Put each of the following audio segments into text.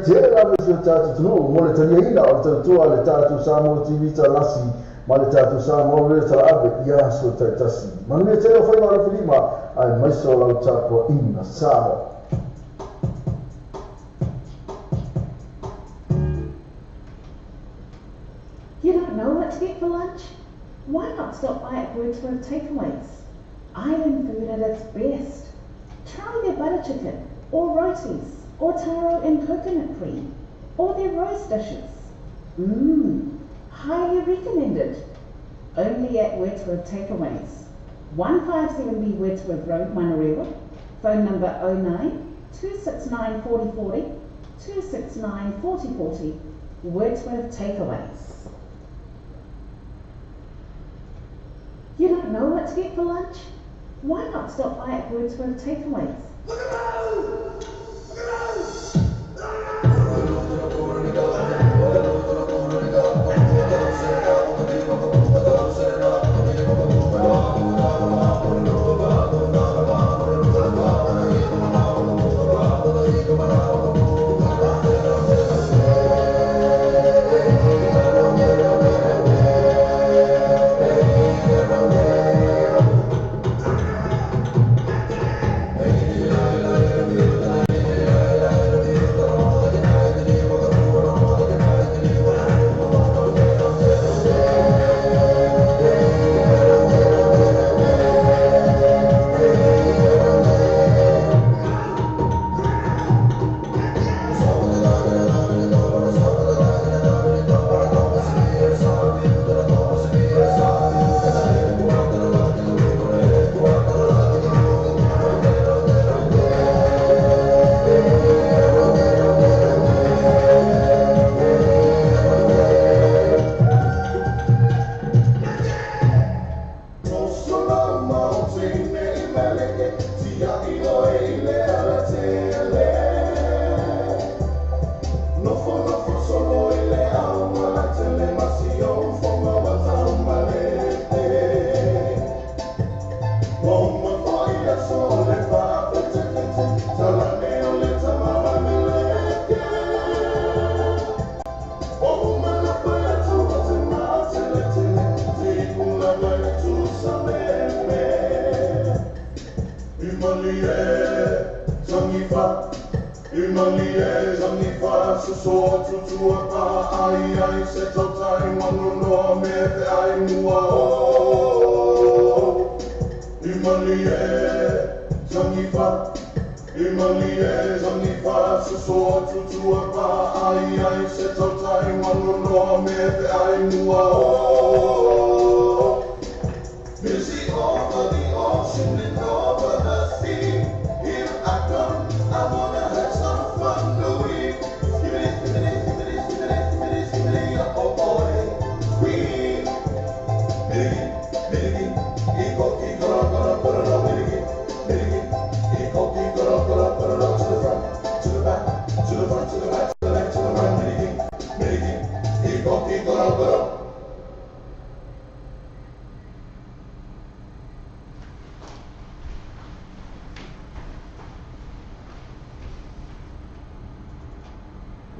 Tera Mr. Tatu, Monetariana of the Tua, the Tatu Samo, Tivita Lassi, Maletatu Samo, Rita Abbott, Yasu Tatasi. Manetero Fema Filima, I myself Chapo in the Samo. You don't know what to get for lunch? Why not stop by at Wordsworth Takeaways? Island food at its best. Try their butter chicken, or rotis, or taro and coconut cream, or their roast dishes. Highly recommended. Only at Wordsworth Takeaways. 157B Wordsworth Road, Manurewa. Phone number 09 269 4040 269 4040. Wordsworth Takeaways. You don't know what to get for lunch? Why not stop by at Wordsworth Takeaways? Look around!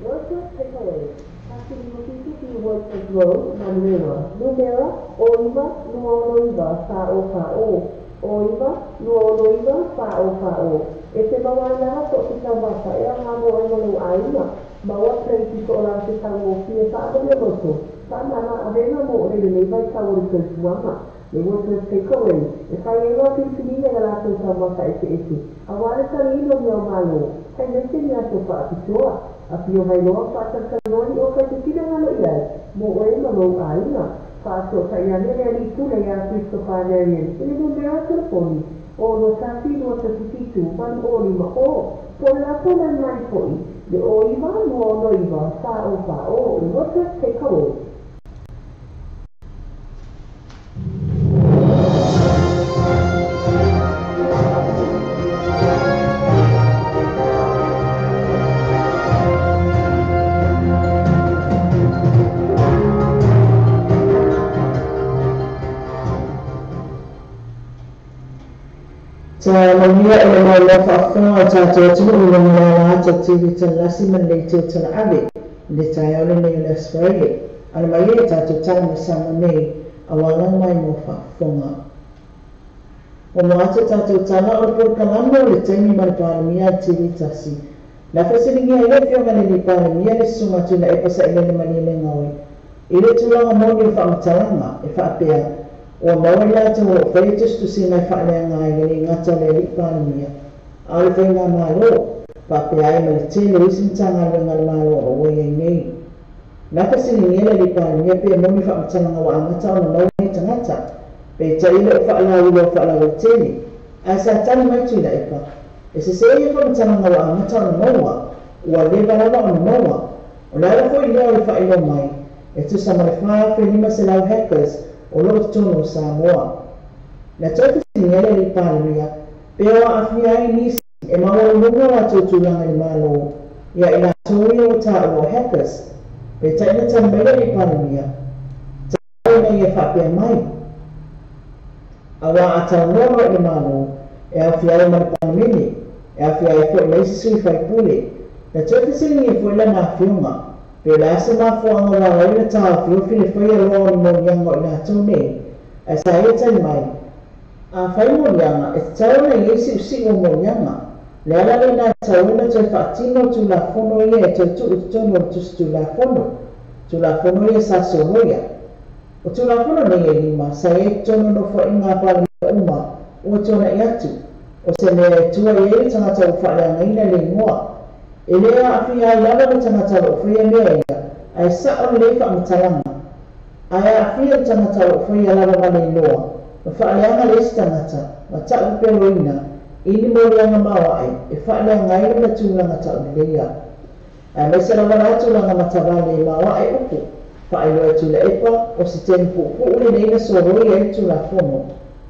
Wordsworth Takeaways. Passing Mokiki Wordsworth Road, Manurewa. Numera, Oiva, Nuonoiva, Fa'o. Oiva, Nuonoiva, Fa'o. E te mawala ko te tawata e a ngamo e malu aina. Mawa preiti ko la te tawo fie whaako le moto. Whanana a vena mo o le vai tawo te tuama. Le Wordsworth Takeaways. E whai e ngā pintinina e la te tawata e te ete. A wale tarino mi o malo. Hei nete ni ato whaapitoa. A pio vai loa whaatantanoi o kai te tira ngano iai. Mo o e malu aina. Whaato kai ane rea li tule ia Cristo Whanerian. E no mea telefoni. O no tati no te tititu, man o lima o. Po la tona mai poi. Le o iwa no o no iwa, whao. Le Wordsworth Takeaways. Mamia e mai la whaafonga tātou tunu ura mara ata tiri talasi man nei teo tala ave le tai ole nei le Australia. Ana mai e tātou tala me sama nei awanga mai mo whaafonga. O moata tātou tala o por kalama o le taimi mai pālamia tiri tasi. Na whasiringia e le whionga le pālamia le sunga tuna e pasa ele mani le ngawe. I le tūlanga moni o whaamatalanga e whaapea. O maui lātou o whaitus tu sinai whaaleanga ai gani ngata le li pālamia. A le whainga mālo, whaapea ai ma le tele isimtanga le ngale mālo o wai ai nei. Na whasiringia le li pālamia pe moni whaamatalanga wa angata o na maui tangata. Pe taile o whaalau ilo whaalau tele. A sa tani mai tuina epa. E se se e whaamatalanga wa angata o na maua, ua le walawa o na maua. O nara fo i leo le whaelo mai. E tu sa mai whaa whenima se lau hackers o lo tono Samoa. Na tōku sinere li pālamia, peo a awhia ai nisi e maua lunga wa tōtulanga ni mālo, ia ina tōi o tā o hackers, pe taina tamere li pālamia, tāi nei e whapea mai. Awa a tau noa ni mālo, e awhia ai mara pālamini, e awhia ai fo leisi sui whai pule, na tōku sinere fo ila nā whiunga, pe la se ma fuanga wa ina ta fio fili foi ro mo yang ina tone a sa eta mai a fai mo yang e tau na yesi usi mo yang le ala le na tau na te fatino tu la fono ye te tu no tu la fono ye sa so hoya o tu la fono ne ye ma sa e tono no fo inga pa uma o tona yatu o se ne tu ye tanga tau fa la ngai le ngoa. E lea awhia lava o tangata o whia mea ia, ai sa o le whaamutalanga. Ai awhia tangata o whia lava mani noa, ma whaaleanga le tangata, ma taku peroina, ini morianga mawa ai, e whaaleanga ai na tūlanga ta o lea. Ai mai sara wana tūlanga matawale mawa ai upu, whaeloa tūla epa, o si tempu uli neina soroi ai tūla fono.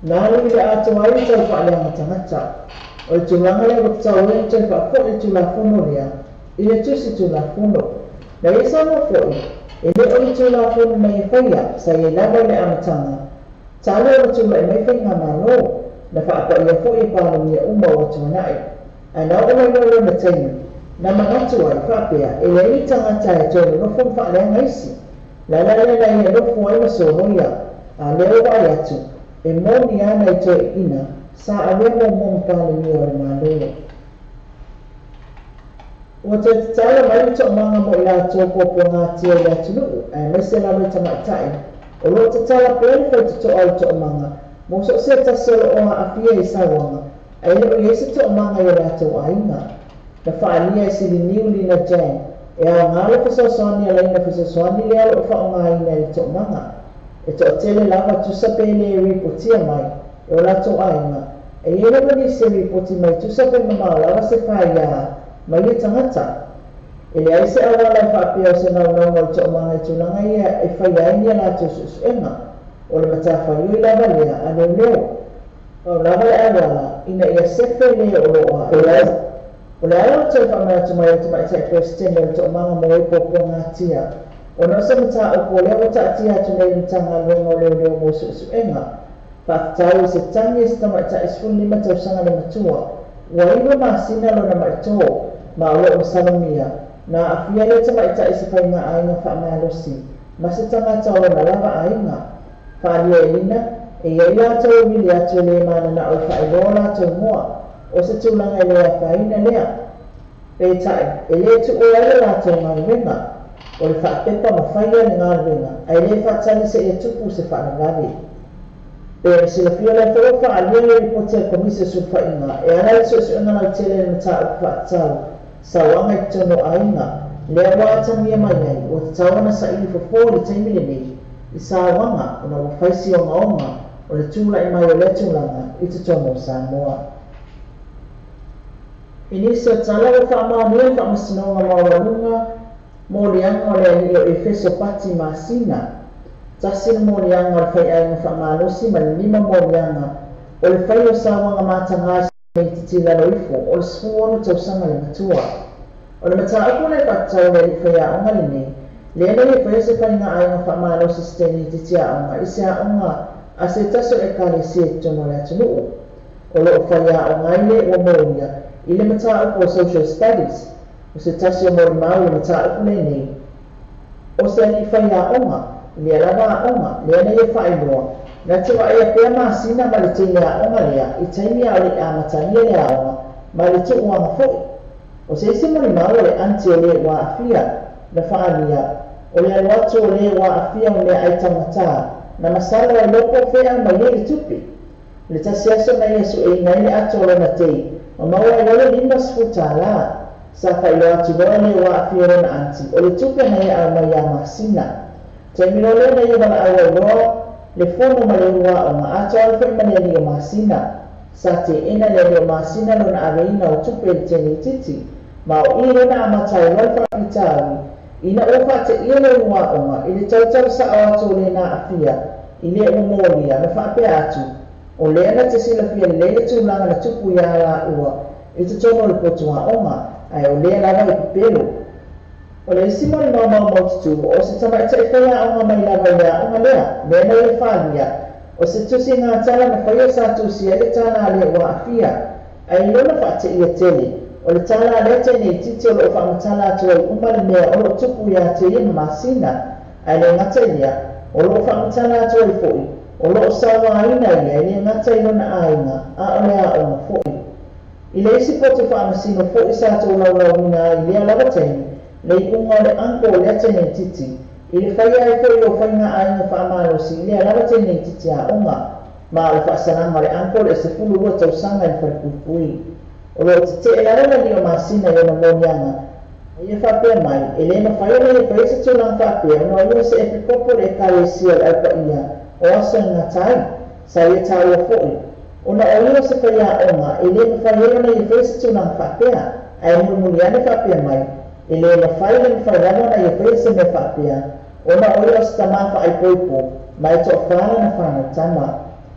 Nāri le ato ai tau whaaleanga tangata. O tu langa le o tau e te whakone tu la whono rea, i le tusi tu la whono. Na e sa mo fwoi, e le o tu la whono mai e whaia, sa e lava le amatanga. Tale o tu la e mai whainga malo, na whaapa i a fwoi pālamia uma o tu anai. A na o mai lolo na teinu, na mangatu ai whapea, e le i tangata e tōna no whom whaalenga isi. La la le na i a no fwoi ma so hoia, a leo wai atu, e moni ana i tō ina, sa awemo mo pālamia o le mālolo. O te tala mai to manga mo ila tō popo ngā tia i atu nuu, ai mai se lawe tamaitai. O lo te tala pēle whai te to au to manga, mo so se ta solo o a awhia i sawanga, ai le o yesi to manga i la tō ainga. Na whaalia i sili niuli na jang, e a ngāle whasosoani a leina whasosoani lea o whaonga ina i to manga. E to tele lava tusa pēle e ripotia mai, e o la tō ainga. E ere mani se ripoti mai tusape mamau lawa se whaia mai e tangata. E le aise awa lai whaapea o se nau o to manga i tūnanga ia e whaia inia la tō suenga. O le mata whaiui lava lea ane leo. O lava le awala ina ia sefe lea o loa. O le ala tō whamai atu mai atu mai tai Kristene o to manga mo e popo ngā tia. O na sa mata o po lea wata atia atu nei mtanga luenga o leo mo suenga. Whaatau se tangi se tamata isfuni mata usanga le matua. Wa iwa masina lo na maito, ma olo o salamia. Na afia le tamata isi whainga ainga whaamalosi. Ma se tamata o na lava ainga. Whaalia elina, e iei ato wili ato le mana na o whaelola ato mua. O se tūlanga e lea whaina lea. Peitai, e le tu o ele ato ngā ringa. O le whaapepa ma whaia ni ngā ringa. Ai le whaatani se e tupu se whaangavi. E se la fia la tō whaalia le ripotia komisa su whainga, e ana le so ina nau tele le mata o whaatau, sa wanga i tono ainga, lea wātangia mai ai, o te tawana sa ili fo le taimile nei, i sa wanga, o na wawhaisi o ngaonga, o le tūla i mai o le tūlanga, i te tono Samoa. I nisi o tala o whaamaunia whaamasinoga mauralunga, mo lianga o le anio e feso pati masina, Tasina morianga o whai ainga whaamalosi ma lima morianga o le whai o sawanga mātangasi mei te tila loifo o le sfuono tausanga le matua. O le mata aku le patau le whai a onga le nei, le ene le whai se whainga ainga whaamalosi steni te tia onga i se a onga a se taso e kare si e tono le atunuu. o loo whaia o ngai le ua moia i le mataupu o social studies o se tasi o morimau i le mataupu lenei o se ani whaiaʻoga i le lava-aʻoga lea nei e whaailoa na te waia pea masina ma le teiaʻoga lea i taimia o le amatania le aʻoga ma le tuuaga foʻi o se isi morimau o le anti o le uaʻafia na whaalia o le alu atu o le uaʻafia o lea ai taumatā na masalo e loko fea mai e le tupi le tasi aso na ia suʻeiga i le ato o lona tei o maua i lole 5 tālā sa whailo atu loa le uaʻafia o lona anti o le tupi na ia au mai a masina taimilo lea na ia walaau ailoa le fono ma le uaʻoga ato ale foʻi ma le alio masina sa teʻena le alio masina lona aveina o tupe le teni titi ma o i lona amatai loa le faapitaui ina ua faateʻia le uaʻoga i le tautau saʻo atu o lenā afia i lea ua molia ma faapea atu o lea na te silafia lelei le tulaga na tupu iā laʻua i totono o le potuaʻoga ae o lea lava i pepelo o le isi mo le maumau maututu o se tamaʻitaʻi whaiaʻoga mai lava iāʻoga lea lea na ia falia o se tusi gatala na whaia sa tusia le tala le uaʻafia ai lona faateʻia tele o le tala lea tenei titi o loo faamatala atu ai uma le mea o loo tupu iā te ia ma masina ai le gata i lea o loo faamatala atu ai foʻi o loo sauāina ia i le gata i lona aiga a o le aʻoga foʻi i le isi poto faamasino foʻi sa tou laulaumina ai lea lava taimi le iʻuga o le anko o lea tenei titi i le faia ai foʻi o faigaʻaiga faamalosi i lea lava tenei titi aʻoga ma o le faasalaga o le anko o le 12 tausaga i le falepupui o loo tetee lava na lio masina i ona moniaga ia faapea mai e lē mafai ona ia faisa tulaga faapea ona o ia se epepopo le ekalesia le aupaia o aso i gatai sa ia tāua foʻi ona o ia se faiaʻoga e lē mafai ai ona ia faisa tulaga faapea ae mulimuli ane faapea mai e lē mafai le mafai lava ona ia faisa mea faapea ona o ia o se tamā faaipoipo ma e toʻafala na fanautama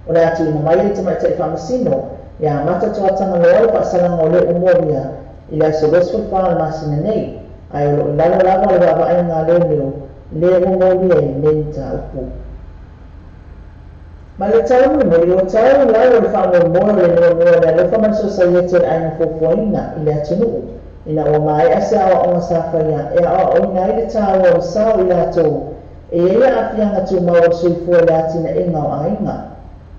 o le atu ina mai le tamaʻitaʻi faamasino ia mata toataga loa le faasalaga o le umolia i le asolosofā le masina nei ae o loo lalo lava o le vaavaaina leleo lea ua molia i nei taupu ma le taumunumuli o tau lau o le faamoemoe o le nuanua le alofa ma le sosaieti o le aiga fuafuaina i le atunuu ina ua maeʻa se aʻoaʻoga sa faia e aʻoaʻoina ai le tāua o le sao i latou e ia aafiaga tumau o le soifua le atinaʻiga o aiga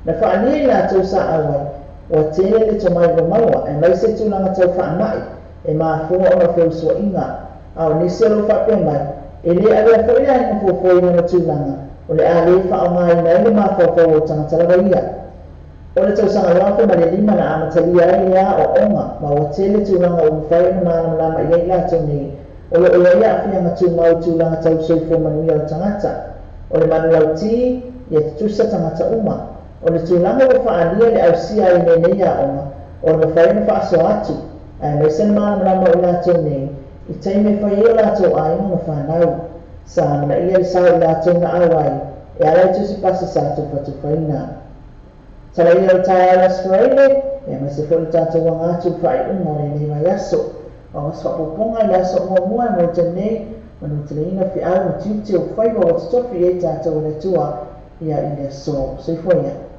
na faalia i latou sa auai ua tele le tomaiga maua e mai se tulaga tau faamaʻi e mafua ona feusuaʻiga ao nisi o loo faapea mai e lē alea foʻi le aiga fuafuaina na tulaga o le a lē faaogāina ai le mafaufau o tagata lavaia o le tausaga loafa ma le 5 na amatalia ai le aʻoaʻoga ma ua tele tulaga ua mafai ona malamalama i ai latou nei o loo ia aafiaga tumau tulaga tau soifua manuia o tagata o le manulauti ia tutusa tagata uma o le tulaga ua faalia le ausia ai lenei aʻoga o le mafai ona faaso atu ae mai se na malamalama o latou nei i taimi e fai ai o latou aiga ona fanau sa manaʻia le sao i latou na au ai e ala i tusi pasi sa tupatupaina talaia o taealasfaraile e mai se foʻi tatou agatu faaiʻuga o lenei mai aso o aso faapopoga i le aso muamua e mo tenei manuteleina fiʻau ma tiuti o fai ua totofi ai tatou o le atua ia i le aso soifua ia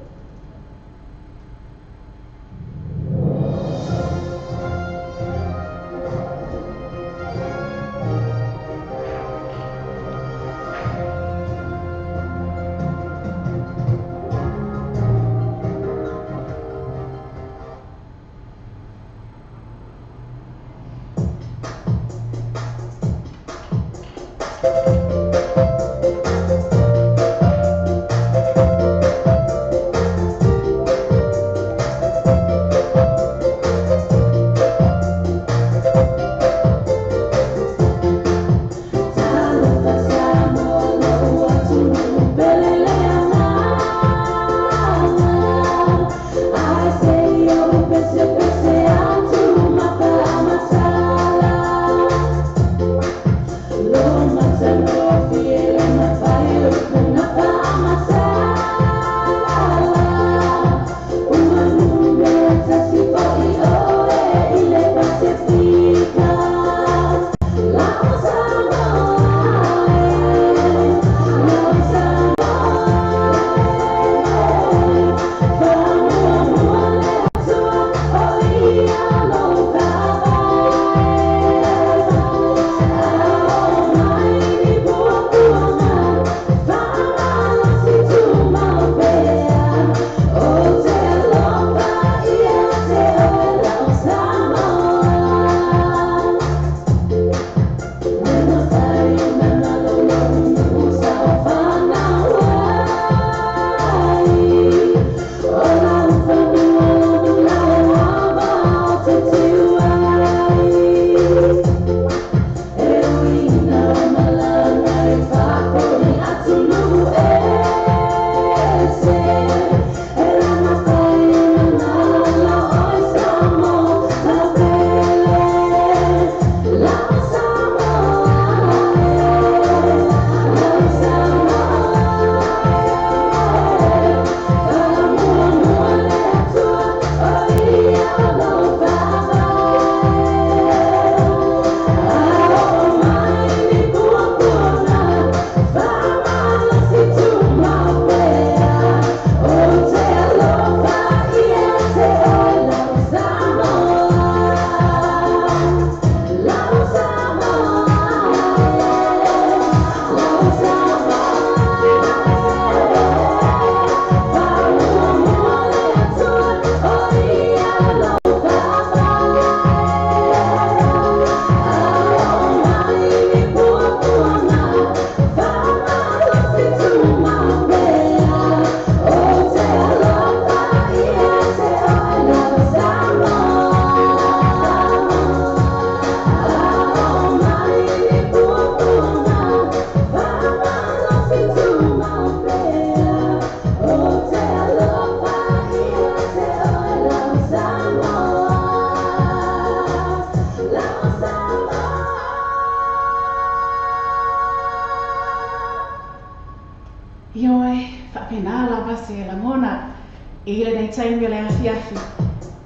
I le nei taimi o le afi.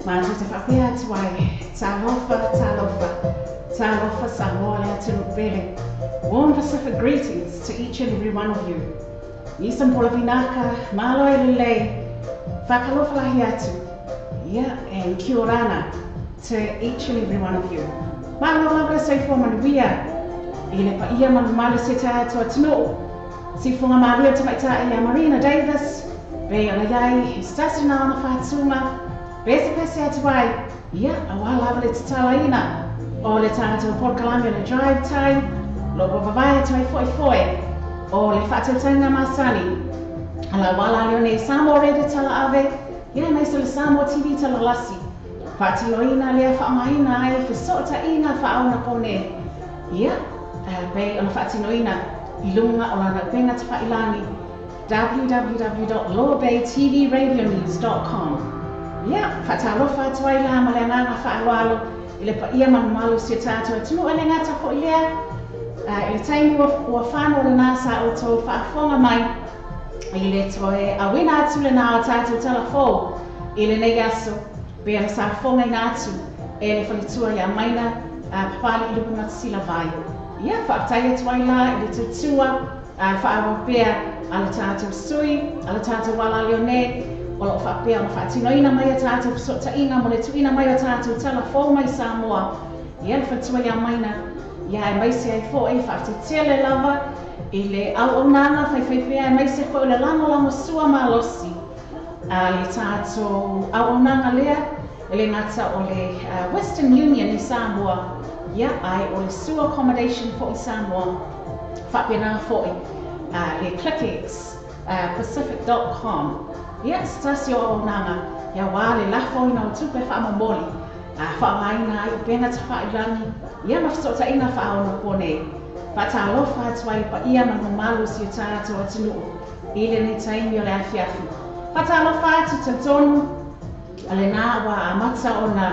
Ma tu te whapea atu ai. Talofa Samoa le atu rupele. Warm Pacific greetings to each and every one of you. Nisam pola vinaka, malo e lulei. Whakalofa lahi atu. Yeah, and kia orana to each and every one of you. Malo labra sei fo manuia. I le pa ia manumalu se ta atu atino. Si funga maria te maita ia Marina Davis. Be ala yai, stasina ona whatunga. Bese pese atu ai. Ia, awa lava le tatalaina. O le tātou Port Columbia le drive time. Loko vavai atu ai foi. O le whatatanga masani. Ala wala leo nei Samoa reide tala ave. Ia mai se le Samoa TV tala lasi. Whatiloina lea whaamahina ai whisota inga whaauna kone. Ia, bei ona whatinoina I lunga o lana penga te whailani. www.lowerbaytvradionews.com. Ia, whatalofa atu ai la ma le nganga whaawalo. I le pa ia manumalu si tātou atunu ele ngata ko ilea. I le taimi ua whānau le nasa o tō whaafonga mai. I le toe awina atu le nā o tātou talafo. I le nei aso, be ana sa whonga I nātu. E le whalitua ia maina, papali I lupu matasila vai. Ia, whaatai atu ai la, I le tutua, whaawapea, a le tātou sui, a le tātou wala leo ne. O lo whapea ma whaatinoina mai a tātou pisota inga mo le tuina mai a tātou talafo mai Samoa. Ia le whatua ia maina. Ia e maise ai fo e whaatetea le lava. I le au o nana whaiwhaipea e maise fo le lango sua malosi. Le tātou au o nanga lea. E le ngata o le Western Union I Samoa. Ia ai o le sua accommodation fo I Samoa. Whapea nā fo le ClickX Pacific.com. Ia stasio o nanga. Ia wale lafo ina o tupe whaamamoli. Whaamaina ai o benga te whailangi. Ia mawhisota ina whaona kone. Whatalofa atu ai pa ia manumalu si o tātou atinu. I le nei taimi o le afiafi. Whatalofa atu te tonu. Ale nā wa amata o na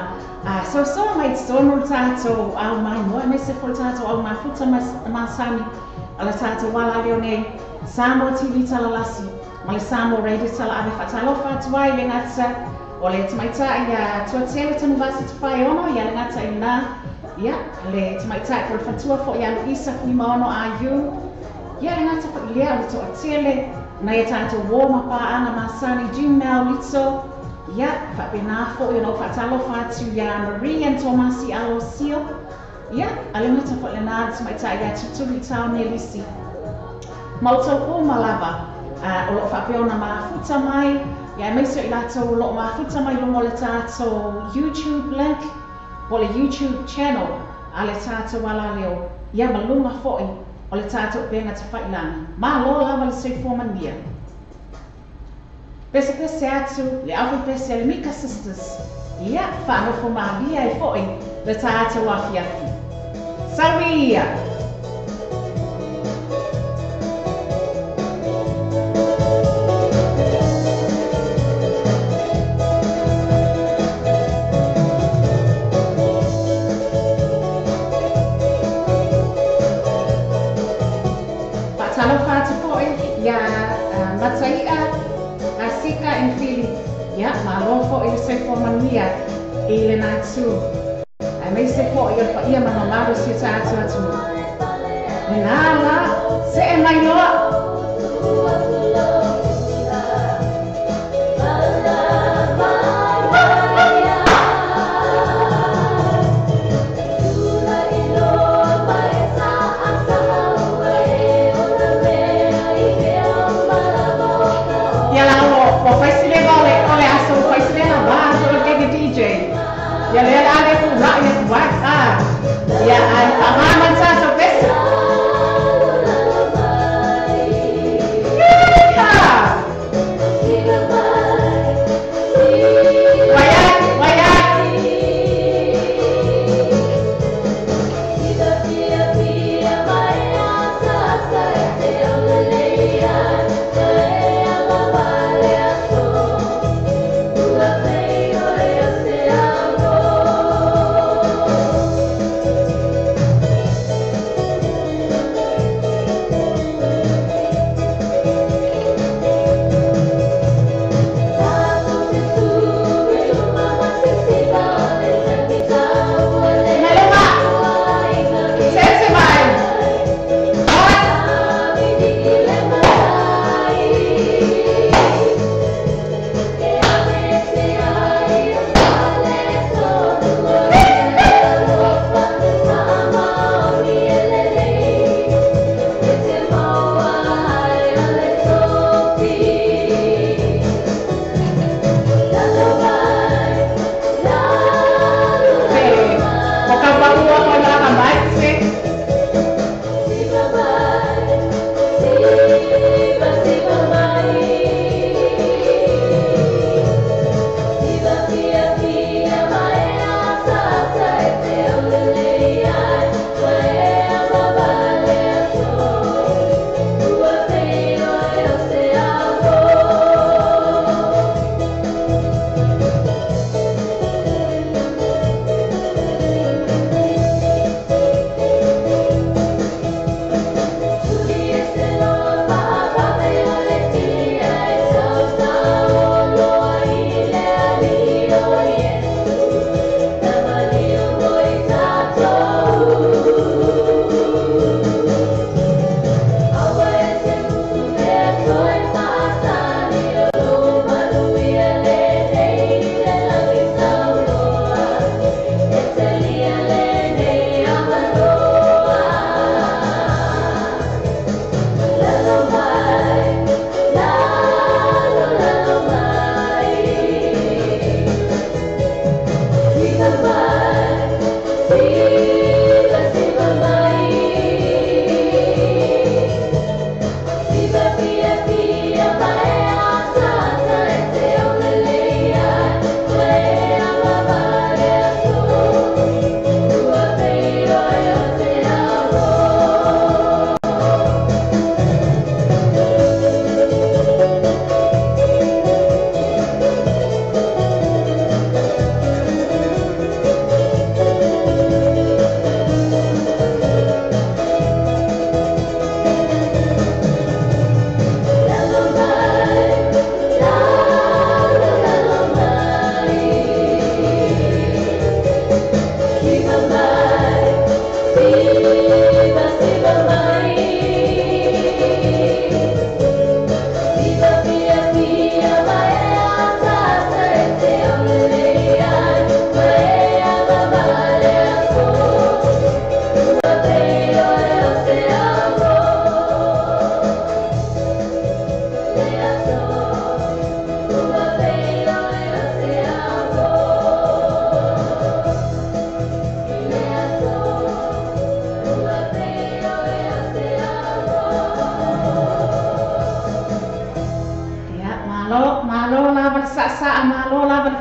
so mai te tonu tātou au mai moe mese fo tātou au mai futa masani. Ala tātou wala leo nei. Samoa TV talalasi. Ma le Samoa Radio tala ave whatalofa atu ai le ngata. O le tamaita I tuatele tanu vasi te whai ono. Ia le ngata I nā. Ia, le tamaita I kore whatua fo I anu isa kui maono a yu. Ia le ngata fo I lea le tuatele. Na ia tātou wōma pāanga masani Gmail litso. Ia, whape nā fo I no whatalofa atu ia Marie and Tomasi Alosio. Ia, ale mata fo le nā tamaita I tuturi tau ne lisi. Mautou o malava. O lo whape ona mafuta mai. Ia meiso I lātou o lo mafuta mai longo le tātou YouTube link. O le YouTube channel. A le tātou wala leo. Ia malunga fo'i. O le tātou benga te whailani. Ma lo lava le seifo mania. Pese pese atu. Le awi pese le Mika Sisters. Ia whanofo malia e fo'i. Le tātou afiafi. Saria! Sika and Philly. Ya, malofo I se for mania. Ele na tu. I may se po I pa ia manamado si tātou atu. Nala, se e mai loa. Ya le ale ku ra ya wat ya ai pamaman sa so bes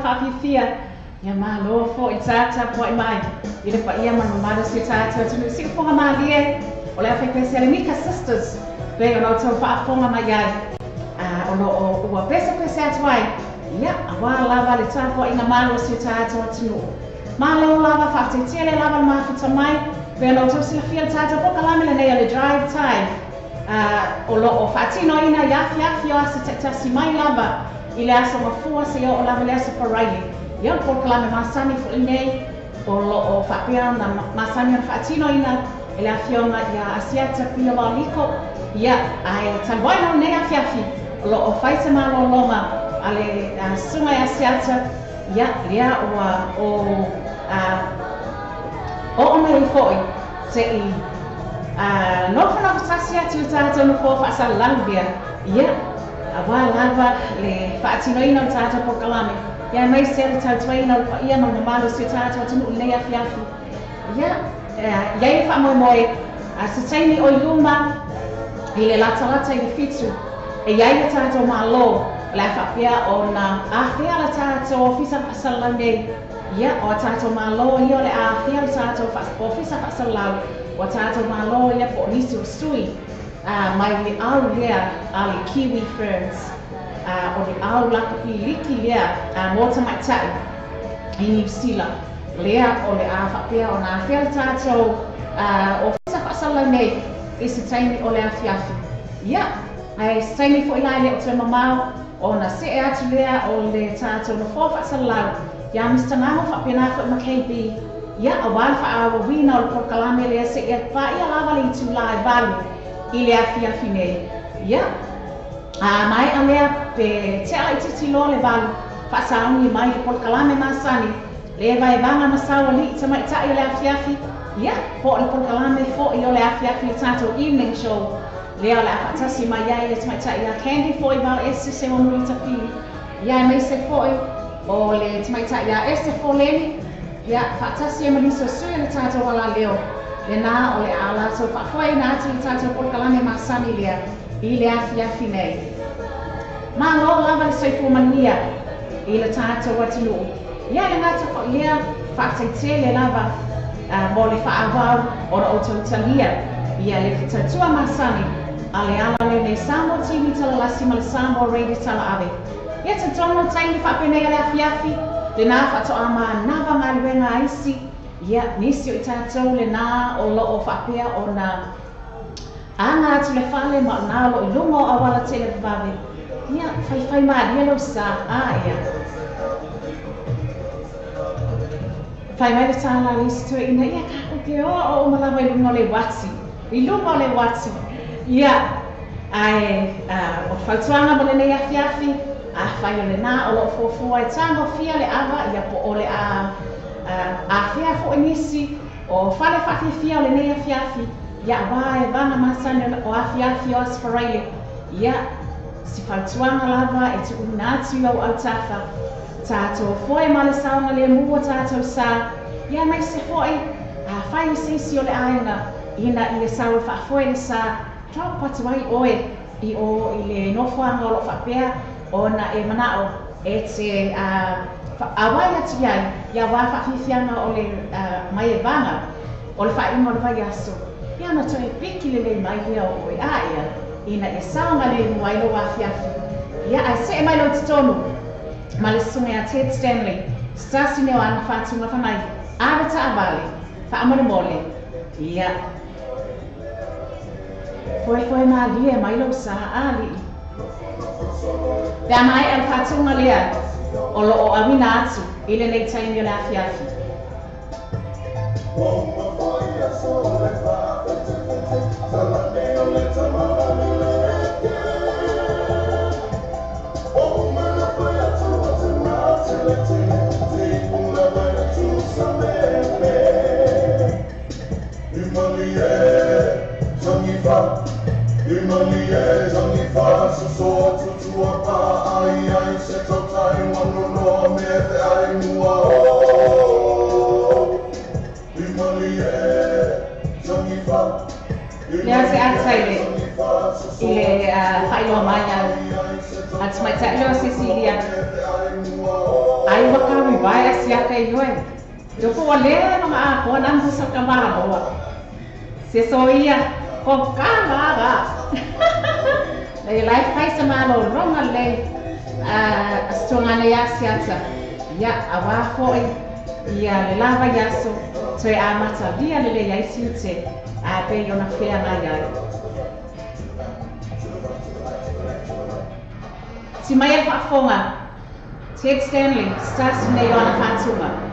whawhia. Ia malo fo I tata po I mai. I le pa ia manumada si tata tunu si fonga malie. O le awhai se le Mika Sisters. Pega no tau whaafonga mai ai. O no o ua pesa atu ai. Ia, awa lava le tāpua inga malo si tātou atunu. Malo lava whaatetia le lava le mawhita mai. Pea no tau sila fia le tātou poka lami le nei le drive time. O lo o whaatino ina iafi o asa te tasi mai lava. I le asa mafua se o lava le asa paraili. Ia poka lami masani fu nei. O lo o whapea na masani o whaatino ina. Ele afionga ia asiata pia waliko. Ia, ai talwaina nei afi. O lo o whaise malo longa. Ale sunga ya siata ya lea o mai foi se I no fana fasia tu tata no fo fasa lambia ya awa lava le fatino ina tata por kalame ya mai se tata twaina ia no malo se tata tu le ya fiafi ya ia fa moi asitaini o yuma ile lata I fitu e ia tata malo la whapea o na awhia la tātou fisa whasalange. Ia, o tātou malo ia le awhia la tātou fisa whasalau. O tātou malo ia po nisi o sui. Mai le au lea a le kiwi ferns. O le au laka piliki lea mō tamaitai I New Zealand. Lea o le whapea o na awhia la tātou o fisa whasalange I se taimi o le awhiafi. Ia, ai se taimi fo ilai le o te mamau. Ona se atu lea o le tātou no fōwha salau. Ia Mr. Ngaho whapena fo I KB. Ia awal wha wina o le porkalame lea se ia wha ia lava le itu lai balu. I le awhiawhi nei. Ia. Mai a lea pe te ala I titi lo le balu. Wha saungi mai le porkalame masani. Le vai vanga masawa li I tamai tai o le awhiawhi. Ia. Po le porkalame fo I o le awhiawhi le tātou evening show. Lea la fatasi mai ai le tamaita ia candy foi ba esse se o nui tapi ia mai se foi o le tamaita ia esse foleni ia fatasi mai so sui le tato wala leo le na o le ala so fa foi na tu tato por kalame masani lea I le afia finei ma lo lava le soifo mania I le tato watinu ia le ngata ko ia fatite le lava mo le fa avau o o totalia ia le tatua masani Ale ala le nei Samo TV tala lasi ma le Samo Radio tala ave. Ia te tono taini whapenei ale awhiawhi, le nā whato ama nawa ngā luenga aisi, ia nisi o I tātou le nā o lo o whapea o nā anga atu le whale ma o nā lo I lungo a wala te le vave. Ia whai maa lia lau sa, ia. Whai mai le tāla le isi tue ina, ia kako ke o malawa I lungo le wati. I lungo le wati. Ia, ai o whautuanga mo le nei awhiawhi, a whai o le nā o lo fōfua I tango fia le awa, ia po o le a whia fo nisi, o whale whaki fia o le nei awhiawhi, ia wae vanga masane o awhiawhi o asfaraile, ia si whautuanga lava e tu unatu au au tafa, tātou foe ma le saunga le mua tātou sa, ia mai se foe, a whai sisi o le aenga, ina I le saua whaafoe le sa, Trau patuai oe I le nofoanga o lo whapea o na e manao e te awai atu iai ia wā whawhiwhianga o le mai e vanga o le whainga o le vai aso. Ia na toi piki le mai lea o oe a ia ina e saunga le muai lo whawhiawhi. Ia ai se e mai lo te tonu ma le sunga a Ted Stanley stasi neo ana whātunga whanai awata avale whaamone mole. Ia Foi ma lia mai lo sa ali. Pea mai al whatunga lea o lo o awina atu I le nei taimi o le awhiawhi. Lea se ataile I le whailo mai au at mai te ilo Cecilia ai vai siaka i noi. Joko wale mga ako nang sa kamaro. Se soia ko kamaga. Lai lai fai sama lo ronga lai strongana ya siata. Ya awa foi ia le lava yaso toe amata via le ia siute a pe ona fea na ya. Si mai fa fonga Ted Stanley starts nei ona fatuma.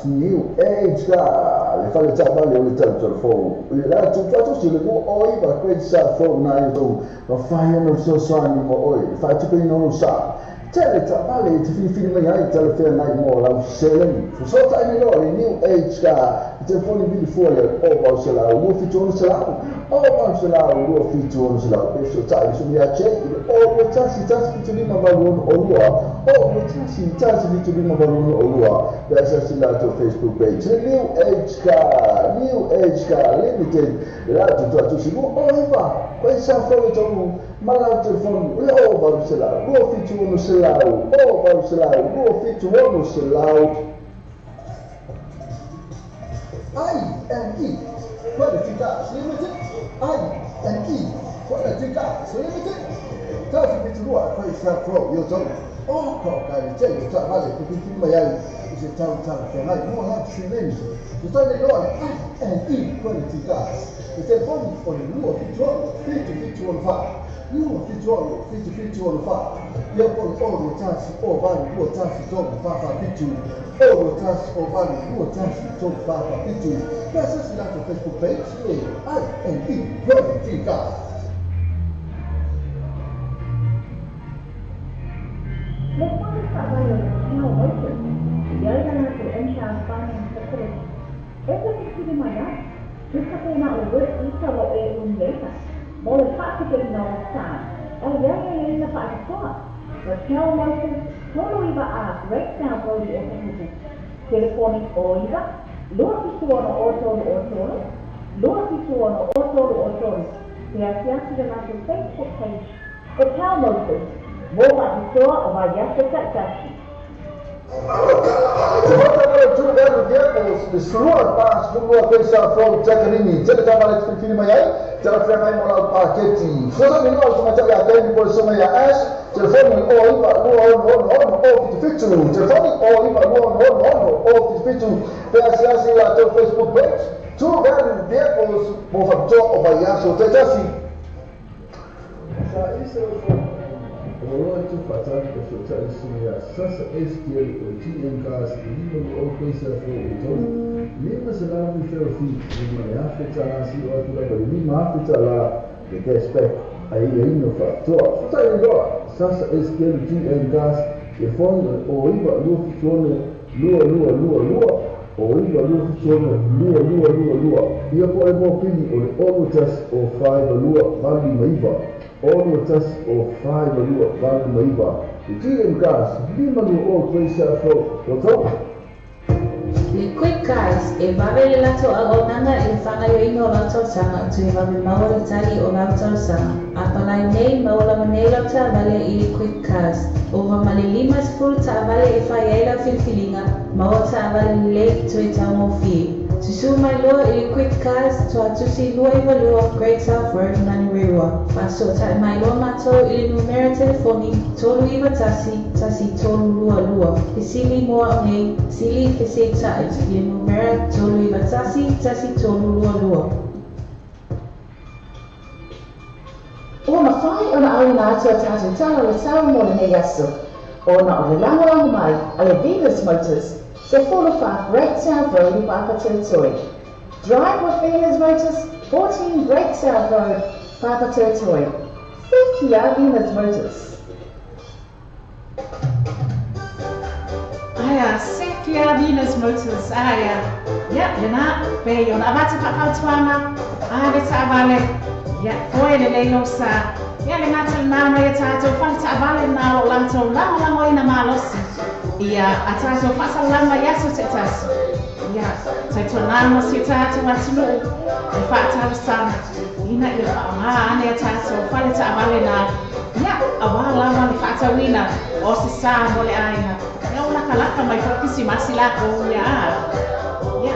New Age ka le fale tapa le o telefon le la tu si le mo oi ba questa phone na yo ma fai no so ni mo oi fa tu pe no sa tele tapa le ti fini mai ai telefon na mo la selen so ta ni lo le New Age ka telefon di fuori o ba se la mo fi tu se la o ba se la o fi tu se la pe so ta so mi a che o mo ta si fi tu ma ba o lo o mo ta si fi tu ma ba o lo That's a Facebook page. New Age Car Limited. Là, tu si vous arriva. Quel ça fait le malade téléphone. Oh, bah, c'est là. Go fit tu on se là. Oh, bah, c'est là. Go fit tu on se là. I&E. What the Ticas Limited. I&E. What the Ticas Limited. That's a bit more. Quel ça fait. You're talking. oh kau kai cek tak balik ke tim bayar isi tahu pengai mau nak simen kita ni lo and quality gas kita pun lu fitur fa lu fitur fa dia pun lu tas ban lu tas jom fa fitur lu tas ban lu tas jom fa fitur biasa sila ke Facebook page and quality gas. Lepas tak bayar, no workers. Dia jangan tu insurance finance facility. Itu mesti di mana? Jika kau nak work, kita boleh unjata. Boleh pakai teknologi sah. Yang nak pakai apa? Berkau workers, kalau iba breakdown body otomatis. Telefonik iba, luar visual auto. Siapa dengan tu Facebook page. Berkau workers. Boba Victor vai acertar taxi. Seluruh pas semua pesa from Jakarta jadi zaman ekspektasi mayai cara ramai mola paketi sudah minggu semacam ya kan boleh semua ya as telefon iba no fitu telefon iba no fitu biasa atau Facebook page tu kan dia boleh job obaya so terjadi Olotu fatali ko sotali suya sasa STL o GM gas lima o pesa fo ito lima salamu feo fi lima ya fetala si o tura ko lima fetala de que spec aí no fator sotali do sasa STL GM gas e fondo o iba lu funciona lua o iba lu funciona lua ia po e mo pili o test o 5 lua vali maiva All tas o fai malua vale maiva. GM gas lima o pesa fo o Liquid gas e vale lato agonanga e whanga yo ino lato sanga tu e vale maua tali o lato sanga. Apalai nei maula manela ta vale i liquid gas. O male lima spul ta vale e whai eila filfilinga maua ta vale le tu e tamo fi. Susu mai loa i liquid gas to atusi lua i valua Great South Road nani rewa. Paso ta mai loa mato i numera telefoni tolu iwa tasi tolu lua. Isili moa nei sili kese ta i numera tolu iwa tasi tolu lua. Ona whai ona au nā atua tātou tāna le tau mo le nei aso. Ona o le langolango mai a le Venus Motors. Se Fortified Great South Road in Papa Territory. Drive with Venus Motors, 14 Great South Road, Papa Territory. Thank you, Venus Motors. Aya, sekia Venus Motors, aya. Ya, yana, be yon abati pakautuana. Aya, ta vale. Ya, koe le leilo sa. Ya, le ngata nama ya tato, fali ta vale na o lanto, lango ina malosi. Ia atato fasalama yaso tetaso. Ia tato namo si tato watulu. E fata sana. Ina ia ane tato fale ta vale na. Ia awala ma ni fata wina o si sa mole aina. Ia una kalaka mai fokisi masilako ia. Ia.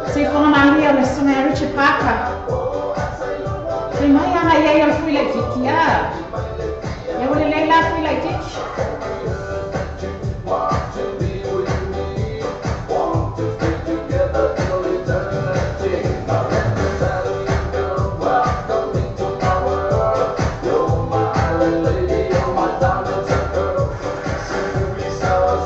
Se for Maria le sona Richard Parker. Se mai ana ia ia fui le kikia. Eu vou ler lá fui like it. Sawa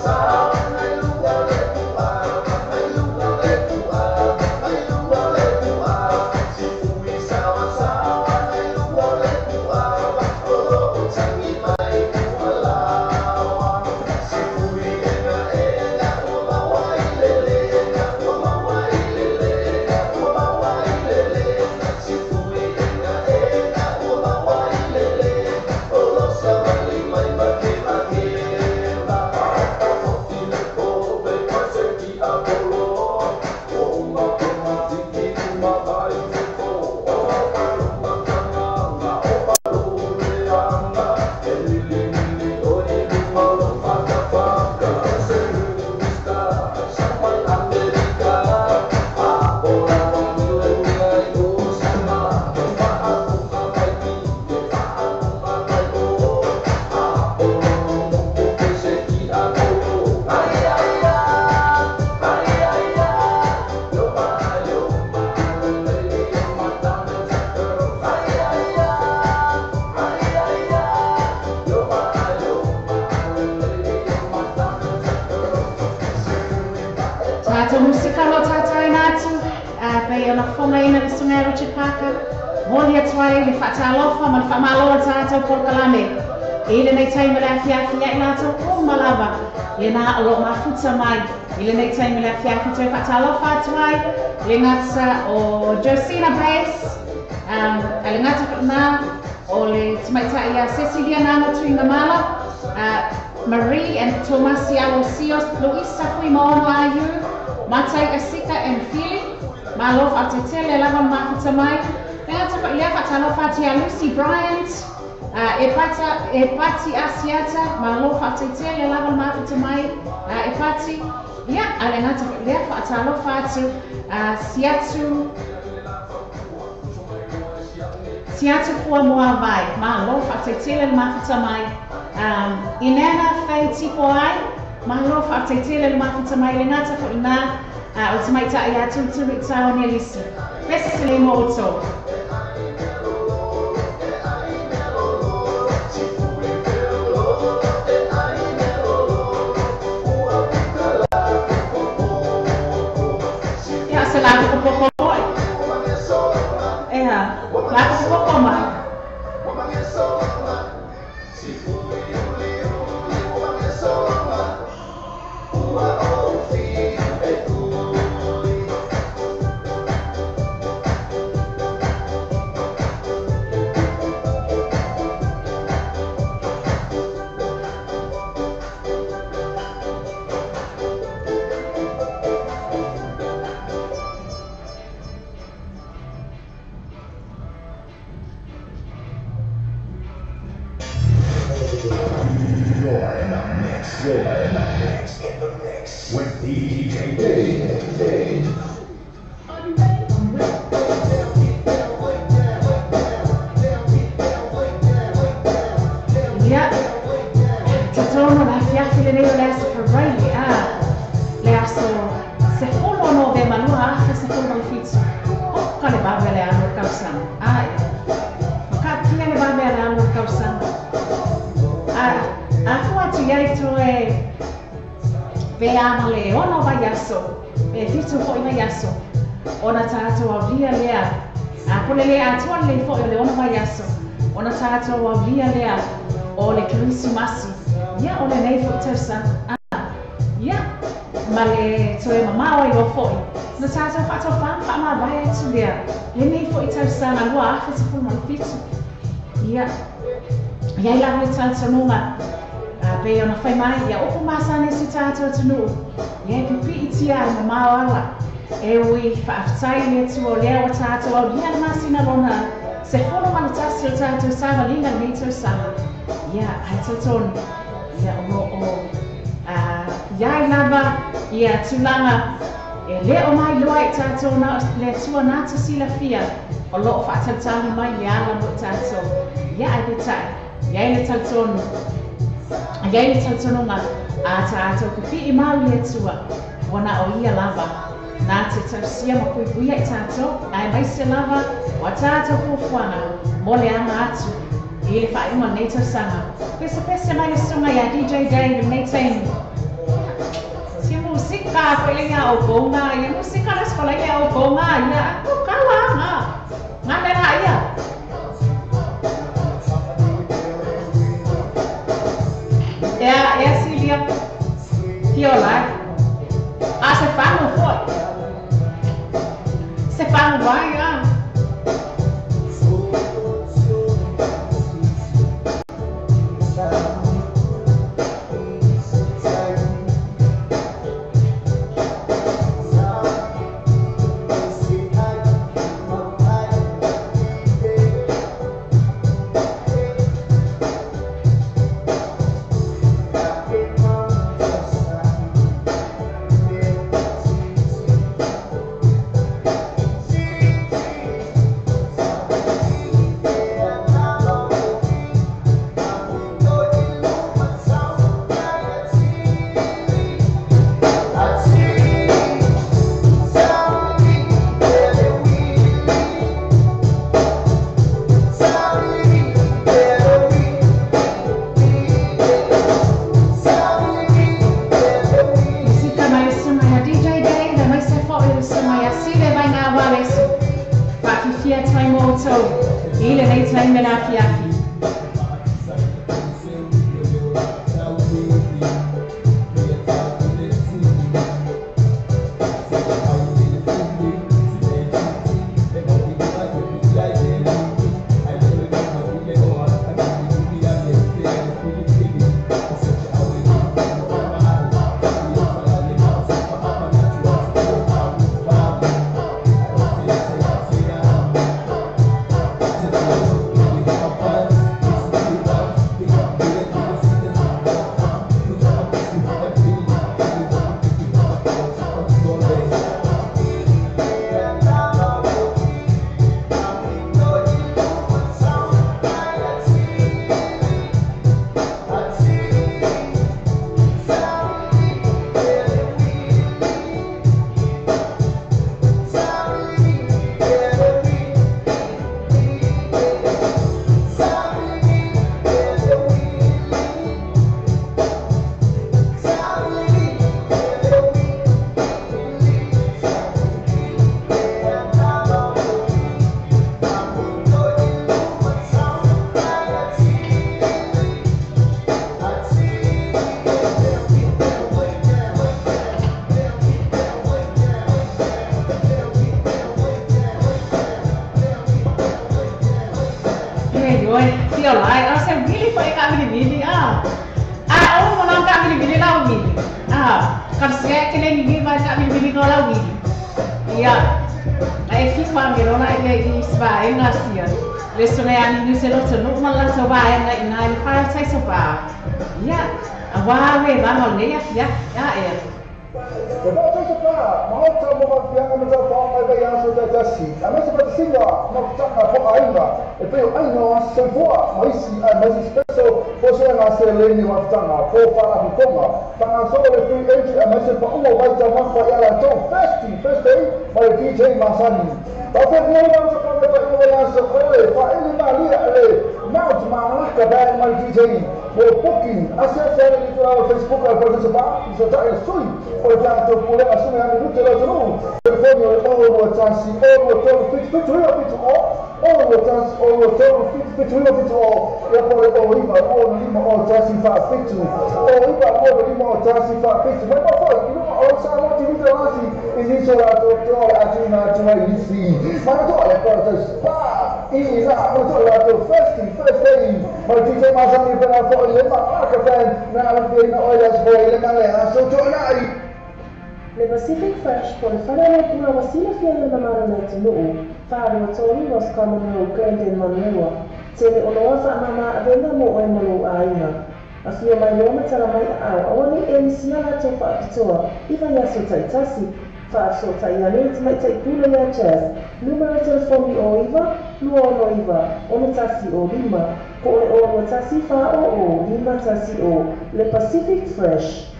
pei ona fonga ina le sunga Richard Parker. Moli atuai le whaatalofa ma le whaamaloa tātou porkalame. I le nei taimi le afiafi ia i lātou o malava. Le nā alo mafuta mai. I le nei taimi le afiafi toi whaatalofa atuai. Le ngata o Josina Bass. Le ngata nā o le tamaita ia Cecilia Nana Tuinga Mala. Marie and Tomasi Alosios, Luisa Fuimono Ayu, Matai Asika and Philip, Malof Atetele Lavan Mafutamai, Lucy Bryant, Epati Asiata, Malof Atetele Lavan Mafutamai, Epati, Alenata Lefa Atalofatu, Siatu Fuamuavai, Malof Atetele Mafutamai. Inena Faye Tipoai, Malof Atetele le mafuta mai le ngata ko ina o tamaita ia tuturi tau ne lisi. Pese le moto. Ya se la ko poco. La ko poco mai. With DJ Dave. Yeah, Tatono la fiafi le neo le aso Ferrari, le aso se fumo no ve malua se fumo le fitsu. O kale babe le anu kausan. Ka kia le babe le anu kausan. Aku atu yai to veama le ono vai aso. Fitu fo ina yaso. Ona tātou a via lea. Pole lea atua le fo le ono vai aso. Ona tātou a via lea. O le Krismasi. Ia o le nei fo tausa. Ia. Ma le toe mamao i o foi. Na tātou whātou whama vai atu lea. Le nei fo tausa na lua afe se fulma le fitu. Ia. Ia i lawa le tātou nunga. Pe ona whai mai, ia opo masane si tātou tunu. Ia pipi i tia i mamao ala. E ui whaafitai le tu o lea o tātou au lia na masina rona. Se fono mana tasi o tātou sama linga nei tau sama. Ia, ai tautoni. Ia o ia i lava, ia tulanga. E leo mai loa i tātou na le tua nata sila fia. O loo whaatatahi mai le ala mo tātou. Ia ai betai. Ia i le tautoni. Ia i le tautononga. A tātou kupi i mau i tua. Wana o ia lava. Nā te tausia ma kui buia i tātou. Ai mai se lava. O tātou kufuanga. Mo le anga atu. I le whainga nei tausanga. Pese mai le sunga ia DJ Dave nei taimi. Sia musika ko ile ia o konga. Ia musika na skola ia o konga. Ia ko kawa nga. Nga mera ia. É a Silvia Fiolar. Você fala não foi? Você fala não vai? koutou I le nei tai mena afi. Le Pacific Fresh por whanau tuna wasila fia le namara nei te nuu, whaare o tōni was kamanu Glendon Manua, tēne o noa wha mama a venda mo oe malu a ina. A fia mai loma tala mai a au, awani e ni sinala te wha apitoa, iwa yaso tai tasi, wha so tai ane te mai tai pula ya chas, numero telefoni o iwa, lua ono iwa, ono tasi o lima, ko ole o ono tasi wha o lima tasi o, Le Pacific Fresh.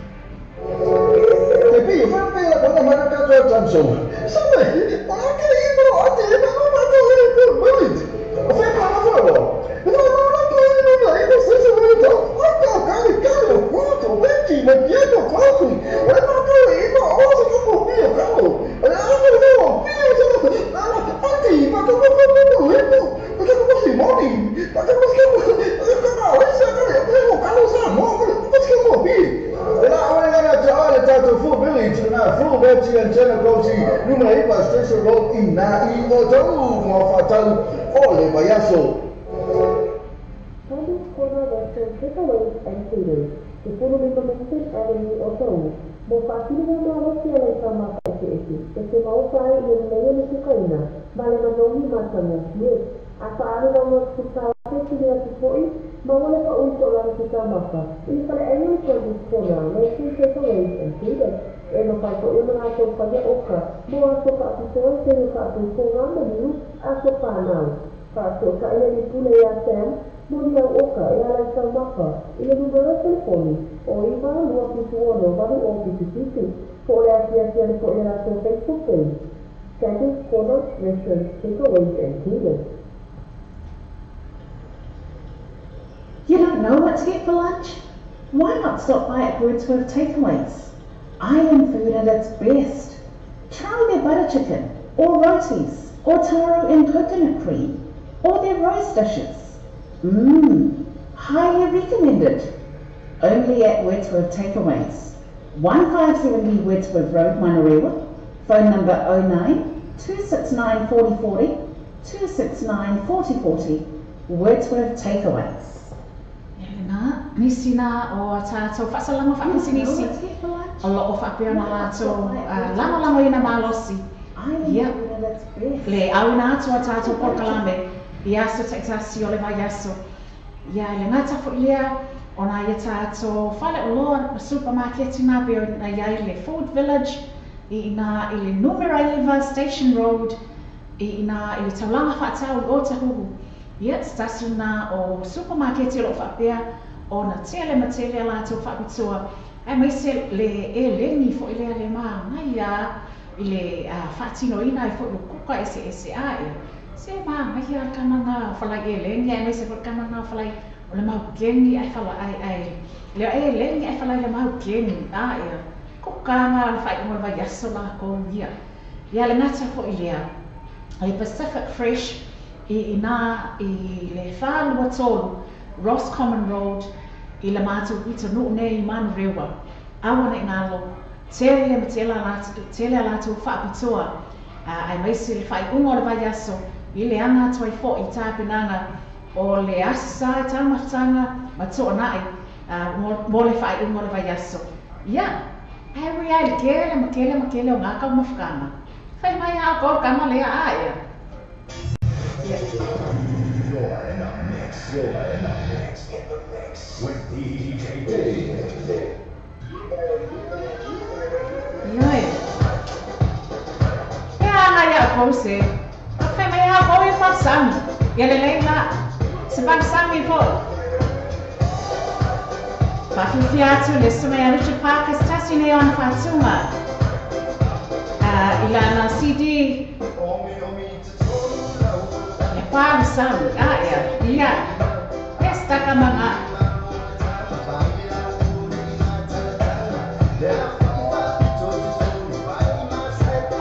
Te pio, whai pēi la kona mana katoa tansou. Sabe, ake ino, ate e mana mata ore por mulit. O whai pana whawa. E no mata ore no na ino sese ore tau. Aka o kare o kuato, benji, me pieno kapi. E mata ore ino, osa kapo pio kamo. E ake no, pio sama. Ate, mata kapa kapa ino. Ake kapa simoni. Ake kapa kapa. Ake kapa oisa kare. Ake kapa kalo sa mo. Ake kapa pio. Full village na full village and Genegosi numa ipa station road ina I o tau mo fatau ole bayaso. Candice Corner Western Takeaways and Caters, the full implementation avenue o tau. Mo fatili mo wasi ala sama eke. Eke mau sai i meia ni tukaina. Vale manongi matana. Yes. Asa ano na mo tukawa kini ati foi, mawala pa unso lang kita maka. Ini pala ayun Candice Corner Western Takeaways and Caters. E no fato eu não acho fazer oca. Boa so pa pessoa que no fato com a menu a so pa não. Fato ka ele pula ya tem, moria oca e ela está mapa. Ele número telefone. O iba lua pituono varu o pitipiti. Por a fiação por ela so Facebook page. Candice Corner Western Takeaways and Caters. You don't know what to get for lunch? Why not stop by at Wordsworth Takeaways? Island food at its best. Try their butter chicken, or rotis, or taro and coconut cream, or their rose dishes. Highly recommended. Only at Wordsworth Takeaways, 1570 Wordsworth Road, Manurewa. Phone number 09 269 4040 269 4040. Wordsworth Takeaways. Nisi na o tātou whaasalama whakasi nisi. O loo whapea na lātou lama ina malosi. Ia. Le awina atu a tātou porkalame. Iaso tektasi o le vai aso. Ia le ngata fulia o na ia tātou whale o loa supermarket na beo na iai le Food Village. I ina i le Numeraiva Station Road. I ina i le taulanga whaatau o Tahuhu. Ia stasio na o supermarket i lo whapea. O na tele matele la to whapitua. Ai mai se le lengi fo ile le maa. Ngai a ile whatino ina i fo i kuka ese ae. Se maa ngai a kananga whalai lengi. Ai mai se fo kananga whalai o le mau kengi ai whalai ai. Leo lengi ai whalai le mau kengi ae. Kukanga le whai mo vai aso la ko ia. Ia le ngata fo ilea. Le Pacific Fresh i ina i le whalua tolu. Ross Common Road i la mātou i ta nuu nei Manurewa. Awana i ngalo, tele ma tele lātou whaapitua. Ai maisi le whai ungo le vai aso, i le anga toi fo i tāpinanga o le asa i tāmatanga ma toa nai mo le whai ungo le vai aso. Ia, ai ria le kele ma kele o ngākau mawhakanga. Whai mai a kor kama lea aia. You're in the mix. You're in the mix. In the mix with DJ Dave. Ioi. E ana ia pose. Kai mai a ko e fa sang. Ia le leila. Se pa sang i fo. Pa fi fiatu le sume a Richard Parker stasi ne on fatunga. Ila na CD. Pag sang ia esta kamanga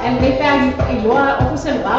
el me pega e loa o kusel ba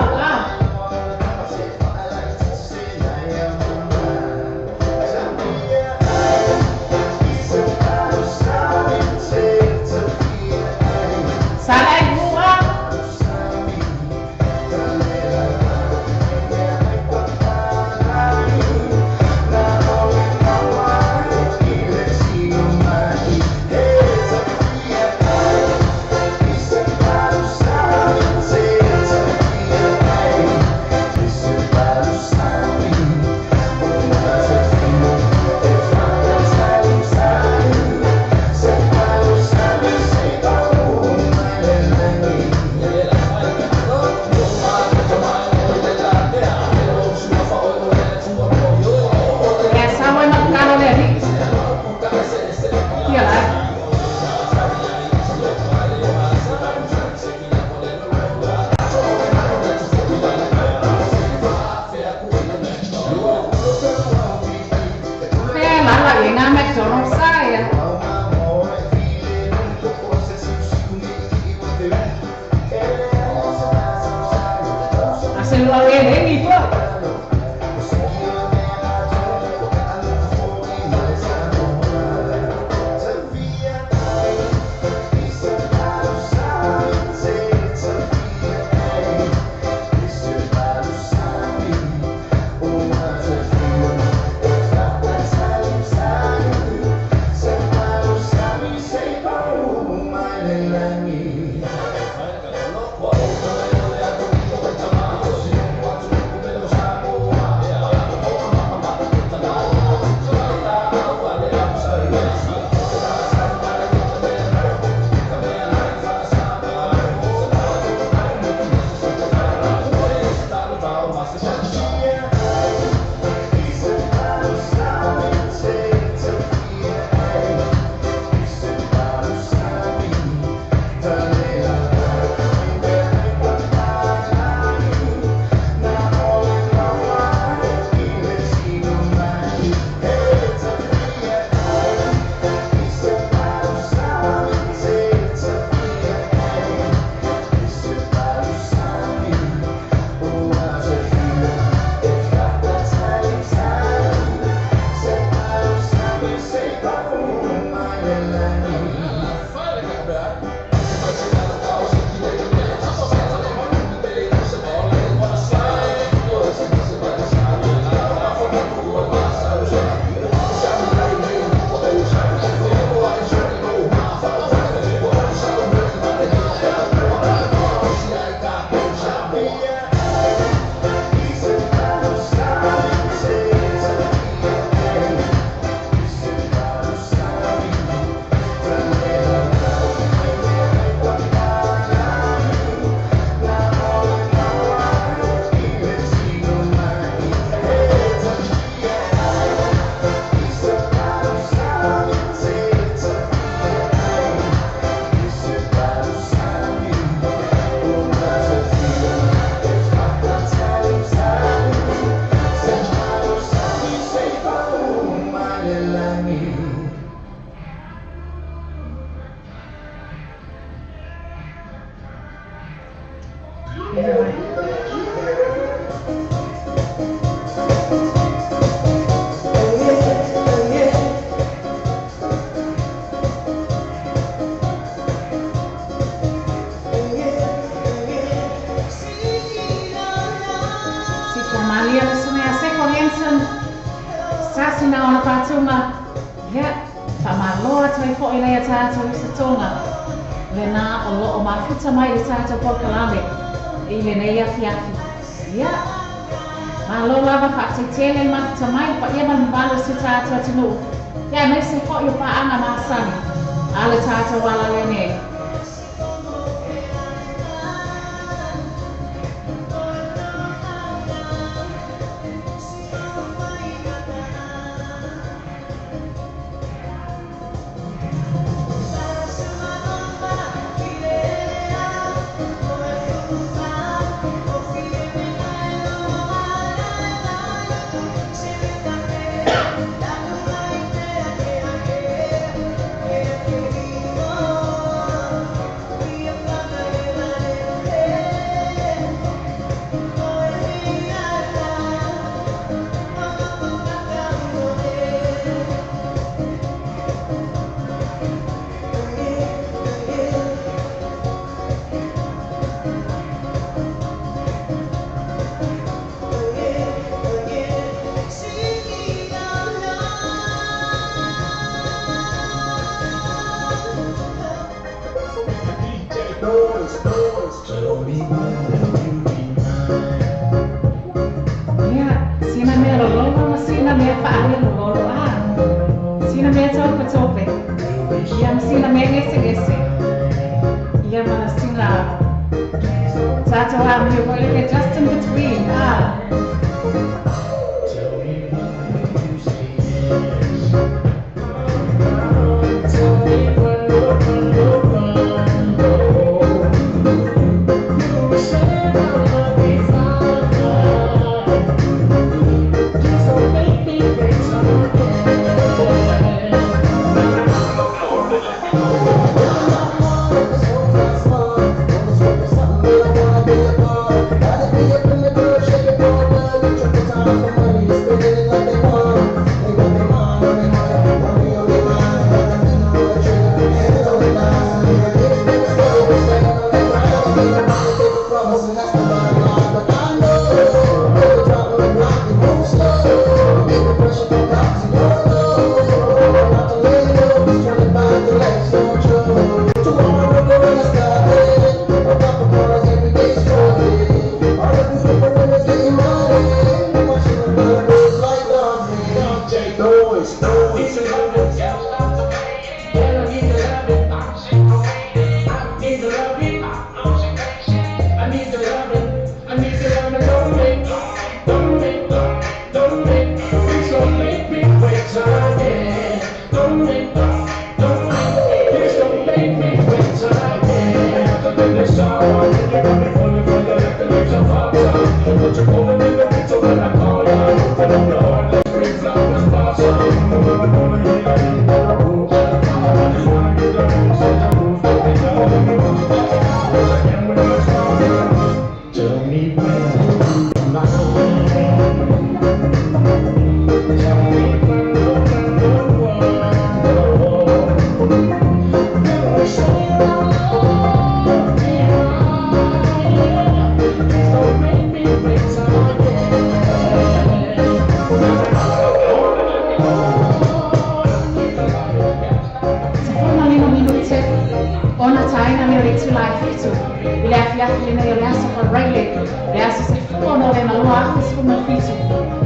Ona taina me o le tula e fitu. I le afiafi le nei o le asa pa raile Le aso se fua no le malua aku se fuma fitu.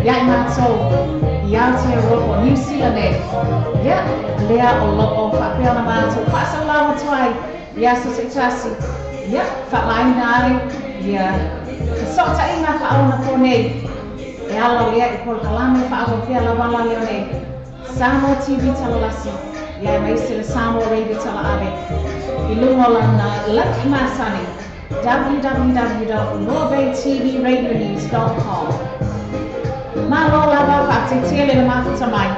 Ia I mātou I Aotearoa New Zealand e. Ia, lea o loko whapea na mātou. Whaasa lawa tuai I aso se tasi. Ia, whaai nāre. Ia, kasota I ngā whaona kōnei. E ala lea I kola kalame whaaro pia la wala leo nei. Samoa TV talalasi. Ia mai se le Samoa Radio Talaave. I lunga lana laki masani. www.norbaytvradionews.com Ma lo lava whakte tele na mawhata mai.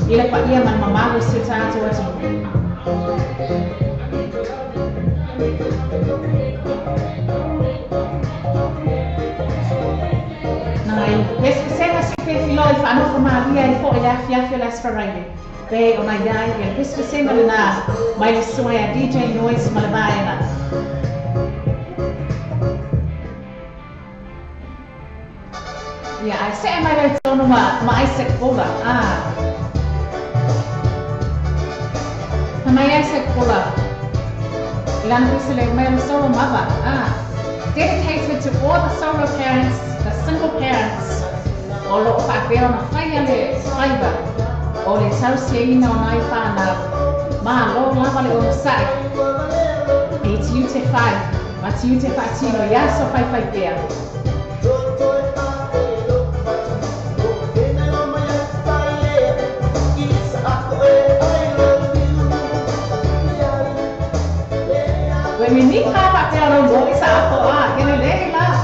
I le pa ia man mamaru se tātou atu. Nai, wes senga si pe filoi whanoko maria I fo I afi lasfaraile. Be o na iai, wes senga le nā, mai le soia DJ Noise malabaena. Yeah, I say my right on my Isaac Bola. My Isaac Bola. Languisile Mel Solo Mother. Dedicated to all the solo parents, the single parents. All of Fabian Fayale Fiber. All the Tausiena on Ifana. Ma Lord Lavale on the side. It's UT5. But UT5 yes, so 5 there. We need papa tell them what is up for us. Can you let it up?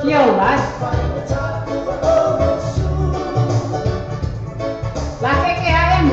You're right. Like I am.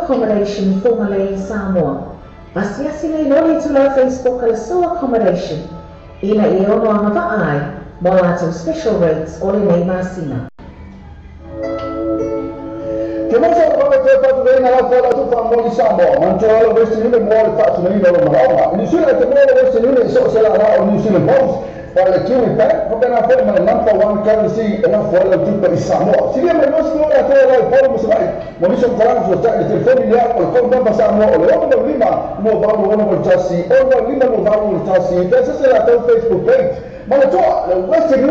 Accommodation formerly Samoa. Asiasile lori to our Facebook ala so accommodation. Ila iono amava ai, molato special rates ole nei masina. Kemasa kwa te patu na la fala tu fa mo Samoa. Manjola westi ni mo le patu ni do ma. Ni sila te mo westi ni so sala na o New Zealand Post. Para le kiwi pa, porque na forma de number 1 currency na fala tu pa Samoa. Sila me no se ora te la forma musai. Moniso Koran so ta te familia o ko namba Samoa o lo lima mo va mo no tasi o no lima mo va mo tasi. Esa será tu Facebook page. Mala toa, le westi ni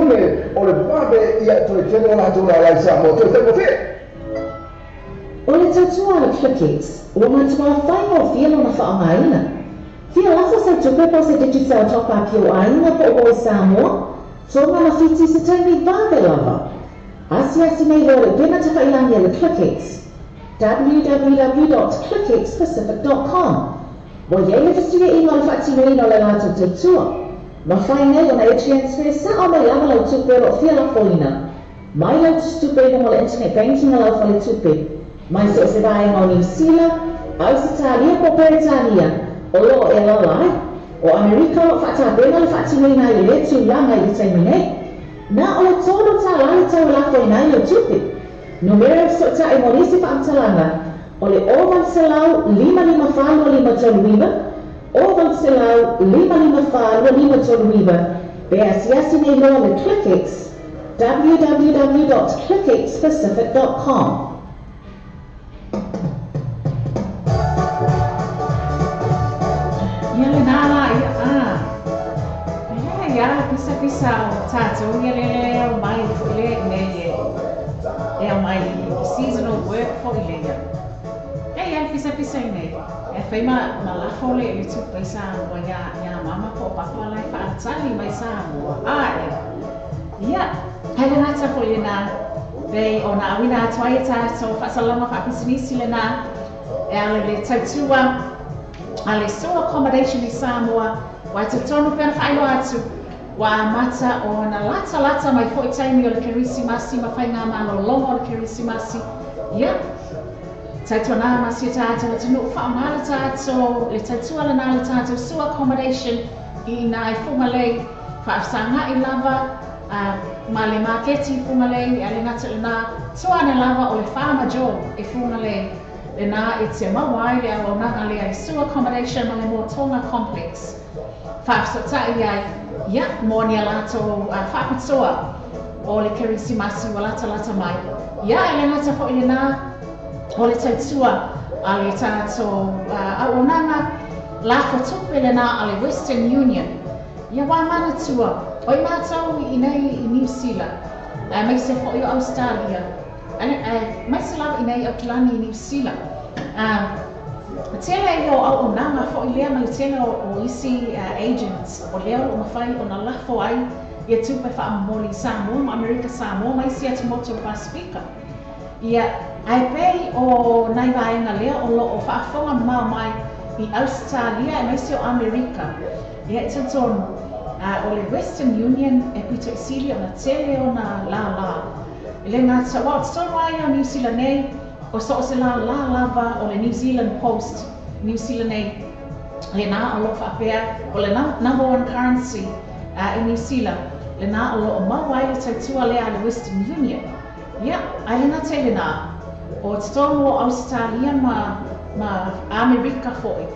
o le babe ia to le tele na to la Samoa. Tu te mo fe. O le tautua le Clickix, ua matua whainga o fia lona whaongaina. Fia lafo sa tupe po se digital top up yo aina po o Samoa, so mana fiti se taimi vave lava. Asi nei lore pena te whailangia le Clickix. www.clickxpacific.com. Mo ye le festia ino le whaatino ino le lato tautua. Ma whainga o na e-transfer sa o mai lava lau tupe ro fia la foina. Mai lau tustupe no mo le internet banking a lau whale tupe. Mai se o se vaenga o New Zealand, au se talia po Peritania, o lo e lalai, o Amerika o whatabena le whaatino ina i le tu langa i le taimi nei. Na o le tōno tā lai tau la whaina i o tupe. Numero so ta e morisi whaamtalanga, o le ovan selau 555 toluiva, ovan selau 555 toluiva, be asiasi nei loa le Clickix, www.clickxpacific.com. Ia le nala ia pisa o tātou ia le o mai le nei e o mai seasonal work po i le ia pisa i nei e whai ma lafo le tupe sa mua ia mama po papa lai whaatali mai sa mua ia hai le ngata po i na vei o na awina atuai e tātou whaasalama whaapisinisi le na e ale le tautua ale so accommodation i Samoa wa te tonu pena whailo atu wa mata o na lata mai fo i taimi o le kerisimasi ma whai ngā malo longo o le kerisimasi ia taitua nā masi tātou le tunu whaamala tātou le taitua le nā le tātou so accommodation i nā i whumalei whaafsanga i lava ma le marketi i whumalei a le ngata le nā tuane lava o le whaama jo i whumalei le nā e te mawai le alo nanga le ai sewer accommodation ma le Motonga complex. Whaafsotai ai, ia, mōni a lato whaapitoa o le kerisimasi wa lata mai. Ia, e le ngata po i le nā, o le tautua a le tātou au nanga lafo tupe le nā a le Western Union. Ia wā mana tua, o i mātau i nei i New Zealand, mai se po i o Australia. Mai se lawa i nei o Kilani i New Zealand. Tele i o au nanga fo i lea mai tele o isi agents o lea o mawhai o na lafo ai i a tupe wha amamoli Samoa, ma Amerika Samoa, mai si atu moto Pasifika. Ia ai pei o nai vaenga lea o lo o whaafonga mai i Australia e mai si o Amerika. Ia e tantonu o le Western Union e pito i sili o na tele o na la. Le ngata wa tonu ai o New Zealand nei o so se la lava o le New Zealand Post New Zealand nei le nā o lo whaapea o le number one currency in New Zealand le nā o lo o mawai le tautua lea le Western Union ia ai le nā teile nā o te tonu o Australia ma Amerika foi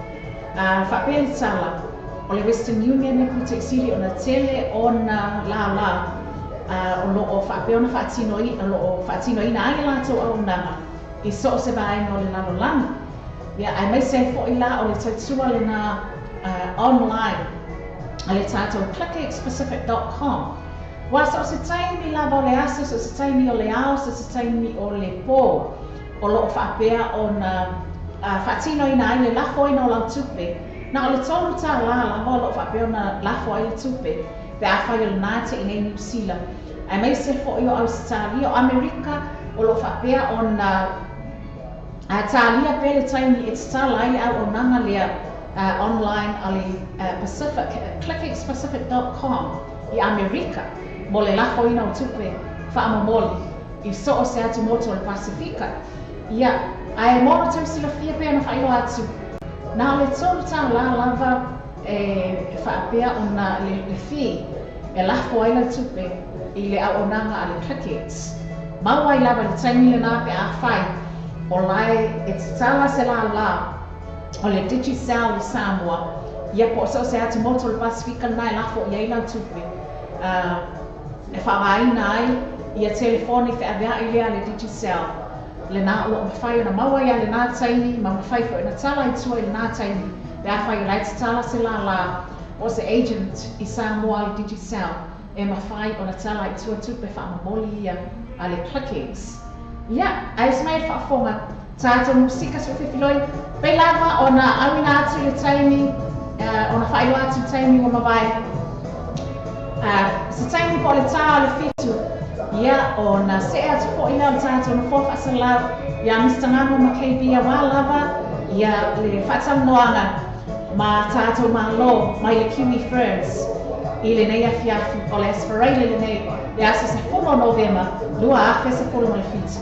whaapea le tala o le Western Union ne puta i siri o na tele o na la o lo o whaapea o na whaatino i o lo o whaatino i na ai lato au nanga i so se vaenga o le nano langa. Ia, ai mai se fo i la o le tautua le nā online a le tātou clickxpacific.com. Wa so se taimi lava o le asa, so se taimi o le ao, so se taimi o le pō o lo whaapea o na whaatino i na ai le lafo i no lau tupe. Na o le tonu tā la o lo whaapea o na lafo ai le tupe pe a whai o le nāte i nei New Zealand. Ai mai se fo i o Australia, o Amerika, o lo whaapea o na tālia pele taimi e tala ai au o nanga lea online a le Pacific, clickxpacific.com i Amerika mo le lafo ina o tupe whaamamoli i so o se atu moto o le Pasifika. Ia, ai mono tau sila fia pia na whaio atu. Na le tonu tā lava e whaapea o na le fi e lafo ai la tupe i le au o nanga a le Clickx. Mawai lava le taimi le nā pe a whai o lai e te tala se la o le Digicel i Samoa ia po so se atu moto le Pasifika nai lafo i eila tupe e whawaina ai ia telefoni te avea i lea le Digicel le nā o mawhai o na mawai a le nā taimi ma mawhai fo i na tala i tua i le nā taimi pe a whai o lai te tala se la o se agent i Samoa i Digicel e mawhai o na tala i tua tupe whaamamoli ia a le Clickx. Ia, ai smae whaafonga tātou musika so whiwhiloi. Pei lava o na awina atu le taimi, o na whaiwa atu taimi o mawai. Se taimi po le tā o le fitu, ia o na se atu po ina o tātou na fofa asalau, ia Mr. Ngamo ma KB a wā lava, ia le whatamnoanga ma tātou malo mai le Kiwi Ferns. I le nei afiafi o le Espereile le nei, le asa se polo Novema, lua afe se polo mo le fitu.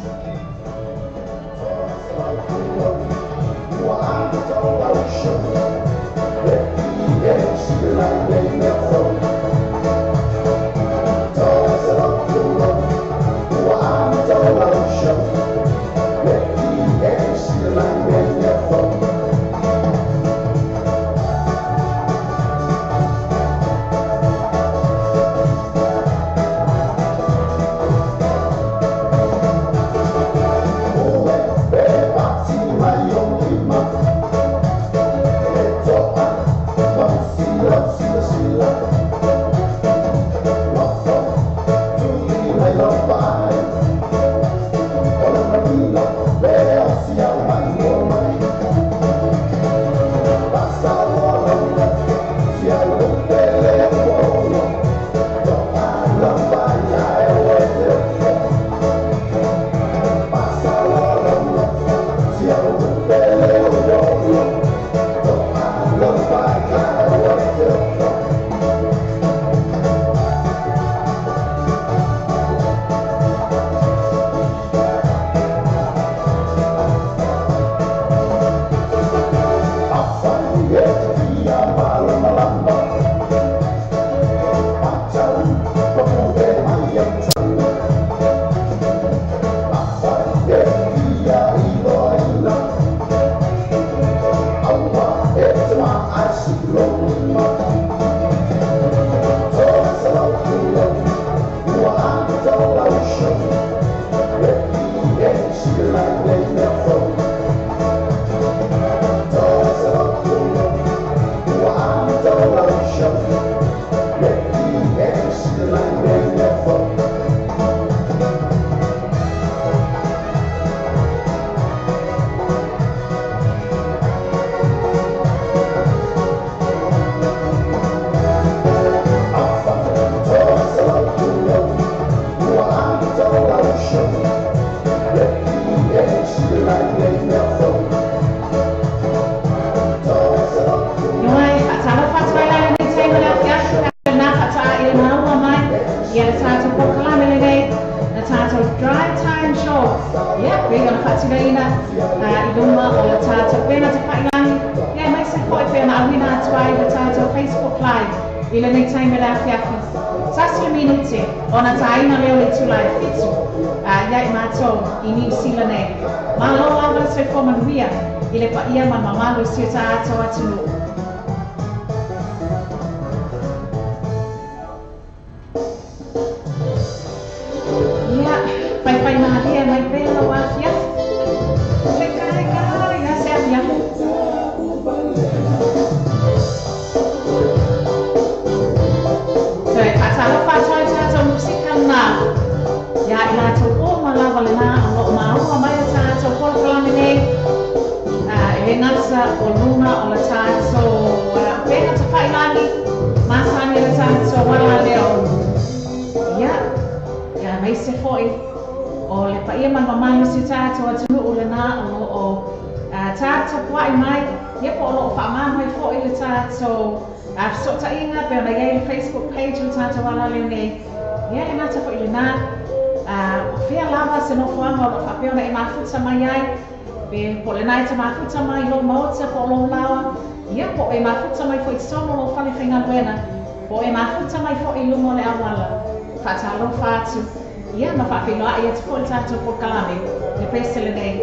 Ia ma fa fino a ia te pol tanto por kalame le pese le nei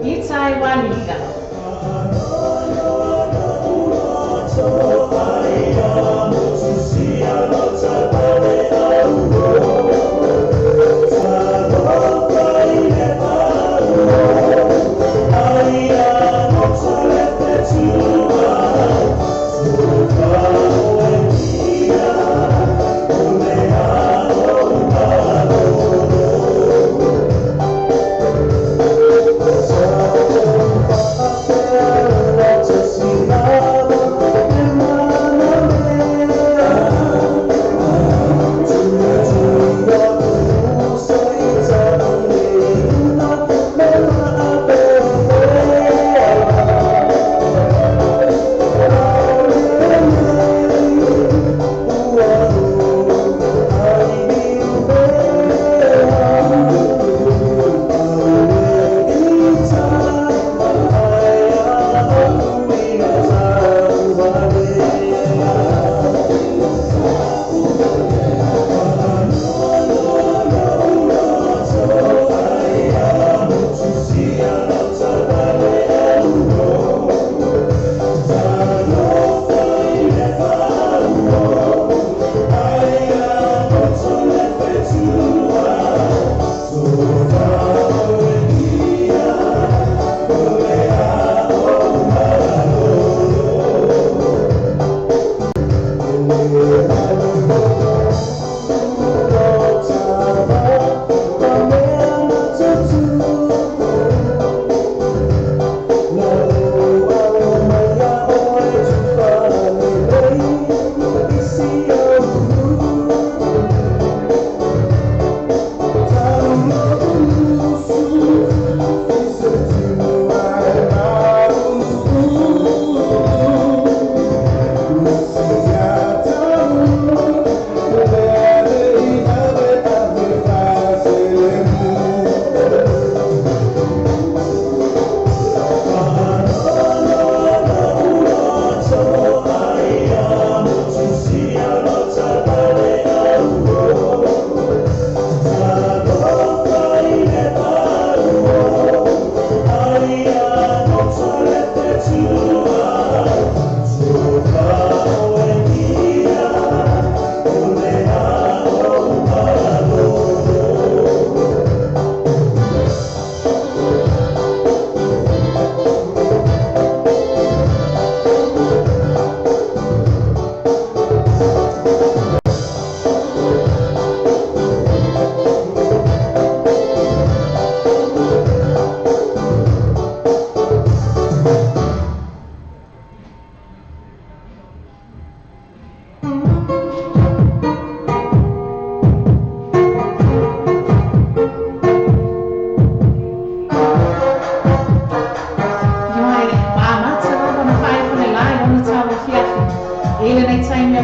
I tai wali liga So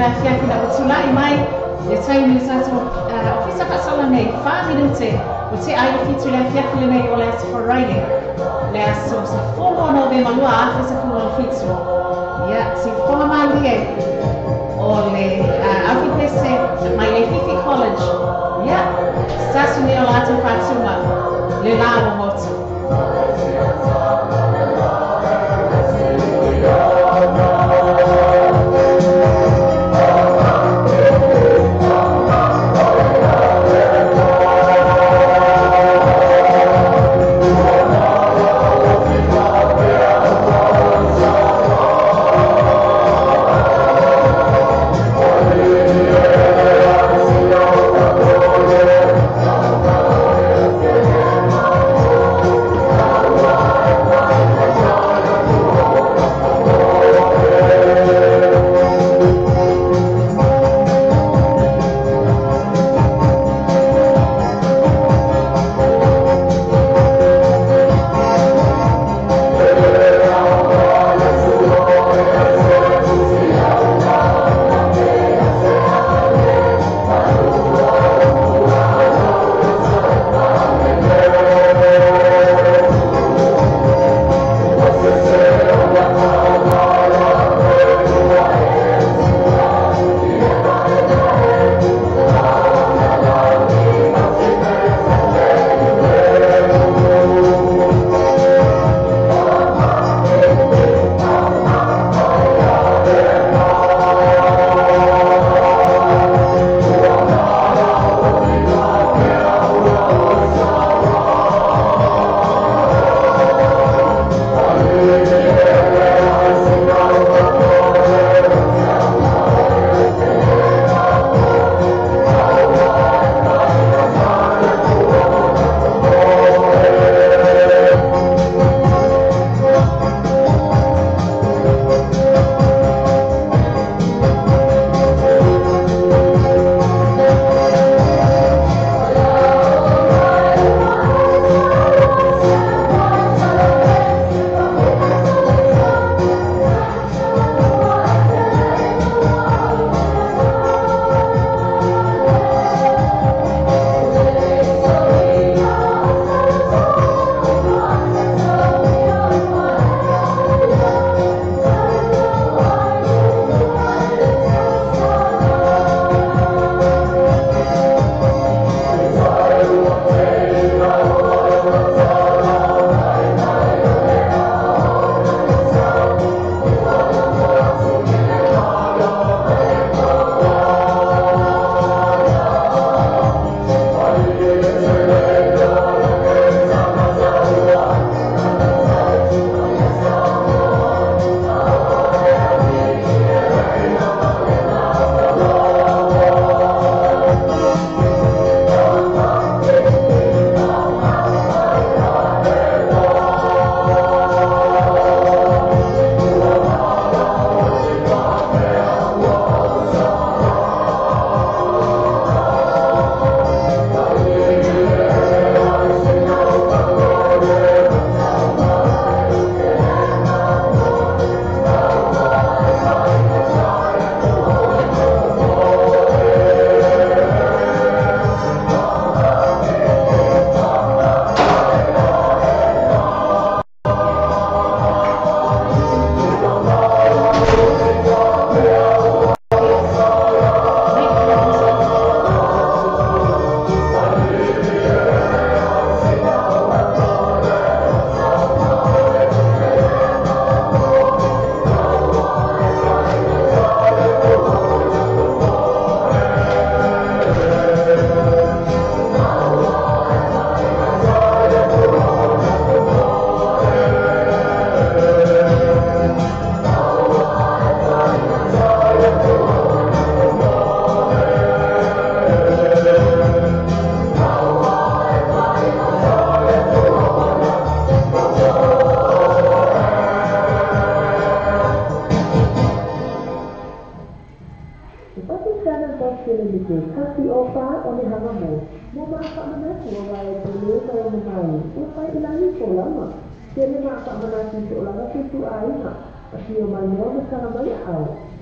la fiaki na utulai mai le taimi le tato ofisa pasala nei 5 minute o te ai fitu le fiaki le nei o le asforaine le aso sa fomo no ve malua afisa ku o fitu ya si fomo malie o le afipese mai le Fifi College ya stasuni o lato fatuma le lawo moto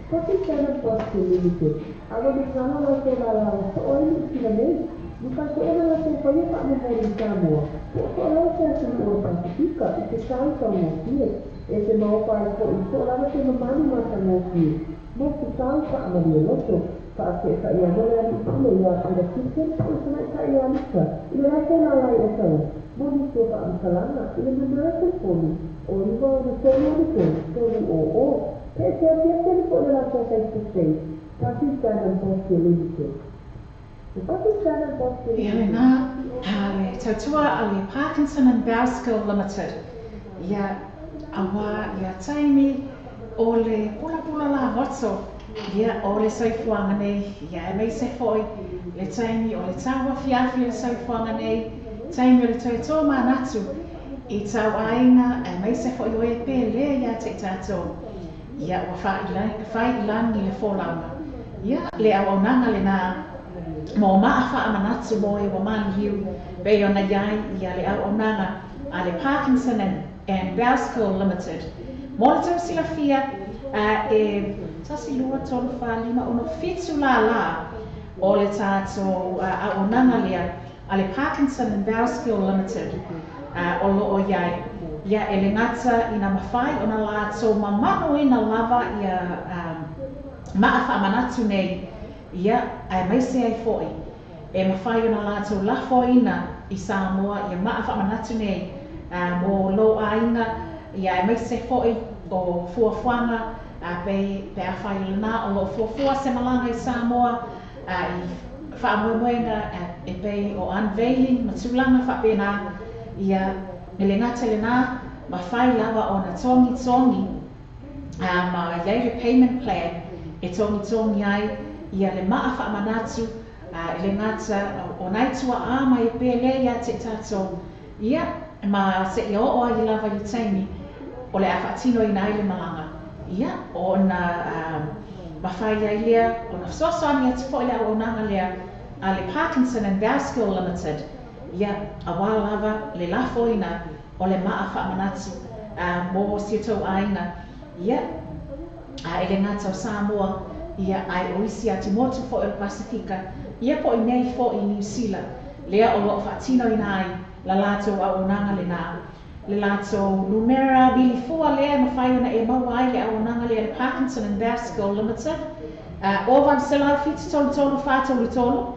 Kopi Channel Post Limited. Ako di sana la so la la so oi sila nei. Bukan so ora la so pai pa mo mo Samoa. So la so so o Pasifika e se sai so mo tie. E se mau pa ko so la se mo mani ma sa mo tie. Mo se sai pa mo di loto. Pa se sa ia mo la ni ya ada tiket ko sa sa ia lika. Ile la so la la e so. Mo di so pa salana ile mo na se ko ni. O ni ko de so mo di ko o. Esse é o terceiro poder face-to-face. Pakistan Post Limited. The Pakistan Post Limited. Ia ale tautua ale Parkinson and Bowskill Limited. Ia awa ia taimi o le pula la roto. Ia o le soifuanga nei. Ia mei se foi le taimi o le tawa fiafi le soifuanga nei. Taimi o le tautua manatu. I tau ainga e mei se foi o e pele ia te tatou. Ia wa fai langi le fōlanga. Ia le awaunanga le nā mo maa wha amanatu mo e wa mani hiu bei ona iai ia le awaunanga a le Parkinson and Bowskill Limited. Mo le tau sila fia e tasi lua tolu wha lima ono fitu la o le tātou awaunanga lea a le Parkinson and Bowskill Limited o loo iai. Ia e le ngata ina mawhai o na la so mamano ina lava ia maa whaamanatu nei. Ia ai maise ai foi. E mawhai o na la so lafo ina i Samoa ia maa whaamanatu nei. Mo lo ainga ia ai maise foi o fuafuanga pe a whai lana o lo fuafua se malanga i Samoa i whaamuemuenga e pe o unveiling matulanga whapena ia me le ngata le nā, ma whai lava o na tongi, ma iai repayment plan, e tongi ai, ia le maa whaamanatu, le ngata o naitua a mai e pēle ia te tātou. Ia, ma se i o ai lava i taimi, o le a whaatino i nai le malanga. Ia, o na ma whai ai lea, o na sosoani ati po lea o nanga lea, a le Parkinson and Bowskill Limited. Ia, a wā lava le lafoina o le maa whaamanatu mo siatou aina. Ia, e le ngata o Samoa, ia ai o isi ati motu fo il Pasifika. Ia po i nei fo i New Zealand. Lea o lo whaatino i nai, la lato a onanga le nā. Le lato numera bili fua lea ma whai ona e mawai le a onanga lea le Parkinson and Bowskill Limited. O van se lau fiti tolu whātolu tolu.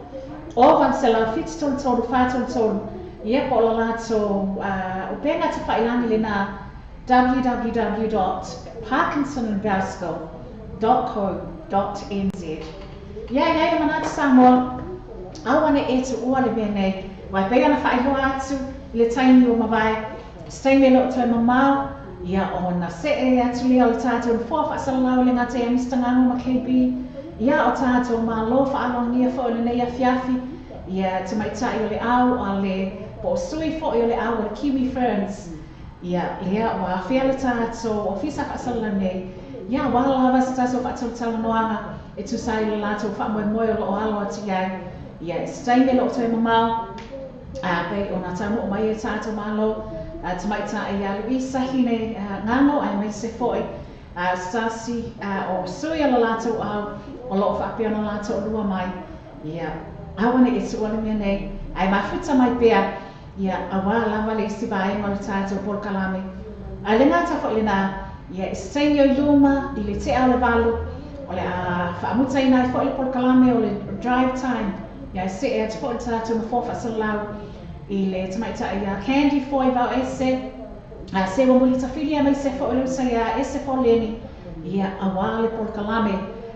O van se lau fiti tolu whātolu tolu. Ia po la lato o penga te whailangi le nā www.parkinsonandbowskill.co.nz. Ia manata Samoa, awane e tu ua le mea nei, wai pei ana whailoa atu i le taimi o mawai, stay me lo toi mamau, ia o na se e atu lea o le tātou na fua whaasalalao le ngata e Mr. Ngango ma KB, ia o tātou ma lo whaalongia fo le nei a fiafi, ia te maitai o le au a le po sui fo i o le au o le kiwi ferns. Ia, lea wa whia le tātou o fisa whaasala nei. Ia, wala lava sa tātou whaatala noanga e tu sai le lātou whaamoe moe o lo alo ati iai. Ia, e stay me lo toi mamau. Pei o nā tamu o mai e tātou malo. Te maita e ia lui sahine ngano ai mai se foi. Stasi o sui o le lātou au o lo whaapea no lātou lua mai. Ia, awane e tu ole mea nei. Ai mafuta mai pea. Ia, awa lava le isi vai ma le tātou Polokalame. A le ngata fo le nā, ia stay o luma i le te au le valu. O le a whaamuta i nai fo le Polokalame o le drive time. Ia se e atu fo le tātou na fofa salau. I le tamaita i a candy fo i vau ese. Se wa mulita whilia mai se fo le usa i a ese fo leni. Ia awa le Polokalame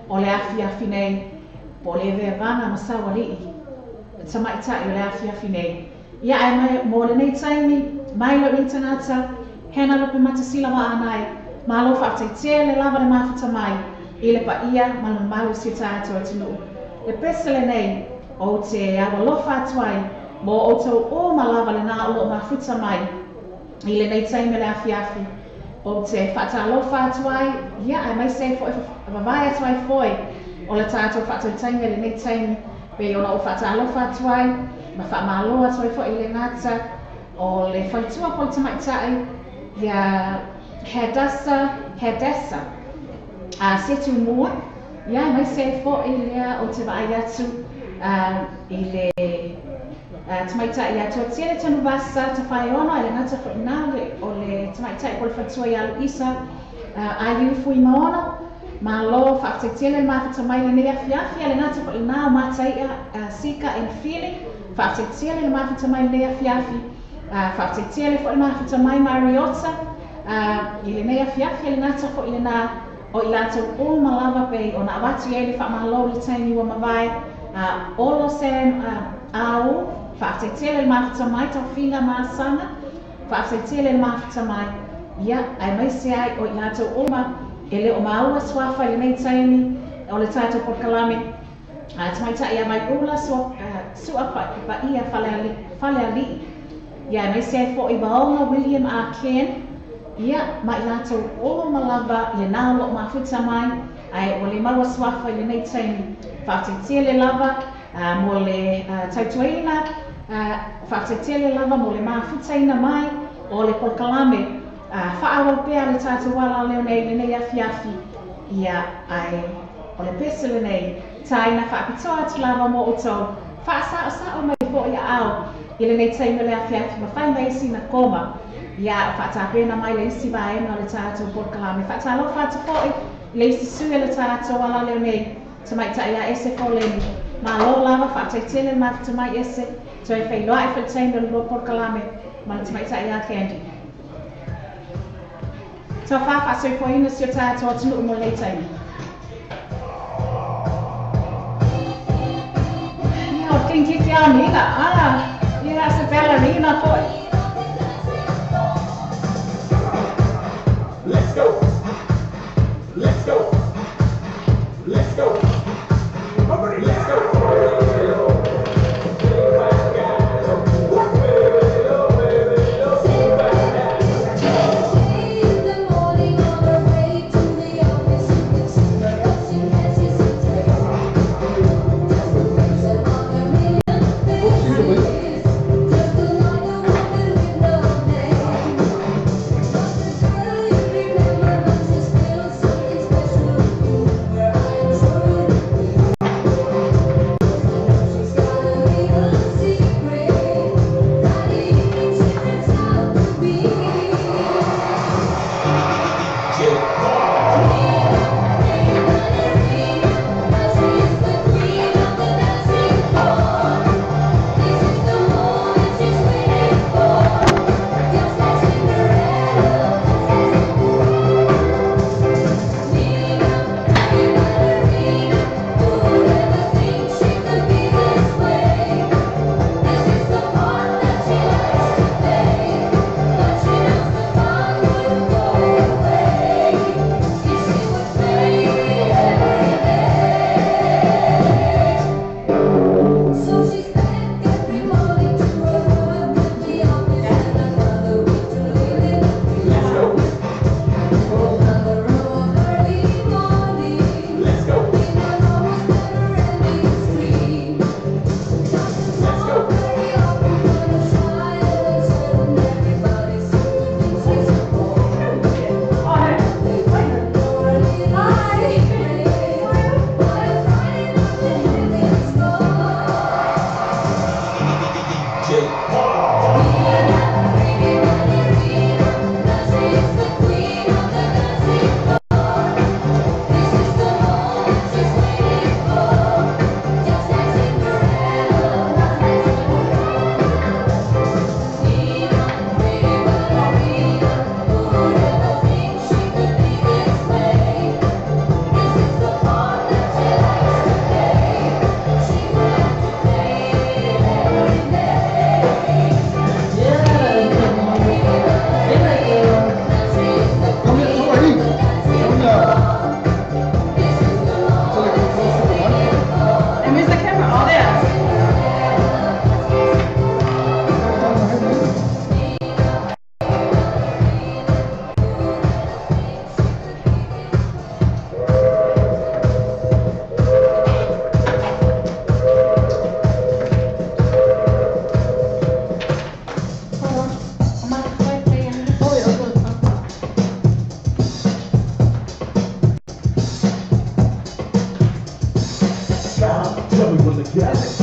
o le afi nei. Po le vea vanga masawa li i. Tamaita i o le afi nei. Ia ai mai mo le nei taimi, mai lo ni tangata, hena lope matasila wa anai, ma lo whaataitea le lava le mawhata mai, i le pa ia ma lo malu si tātou atinu. Le pesele nei, o te awa lofa atuai, mo o tau o ma lava le nā o mawhata mai, i le nei taimi le afi, o te whaata lofa atuai, ia ai mai se foi, wawai atuai foi, o le tātou whaatau taimi le nei taimi, pe ona o whaata lofa atuai, ma whaamaloa toi fo i le ngata o le whaitua po i tamaitai ia Hadassah setu mua. Ia mai se fo lea o te vai atu I le tamaita I atu tia le tanu vasa te whae ona le ngata whaina o le tamaita I kole whatua I alu isa ai fui maona ma lo whaaktetia le mawhata mai le nea fiafi le ngata whaina o matai sika and feeling whaaktetia le mawhata mai le nea fiafi whaaktetia le mawhata mai Mariota I le nea fiafi le ngata whaina o I lātou o malawa pei o na awatu e le whaamahalo le taimi wa mawai olo se au whaafetia le mawhata mai tau whinga maasanga whaafetia le mawhata mai ia ai mai se ai o I lātou o ma e le o maua swafa I le nei taimi o le tātou porkalame tamaita ia mai ula sua pa ia whale ali ia mai se ai fo I waonga William A. Ken ia mai lātou o malawa I nā lo mawhita mai ai o le maua swafa I le nei taimi whaafetia le lava mo le tautuaina whaafetia le lava mo le mawhitaina mai o le pokalame whaawal pēr le tātou wala leo nei le nei afiafi ia ai o le pese le nei taina whaapitoa atu lava mo o tau whaasao mai fo ia au I le nei taina le afiafi ma whai mai sina koma ia whaatapena mai le isi vaenga le tātou pokalame whaatalo whaatapoi le isi sue le tātou wala leo nei tamaita ia ese koleni ma lo lava whaataitia le mawhata mai ese toi whailoa I whaitaina le lo pokalame ma tamaita ia Candy Tau whawhasoi poina si o tātou atunu mo lei taimi. Ia o kinkiki a niga, ia se ballerina foi. Let's go! Let's go! Let's go! Everybody, let's go! Next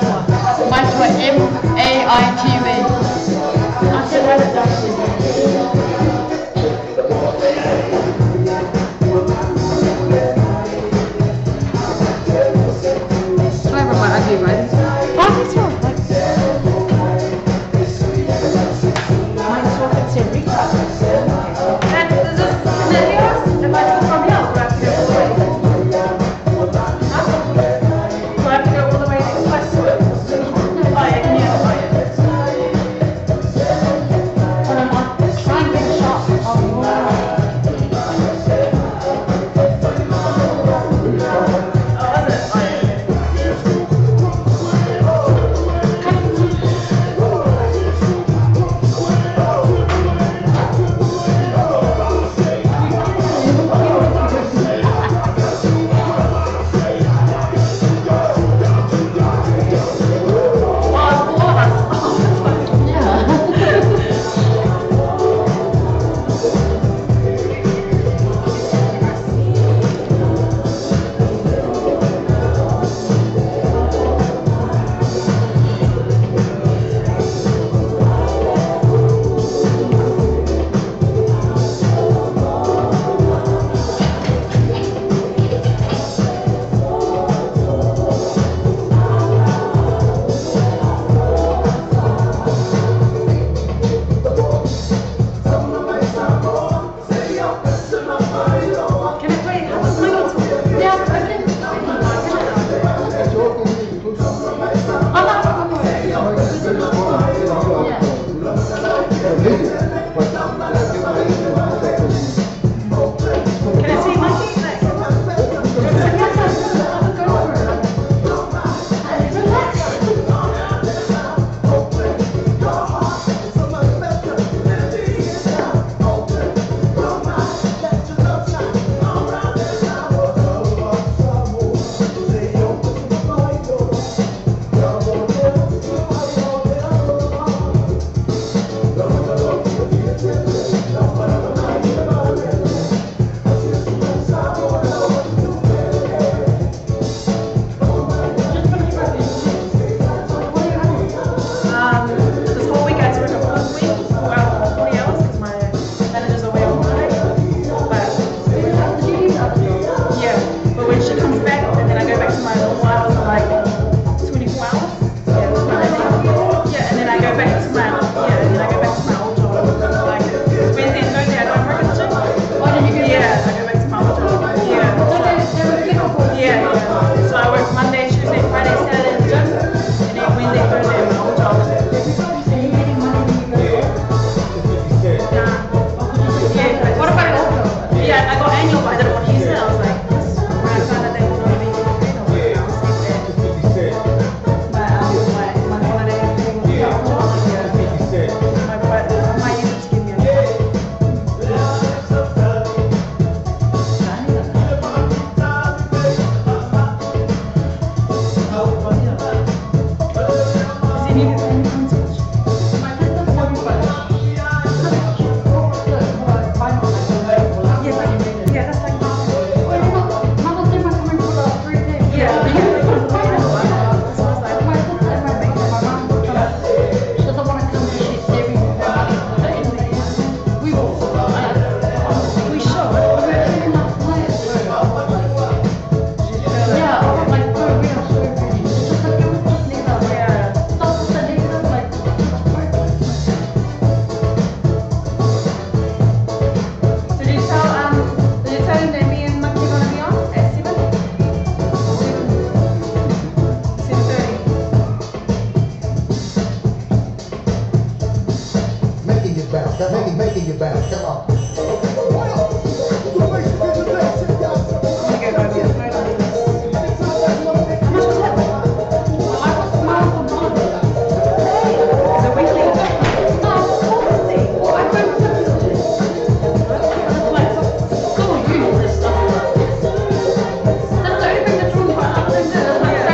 one. Mine's for M-A-I-Q-E. I said that it does. Whatever, what I do, right? Oh, this one. Mine's for Rika. And is it yours? Am I from yours? Or I have to go all the way? Do I have to go all the way next west to it? Oh, yeah, can you buy it? But I'm like, try and get a shot of your... Making you bounce. Come on. That's the only thing that's wrong about it.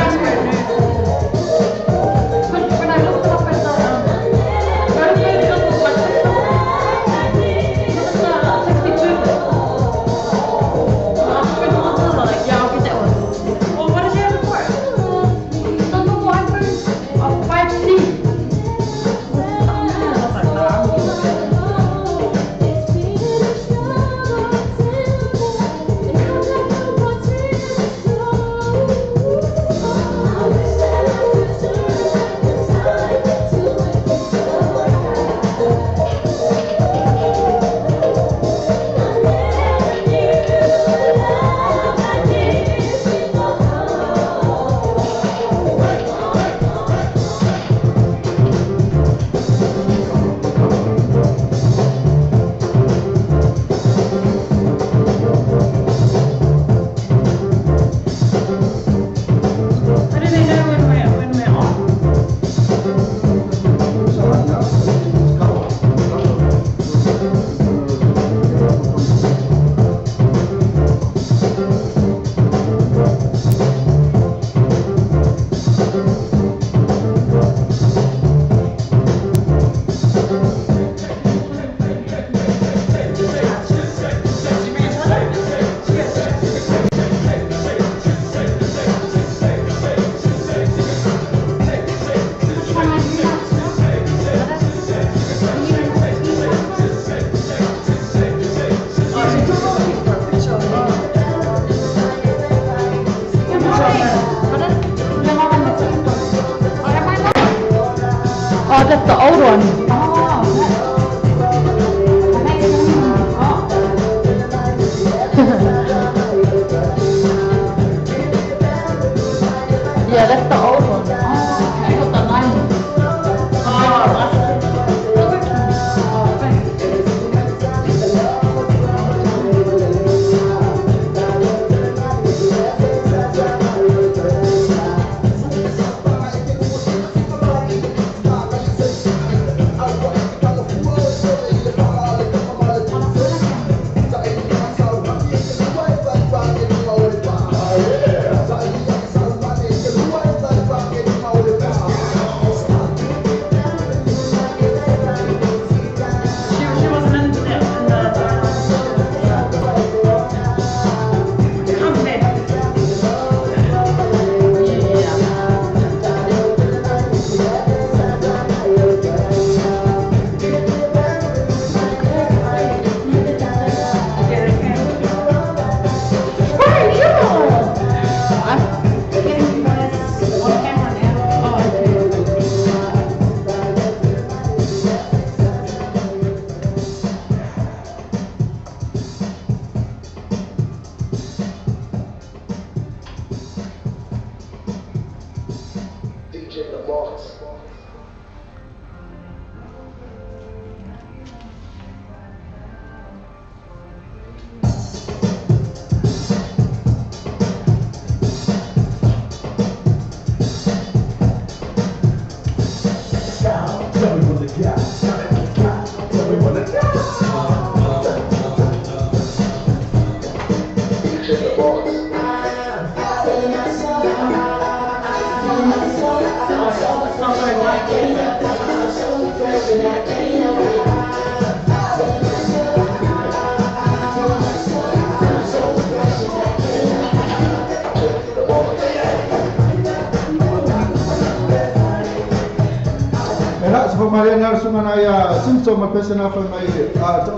sumana ia sinto ma pesana fa mai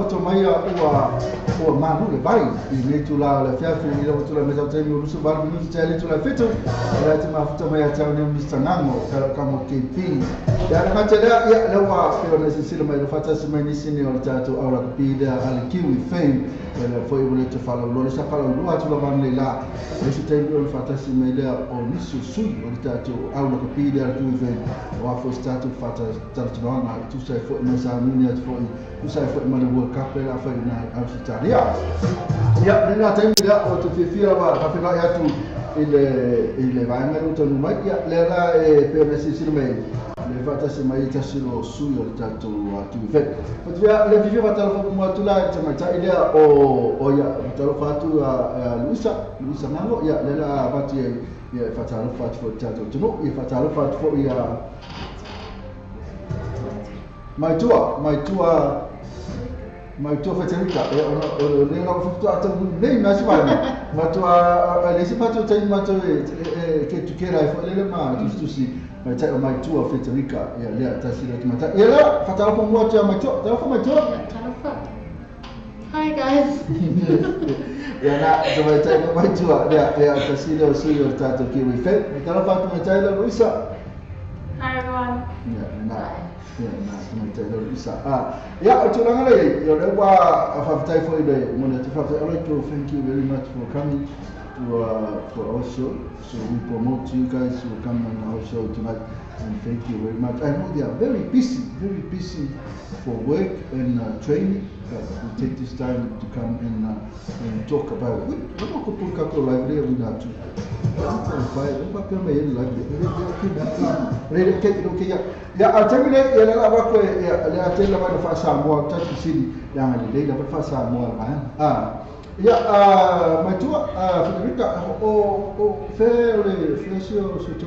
to mai o manu le bai I ne tu la le fia fia le tu la mesa te mi rusu bar mi te le tu la fitu la te ma futa mai ta ne mi stanango ka mo ke pi ya na te ya le wa pe ona si sila mai le fata si mai ni sini o tato ora pi da al kiwi fame le foi o le te fala lo le sa fala lo atu la van le la le si te o fata si mai le o ni su su o tato ora pi da al kiwi fame o fo stato fata tato na tu sai foi mai sa mi ni foi tu sai foi mai World Cup la foi na Australia ya nella temida o tu fia va fa fa ya tu il va ngalo tu mai ya le la per le si mai le fata si mai ta silo su yo ta tu tu fe tu ya le vivi va ta fa mo tu la ta mai ta idea o ya ta fa tu Luisa Mango ya le la va ti ya fa ta fa tu ta tu no ya fa ta fa tu ya mai tua Federica o le la futu ata nei mas vai ma tua le si patu tai ma tu che tu che rai fo le ma tu si ma mai tua Federica ya le ta si le ma ya la fatala po mo tua mai tua ta fo mai tua Hi guys. ya na tu mai tua ya ta si le su yo ta to ki we fe ta la fatu mai tai la Luisa Hi everyone. Yeah, to Langley, you're a type for the money. I'd like to thank you very much for coming to for our show. So we promote you guys who come on our show tonight, and thank you very much. I know they are very busy for work and training. But we take this time to come and talk about it. We're not going to put a live there without you. Ya atemi le ya la ba ko ya le atela ba fa sa mo ta sini yang le da fa sa mo ba ya ma tu Federica o fe le flesio su tu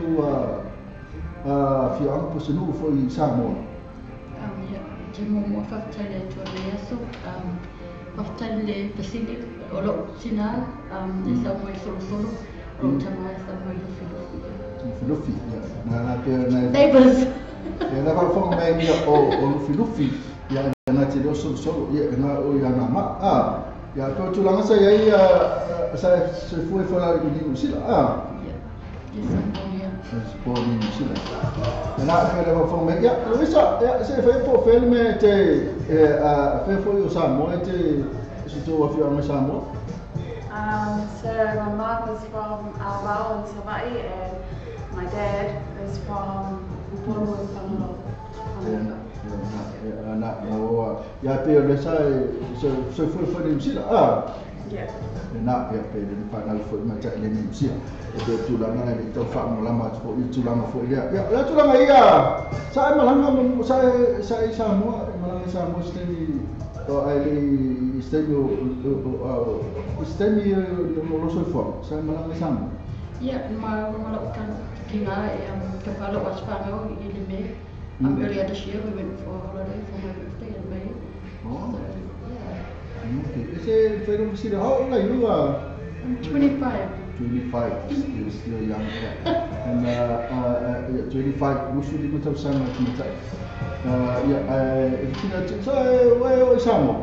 fi an posinu fo I sa mo Te mo faftale to le so faftale Pacific o lo sinal de sa mo solo o tama sa mo filofi na na neighbors ya na ba fo mai mi o filofi ya na te do solo ya na o ya na ma ya to tu langa sa ya sa se foi fora de sila Sporting sila na ka da fo mai ya Luisa ya se foi po filme te fe foi o sa mo te se tu wa fi ama sa mo So my mom is from Albao in Hawaii and my dad is from Upolu in Panama. Ya pe le sai se foi de sila Yeah. Na ya pe de panal foi ma ta le ni sila e tu la na ni to fa mo la ma fo tu la ma fo ya ya tu la ma ya sai ma la mo sai sa mo ma la sa mo stemi lo so fo sai ma la sa mo Yeah, my kan kinga kepala waspango I me. Earlier this year we went for a holiday for my birthday in May. Oh. So, yeah. Okay. Is it fair to see how old are you? I'm 25. 25. You're still young. And 25. We should even have some time. So where is Samo?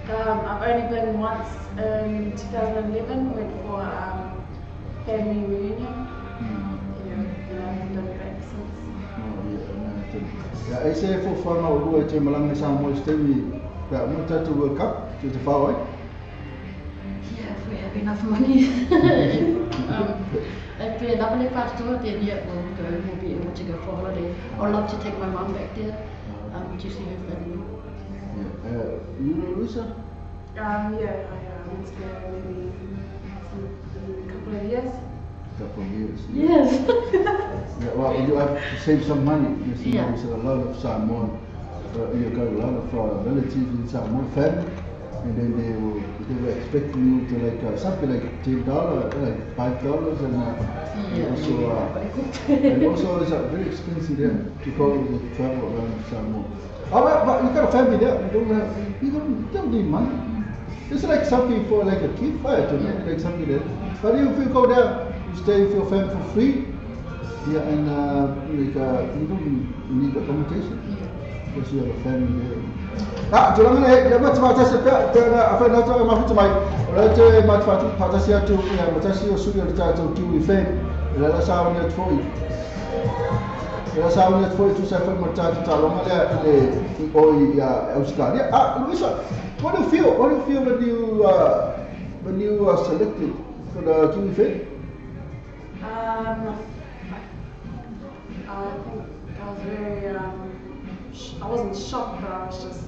I've only been once in 2011. Went for family reunion. And I haven't done it back since. I say for fun, I'll do it in Malanga Samo. Stay me. That one to World Cup to the far away. Yeah, if we have enough money. If we lovely pastor, then yeah, we'll be able to go for holiday. I'd love to take my mum back there to see her family. You know Luisa? Yeah, I went there maybe a couple of years. Yes. Yeah, well, you have to save some money. You see, there's a lot of Samoan. You got a lot of relatives in Samoan family, and then they were expecting you to like something like $10, like $5, and also it's very expensive there to go to travel around Samoa. But you got a family there. You don't need money. It's like something for like a campfire to me, like something there. But if you go there, you stay with your family for free. Yeah, and you don't need accommodation. Because you have a family there. Jangan ni, macam saya apa nak tahu macam mai. Raja macam pada saya tu yang macam saya sudah bercakap tu event. Lalu saya ni foi. Lalu saya ni foi tu saya macam calon ada ini oi ya Australia. Luisa, what do you feel? What do you feel when you are selected for the Kiwi event? I think I was very. I wasn't shocked, but I was just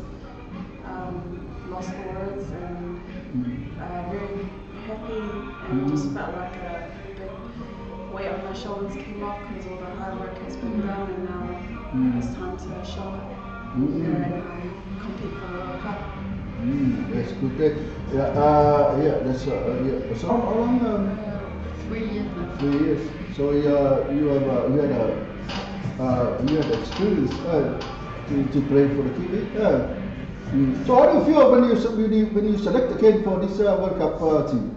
lost for words and very happy, and just felt like a big weight on my shoulders came off because all the hard work has been done, and now it's time to show it and compete for the World Cup. That's good. Yeah, that's So how long? 3 years now. 3 years. So you had experience to play for the Kiwi. So how do you feel when you select again for this World Cup team?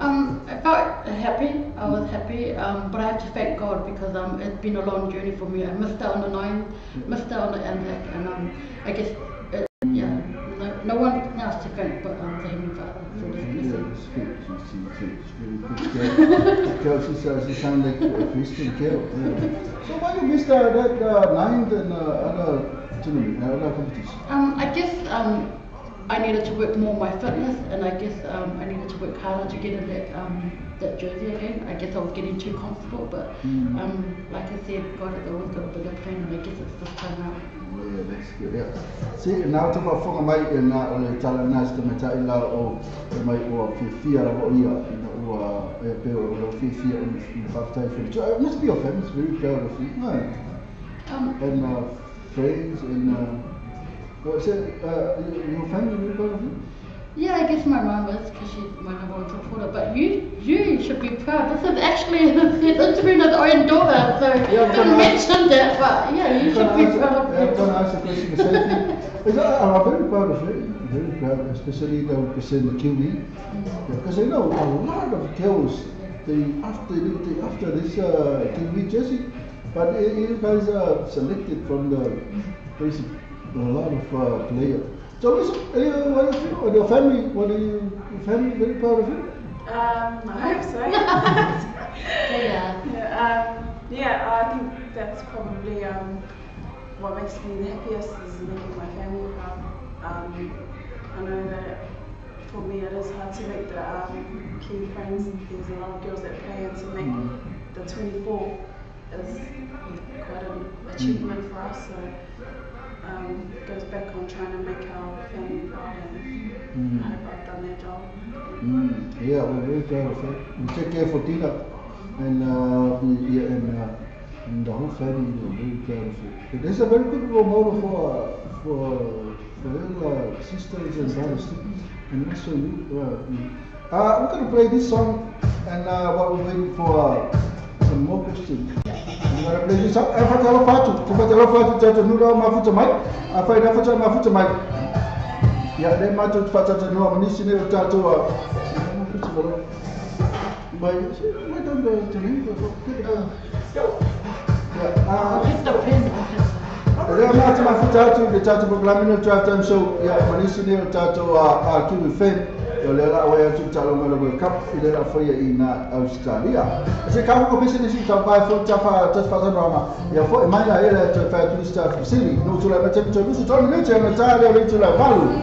I felt happy. I was happy, but I have to thank God because it's been a long journey for me. I missed out on the 9, missed out on the Anzac, and I guess no one else to thank but the Heavenly Father for this blessing. She sounds like a Christian girl. So why you missed that 9th and other tournament, other competition? I guess I needed to work more on my fitness, and I guess I needed to work harder to get in that jersey again. I guess I was getting too comfortable, but like I said, God has always got a bigger plan, and I guess it's this time out. Yeah, that's good. Yeah. See, now to my phone, my and ole tala nas to meta ila o mai o fia la o ia o pe o fia in Faftai film. So it must be your family very proud of you. And friends and what's it? Your family very proud of you? Yeah, I guess my mom is because she's my number 1 supporter. But you should be proud. This is actually his interview with own daughter, so don't mention that. But yeah, you should be proud of I'm going to ask the question the same thing. I'm very proud of it. Very proud, especially that we present the Kiwi, because I know a lot of girls after this Kiwi jersey, but you guys are selected from the basic a lot of players. So, what do you feel? Your family, your family very proud of you? I hope so. Yeah, I think that's probably what makes me the happiest is making my family proud. I know that for me it is hard to make the Kiwi Frames. There's a lot of girls that play, and to make the 24 is quite an achievement for us. So. Goes back on trying to make our family proud, and I hope I've done that job. Yeah, we're very proud of it. We take care for Tina, and the whole family. We're very proud of it. There's a very good role model for little sisters and brothers too, and also you. We're going to play this song, and while we're waiting for some more questions. Agora play song. Fatalo fatu tatu nura mafuta mai. Apa ina fata mafuta mai. Ya le matu fata tatu nura manisi ne tatu wa. Mafuta bolo. Mai don't go to me. It's the pen. Le matu mafuta tatu le tatu programming tatu so ya manisi ne tatu wa Kiwi fan. Yo le la wa tu talo mala World Cup ile la foi ina Australia. Se ka ko pese ni ta ba fo ta fa roma. Ya fo mai la ile ta fa tu sta facility. No tu la mete tu su to ni ce na ta le tu la valu.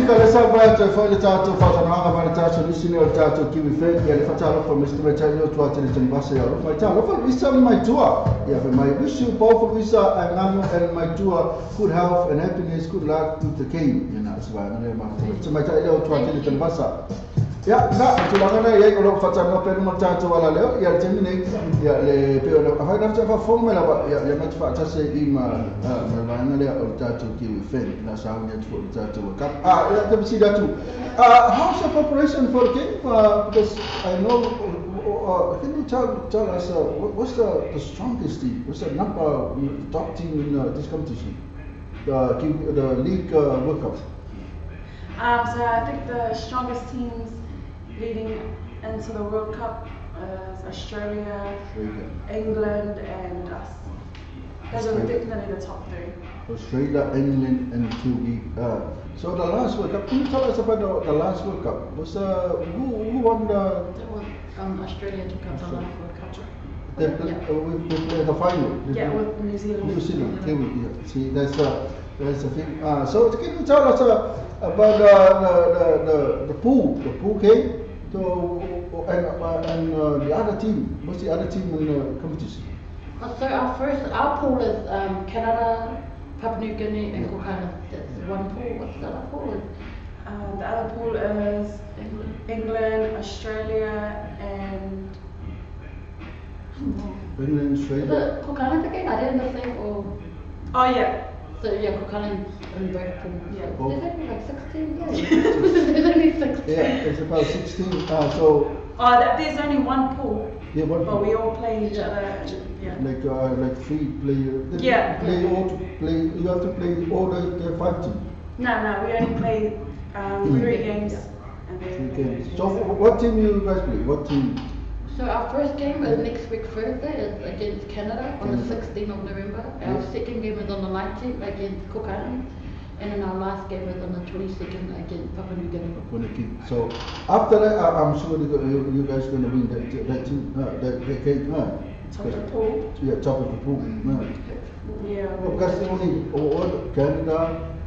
Ika le sa vai te fai le tātou whatananga mai le tātou nisine o le tātou kiwi wheng ia le whatalofa me stu mai tai o tua te le tanibasa ia lofa mai tālofa isa mai tua ia whi mai wish you both Luisa and Ngano and mai tua good health and happiness, good luck to the king ia na uswa na le mātua te mai tai o tua te le tanibasa ia na tu langa na ia o lo whatanga pēnu ma tātou ala leo ia le temine ia le peo na hoi na te whafonga me lawa ia mai te whaatase i ma vanga lea o le tātou kiwi wheng na saunga te fo le tātou kap yeah, let me see that too. How's your preparation for the game? Because I know, can you tell us what's the strongest team? What's the top team in this competition? The league World Cup. So I think the strongest teams leading into the World Cup is Australia, England, and us. Those are definitely the top three. Australia, England, and Kiwi. So the last World Cup. Can you tell us about the last World Cup? Was who won the? That was Australia took out the last World Cup. They played the final. Yeah, with New Zealand. New Zealand, Kiwi. Yeah. See, that's the thing. So can you tell us about the pool game? And the other team. What's the other team in the competition? So our pool is Canada, Papua New Guinea, and Cook Islands. That's one pool. What's the other pool? The other pool is England, Australia, and England, Australia. Is it Cook Islands again? I didn't understand. Or oh yeah. So yeah, Cook Islands in both pools. Yeah. Oh. Is it like 16? Yeah. Is it 16? Yeah, it's about 16. So. There's only one pool. Yeah, one pool. But we all play each other. Yeah. Like 3 players. Yeah. You have to play all the 5 teams. No, we only play 3 games. And then 3 games. So what team you guys play? What team? So our first game is next week Thursday is against Canada on the 16th of November. Our second game is on the 19th against Cook Islands. And then our last game is on the 22nd against Papua New Guinea. So after that, I'm sure you guys are going to win that team, that game. Top of the pool. Yeah, top of the pool. Yeah. Because only all Canada,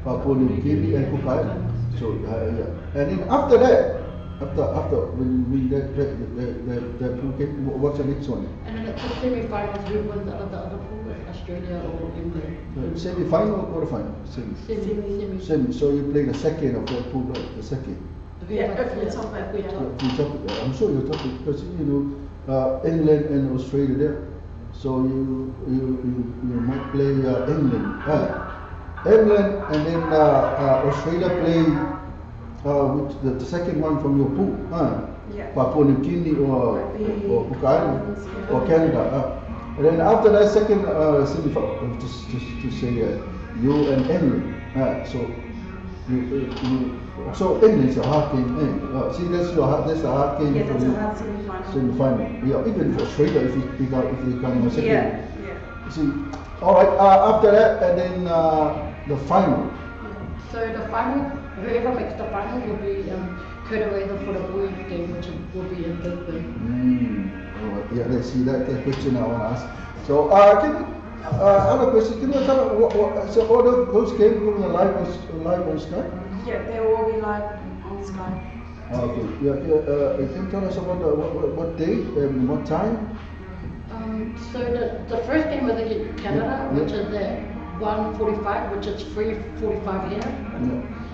Papua New Guinea, and Cook Islands. So yeah. And then after that, after when you win that pool game, what's the next one? And then it's the semi-finals. Who wins the other pool is Australia or England. Semi-final or final? Semi. So you play the second of that pool, right? The second. Yeah, if we top it. I'm sure you're top it because England and Australia there. So you might play England. England and then Australia play with the second one from your pool. Yeah. Papua New Guinea or Cook Islands or Canada. And then after that second semi-final, to say you and England. So England is a hard game. See, that's a hard game. Yeah, that's a hard semi-final. Yeah, even for Australia if they come second. Yeah. See, all right. After that, and then the final. So the final, whoever makes the final will be Kurtaweather for the boys game, which will be in Brisbane. All right. Yeah, let's see that question I want to ask. So, other question. Can you tell so all those games will be live on Sky? Yeah, they will be live on Sky. Okay. Yeah. Can you tell us about what date and what time? So the first game is against Canada, which is at 1:45, which is 3:45 here in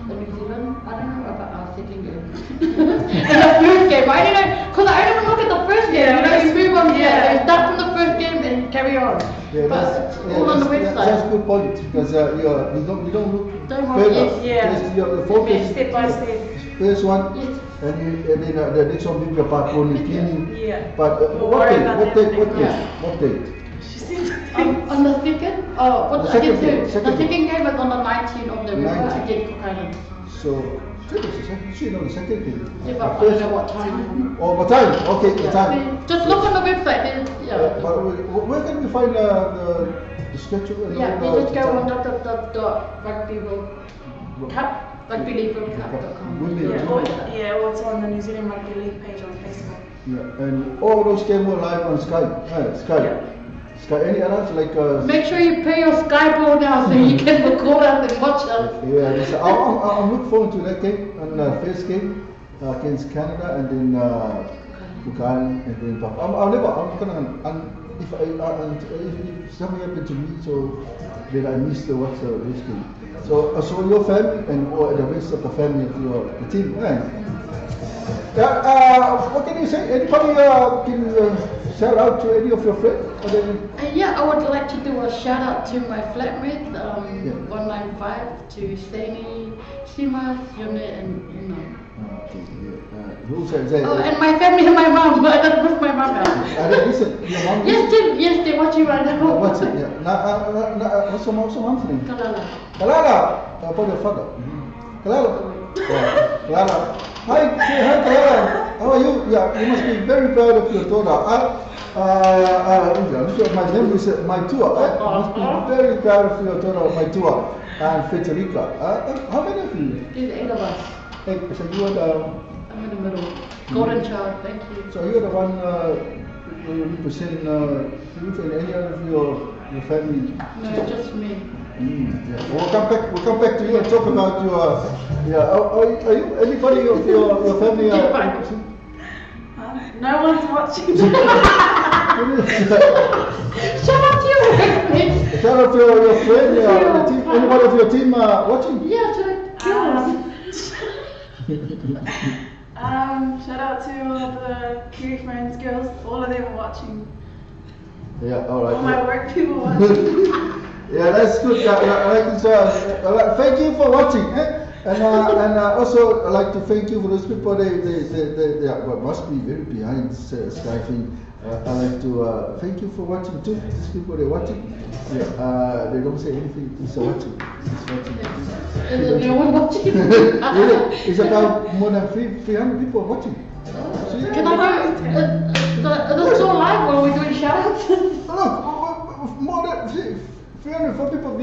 New Zealand. I don't know about our second game. And the first game, I don't know, because I don't look at the first game. You move on here. You start from the first game and carry on. Yeah, but it's all on the website. That's good point because you don't look. Don't worry. The focus step by step. First one. Yes. And then the next one will be about Guinea. Yeah. But what date? On the second? The second game is on the 19th of November against Cook Islands. So, the second game. Yeah, but I don't know what time. Oh, what time? Okay, the time. Just look on the website. But where can we find the schedule? Yeah, we just go on www.rugby World Cup. RugbyLeagueWorldCup.com. Or it's on the New Zealand Rugby League page on Facebook. Yeah, and all those games were live on Skype. Skype. Sky, any others like? Make sure you pay your Sky bill now so you can record us and watch us. Yeah, so I'm looking forward to that game and first game against Canada and then Uganda and then Papa. I'm gonna if something happened to me, so then I missed the what's this game. So your family and the rest of the family of the team, right? What can you say? Anybody can shout out to any of your friends? Yeah, I would like to do a shout out to my flatmates, 195, to Steny, Sima, Yone, and Una. And my family and my mom, but I don't miss my mom out. Listen, your mom? Yes, they're watching right now. What's it? Yeah. What's your mom's name? Kalala. Kalala! About your father? Kalala. Kalala. Hi, Kalala. How are you? Yeah, you must be very proud of your daughter. My name is my tour. I must be very proud of your daughter, my tour. And Federica. How many of you? There's 8 of us. 8. So you are the... I'm in the middle. Golden child, thank you. So you're the one who represent you and any of your family? No, just me. Yeah. We'll come back to you and talk about your. Are you anybody of your family? No one's watching. Shout out to your family. Shout out to your friend. Team, anybody of your team watching? Yeah, shout out to all the Kiwi friends, girls. All of them are watching. Yeah, all right. All my work people watching. Yeah, that's good. Thank you for watching. And also I'd like to thank you for those people. They must be very behind Sky thing. I'd like to thank you for watching too. These people they're watching. Yeah, they don't say anything. It's watching. No one watching. It's about more than 300 people watching. Can I do that's all live while we're doing shout-outs? Look, more than 304 people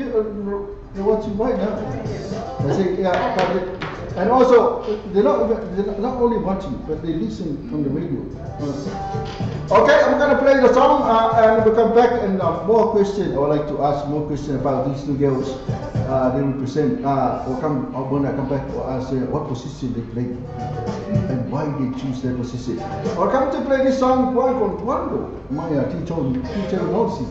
they're watching right now. I say, and also they're not only watching, but they listen on the radio. Okay, I'm gonna play the song and we'll come back and more questions. I would like to ask more questions about these two girls. They represent. When I come back, I'll ask what position they play and why they choose their position. I'll come to play this song cuando my teacher knows it.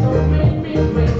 Don't make me wait.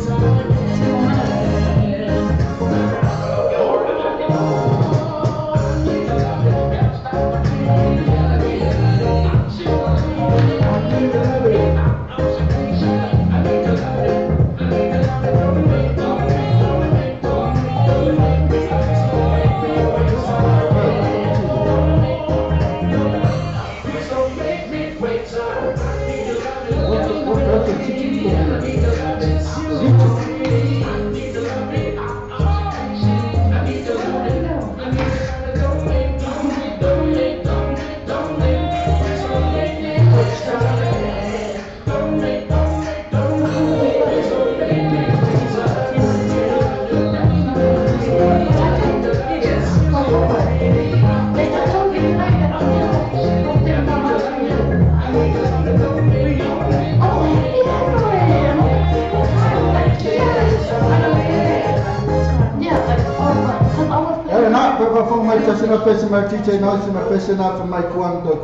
Era na for my tasina pesa my teacher now si my pesa na for my quando.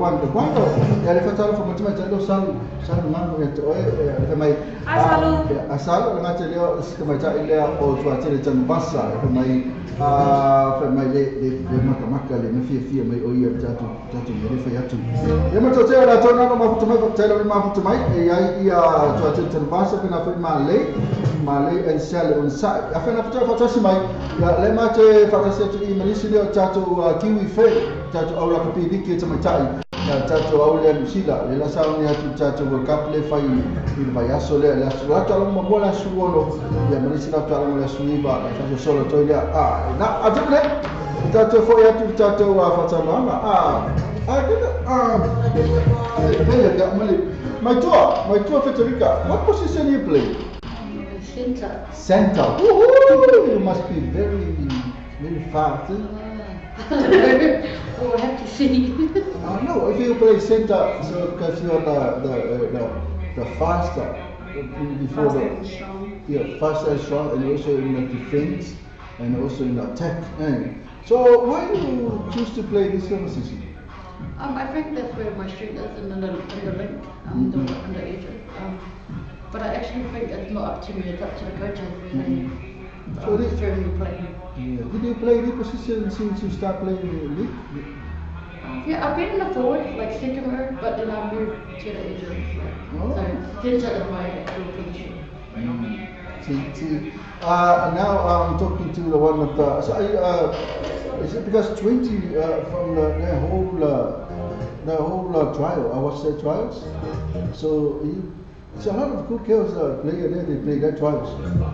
Ya le fatalo for my talo salu mano ya to e mai asalo na te leo si my ta ile o tua tele tan basa for my le maka le me fia mai o ia tatu me fa yatu. Ya ma totela la tona no ma futu mai tele ma futu mai e ai ia tua tele tan basa pena fa Malay and sell on side. I find after Fatasi Mike, let me Fatasi to Manisio Tato Kiwi Fair, Tato Aula Pidiki to my time, Tato Aulian Sila, Lila Sound to Tato Caple Fai, in Bayasole, Lastrata Mola Suono, Yamanisina Talamala Suniba, Tato Solo Toya. Now I don't let Tato for you to Tato Fatamama. I didn't my tour Federica, what position you play? Center. Woohoo! You must be very fast. We'll have to see. No, if you play center, so because you're the faster before faster and strong, and also in the defense and also in the attack. So why do you choose to play this kind of position? I think that's where my strength is in the link, the agent. But I actually think it's not up to me, it's up to the coaches really. So during the play. Yeah. Did you play the position since you start playing in the league? Yeah, I've been in the forward, like second row, but then I moved to the agent. So center is my actual position. Now I'm talking to the one of the. So is it because 20 from the whole trial? I watched the trials. So it's a lot of good girls play there. They play that trials,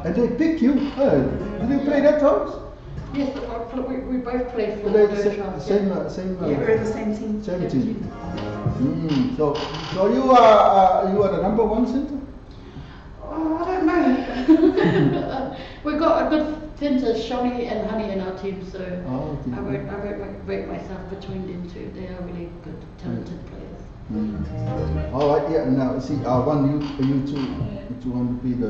and they pick you. Did you play that trials? Yes, we both played for the same. Yeah, we're in the same team. Same team. So you are the number one center. Oh, I don't know. We've got a good centre, Shoni and Honey in our team, so I won't rate myself between them two. They are really good, talented players. All right, yeah. Now see, you two want to be to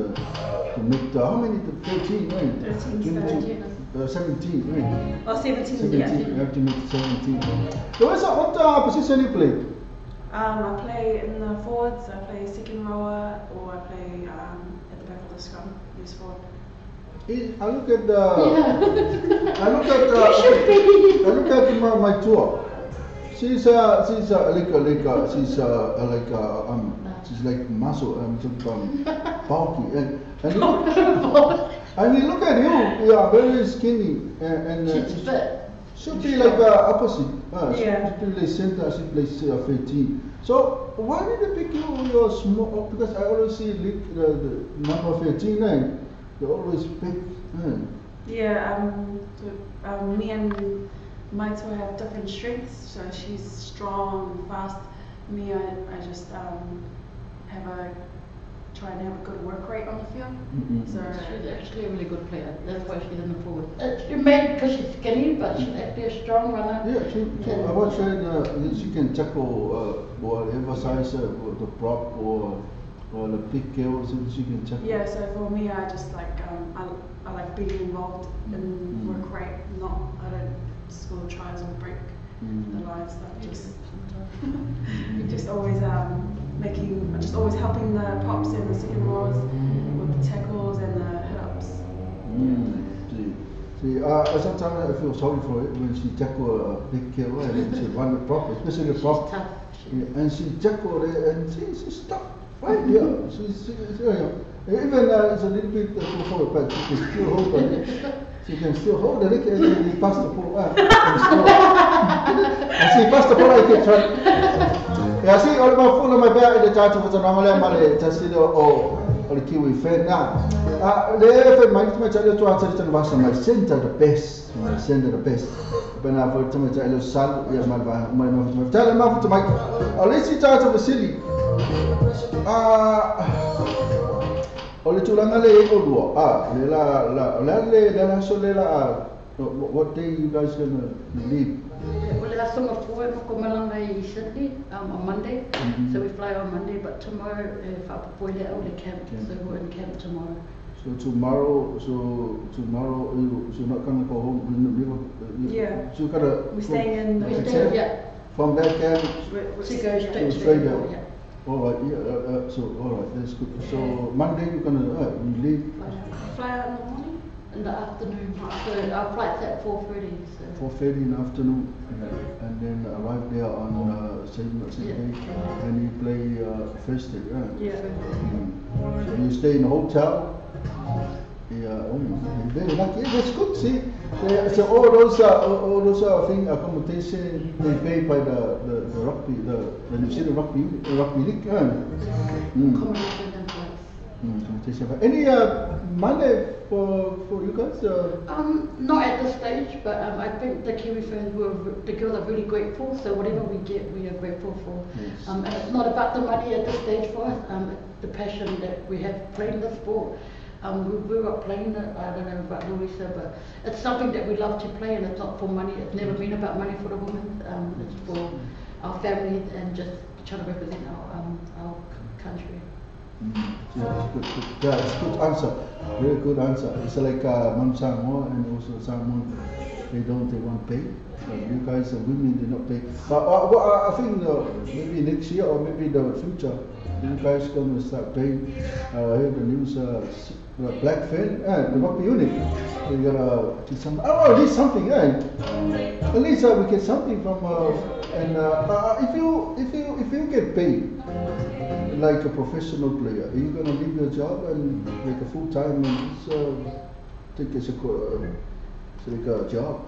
make the how many? 13, right? 17, right? Oh, 17. 17. Yeah. You have to make 17. So what position you play? I play in the forwards. I play second rower, or I play at the back of the scrum, loose forward. I look at my tour. She's like muscle bulky and you look at you, you are very skinny and should be like opposite. Should play center, should play 15. So why did they pick you? You're small because I always see the number 15. They always pick. Me and Maito have different strengths. So she's strong and fast. Me, I just try and have a good work rate on the field. So she's actually a really good player. That's why she's in the forward. She made because she's skinny, but she's actually a strong runner. I was saying she can tackle whatever size the prop or the big girls, she can tackle. Yeah. So for me, I just like I like being involved in work rate. I don't score tries or break the lines. That just always always helping the pops and the second rows with the tackles and the hit-ups. Sometimes I feel sorry for it when she tackle a big kill and she run the prop, especially the prop. And she tackled it and she's stuck right here. She's even it's a little bit too forward, but she can still hold it. She can still hold the leg and then he passed the ball. And she passed the ball, I can try. Yeah, see, all my full of my back in the charge was a normal just the Kiwi fan now. The my child to answer to my center the best. My center the best. When I put to my child son, yeah, my tell him off to my let's see charge of the city. Oleh tulang le dua. What day you guys gonna leave? Well, last summer forward, Sydney on Monday. So we fly on Monday, but tomorrow, if I avoid that, I'll camp. So we're in camp tomorrow. So tomorrow you're not gonna go home. Yeah. So you gotta. We're staying in the hotel. Yeah. From that camp to go straight to Australia. Yeah. All right. Yeah. So all right. That's good. So Monday you're gonna you leave. Fly out in the morning. In the afternoon. So our flight's at 4:30. So. 4:30 in the afternoon, and then arrive there on Saturday, and you play Thursday. Yeah. So you stay in a hotel. Yeah, very lucky. That's good. See, so all those thing accommodation they pay by the rugby, the New Zealand rugby league. Accommodation and flights. Any money for you guys? Not at this stage, but I think the Kiwi fans the girls are really grateful. So whatever we get, we are grateful for. Yes. And it's not about the money at this stage for us. The passion that we have playing the sport. We grew up playing it. I don't know about Louisa, but it's something that we love to play, and it's not for money. It's never been about money for the women. It's for our families and just trying to represent our country. Yeah, good. Yeah, it's a good answer. Very good answer. It's like Mom Samoa and also Samoa. They want pay. You guys are women, they not pay. But I think maybe next year or maybe the future, you guys gonna start paying. I heard the news. Black Fin, the rugby unit. We're gonna do some. At least something. At least we get something from. And if you get paid like a professional player, are you gonna leave your job and make a full time and take it as like a job?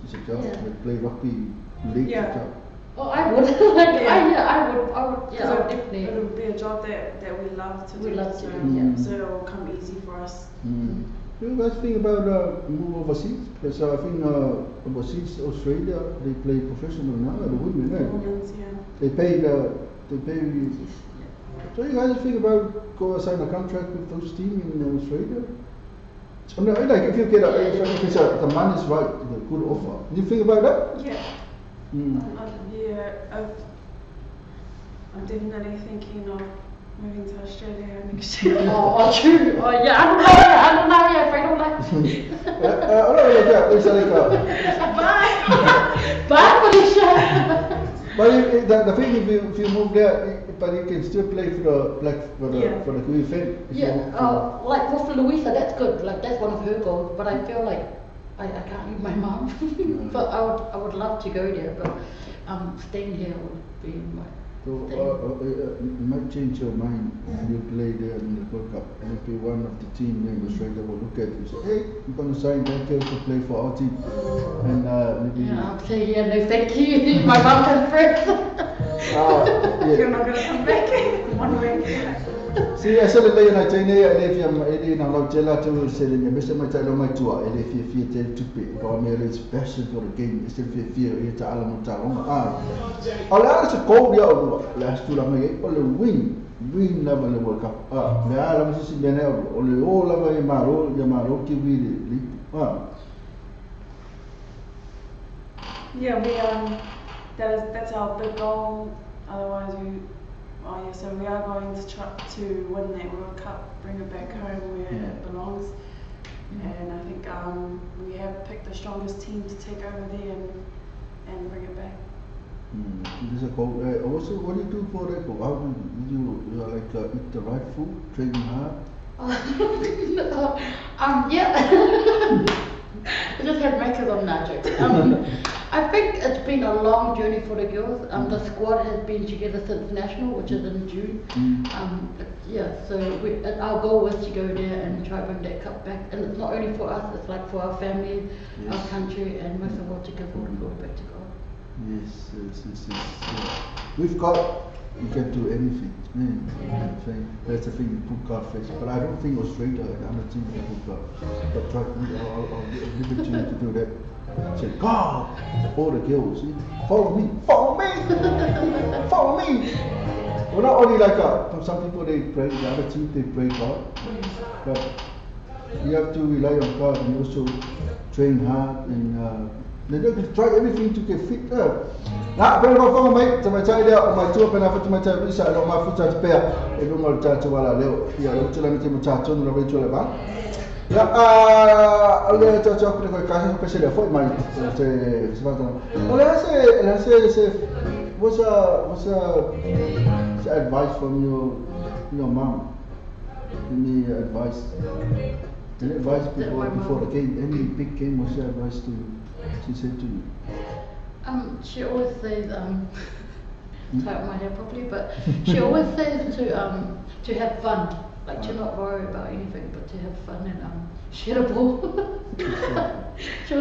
It's a job. Yeah. Like play rugby league. Yeah. Job. Oh, I would. I would definitely. It would be a job that we love to do. We love to do, So it will come easy for us. You guys think about move overseas? Because I think overseas, Australia, they play professional now. The women, Women's, yeah. They pay. So you guys think about go sign a contract with those teams in Australia? So, no, like if you get if it's the money's right, the good offer. You think about that? Yeah. I'm definitely thinking of moving to Australia next year. True. Yeah, I don't know. Yeah, if I don't like. It's like Bye, Felicia. But the thing if you move there, but you can still play for the Kiwi fan. Yeah. Like for Louisa, that's good. Like that's one of her goals. But I feel like I can't leave my mom. But I would love to go there. But staying here would be my. So you might change your mind when you play there in the World Cup. Maybe one of the team in Australia will look at you and say, hey, you're going to sign that girl to play for our team. And maybe... Yeah, I'll say, yeah, no thank you. My mum comes first. You're not going to come back one way. See, I said that I tell you, if you're in a lot of selling, I miss my title, my tour, and if you tell to pay, but me is passion for the game, it's if you fear it, I'll tell them. Alas, a cold last two of my win level of World Cup. The Alam is in the only all of Yamaro, Kiwi. Yeah, that's our big goal. Otherwise, so we are going to try to win that World Cup, bring it back home where it belongs. And I think we have picked the strongest team to take over there and bring it back. This is a goal. Also, what do you do for that goal? How do you eat the right food, training hard? Yeah. I just had makers on that. I think it's been a long journey for the girls. The squad has been together since National, which is in June. So our goal was to go there and try to bring that cup back. And it's not only for us, it's like for our family, our country, and most of all to give all the glory back to God. Yes. We've got, you can do anything. That's the thing, you put God first. But I don't think Australia and other teams can put God. But I'll leave it to you to do that. Say, God, all the girls, follow me. Well, not only like some people they pray, the other teams they pray God. But you have to rely on God and also train hard and They don't try everything to get fit. Nah, pero kau faham mai, macam dia, mai tua pernah foto macam bisa ada mai foto cepet. Itu ngal caca wala leo. Ya, itu lah macam caca nu rabai cula bang. Ya, oleh caca aku nak kasih apa sih dia, foi mai. Sebab oleh what's advice from your mom? Any advice? Any advice before the game? Any big game? What's your advice to? She said to you. She always says tie up my hair properly, but she always says to have fun, like to not worry about anything, but to have fun and she had a ball. So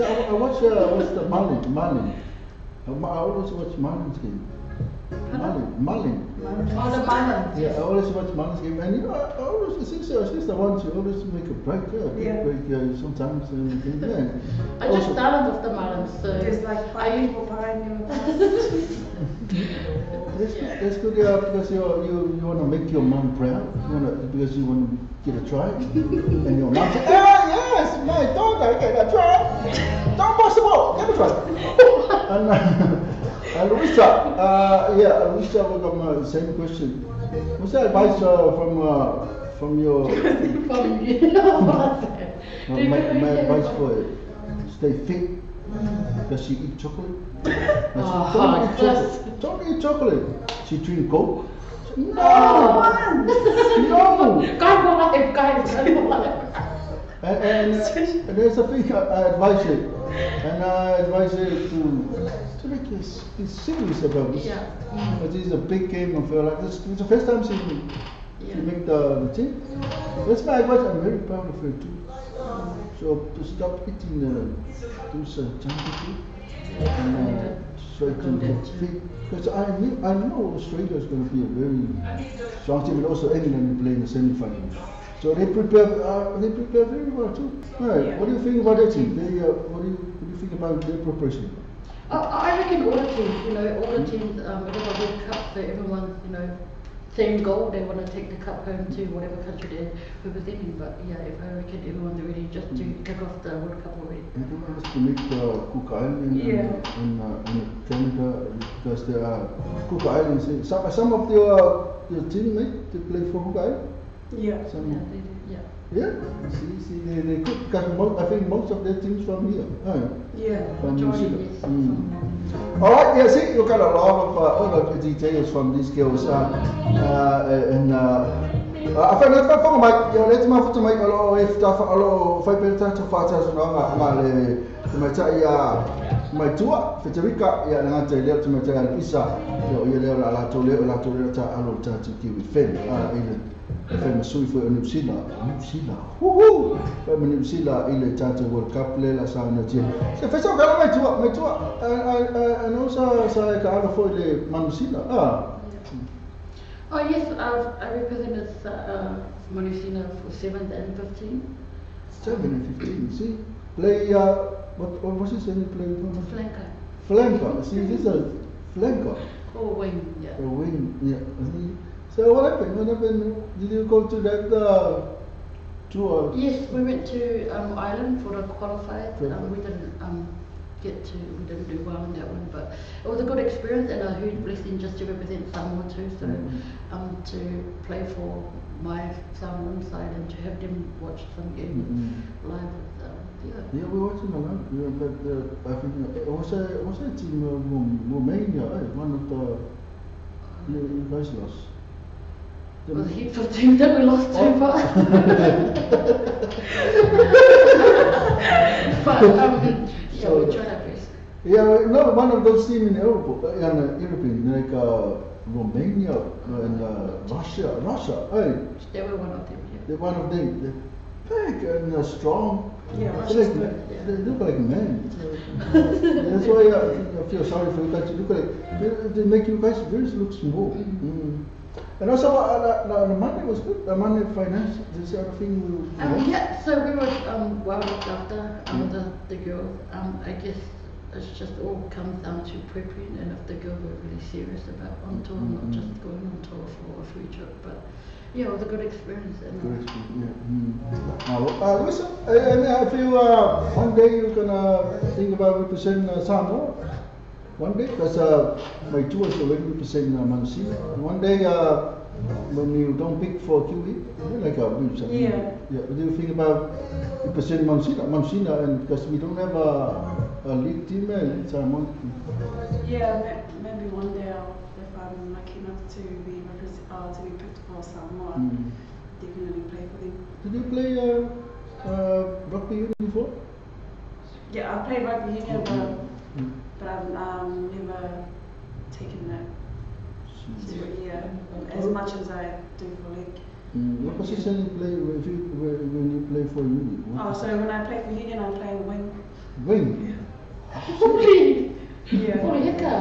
I watch the Marlin. I always watch Marlin's game. Marlin. Oh, the Marlins. Yeah, I always watch Marlin's game, and you know, I always she's the one. She always make a break. Break sometimes. I just started with the Marlins, so there's like 5 people behind you. That's good, because you want to make your mom proud. Because you want to get a try, and your mom says, yes, my daughter get a try. Don't pass the ball, get a try. And Luisa, Luisa, we got the same question. What's the advice from your? My advice for it: stay fit. Does she eat chocolate? Don't eat chocolate. She drink Coke. No. And there's a thing I advise you, and I advise you to make you be serious about this. It is a big game. I feel like this. It's the first time seeing you make the team. That's my advice. I'm very proud of her too. So to stop eating those junky food and try to get fit. Because I know Australia is going to be a very strong team, and also England will play in the semi-final. So they prepare very well too. Right. What do you think about that team? What do you think about their preparation? I reckon all the teams, all the teams, whatever World Cup, so everyone, same goal, they want to take the cup home to whatever country they're representing. But I reckon everyone's ready just to kick off the World Cup already. Everyone has to make Cook Island in Canada, because there are Cook Islands. Some of your teammates they play for Cook Island. Yeah. They do. Yeah. See, they could, because I think most of their teams from here. From New Zealand. All right. Yeah. See, you got a lot of all of the details from these girls. I find that for my, let's move to my if five minutes to fast my tua Federica ya nga te leo tuma tanga isa yo leo la to leo ta alo ta ki with fen fen sui fo New Zealand hu fa New Zealand ile ta World Cup le la sa na ti se fa so ga mai tua and also sa ka alo fo le New Zealand Oh yes, I represented New Zealand for 7th and 15th. 7 and 15, see? Play, what was his name? Play Flanker. Flanker, see, this is a flanker. Or wing, yeah. A wing, yeah. So what happened? Did you go to that tour? Yes, we went to Ireland for the qualifiers. We didn't do well in that one, but it was a good experience and a huge blessing just to represent Samoa too. So to play for my Samoan side and to have them watch some game live. Yeah, we're watching a lot. Yeah, but I think was that team Romania? One of the you guys lost. There was heaps of teams that we lost to, but yeah, we tried our best. Yeah, no, one of those teams in Europe, European, like Romania and Russia. They were one of them. Yeah. They're one of them. They're big and strong. Yeah, they look like men. That's why I feel sorry for you guys. They make you guys look small. And also, the money was good. The money finance, this sort of thing. Yeah, so we were well looked after. The girls. I guess it just all comes down to preparing, and if the girls were really serious about on tour, not just going on tour for a free trip, but yeah, it was a good experience. Good experience, yeah. Listen, and if you one day you're gonna think about represent Samoa, one day, because my tour is already represent Manusia. One day, when you don't pick for QE, like our groups. Yeah. Yeah. What do you think about representing Manusia, and because we don't have a league team in Samoa? Yeah, maybe one day if I'm lucky enough to be picked for Samoa, definitely play for them. Did you play rugby union before? Yeah, I played rugby union, but I've never taken that. As much as I do for league. What position you play when you play for union? So when I play for union, I play wing. Wing? Holy! Yeah. Holy hicka!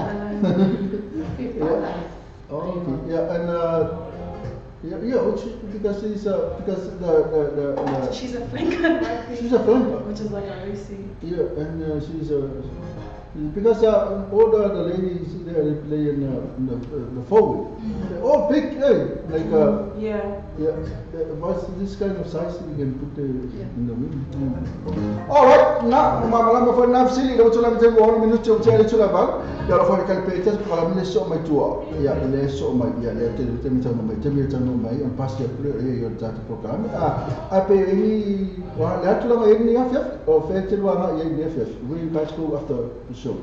Okay. Yeah, and because she's because the she's a flanker. She's a flanker. Which is like a Lucy. Yeah, and she's because all the ladies there they play in the forward. They're all big, like yeah. What's this kind of size you can put in the wing? All right, now malama for nafsili daw tula mte one minute chom tele tula bal. Ya la for calpetas para mile so mai tua. Ya le so mai ya le te mita mai te mita no mai on pass ya yo data program. Ape ini wa la tula mai ni afef o fetel wa ha ye ni afef. We back school after the show.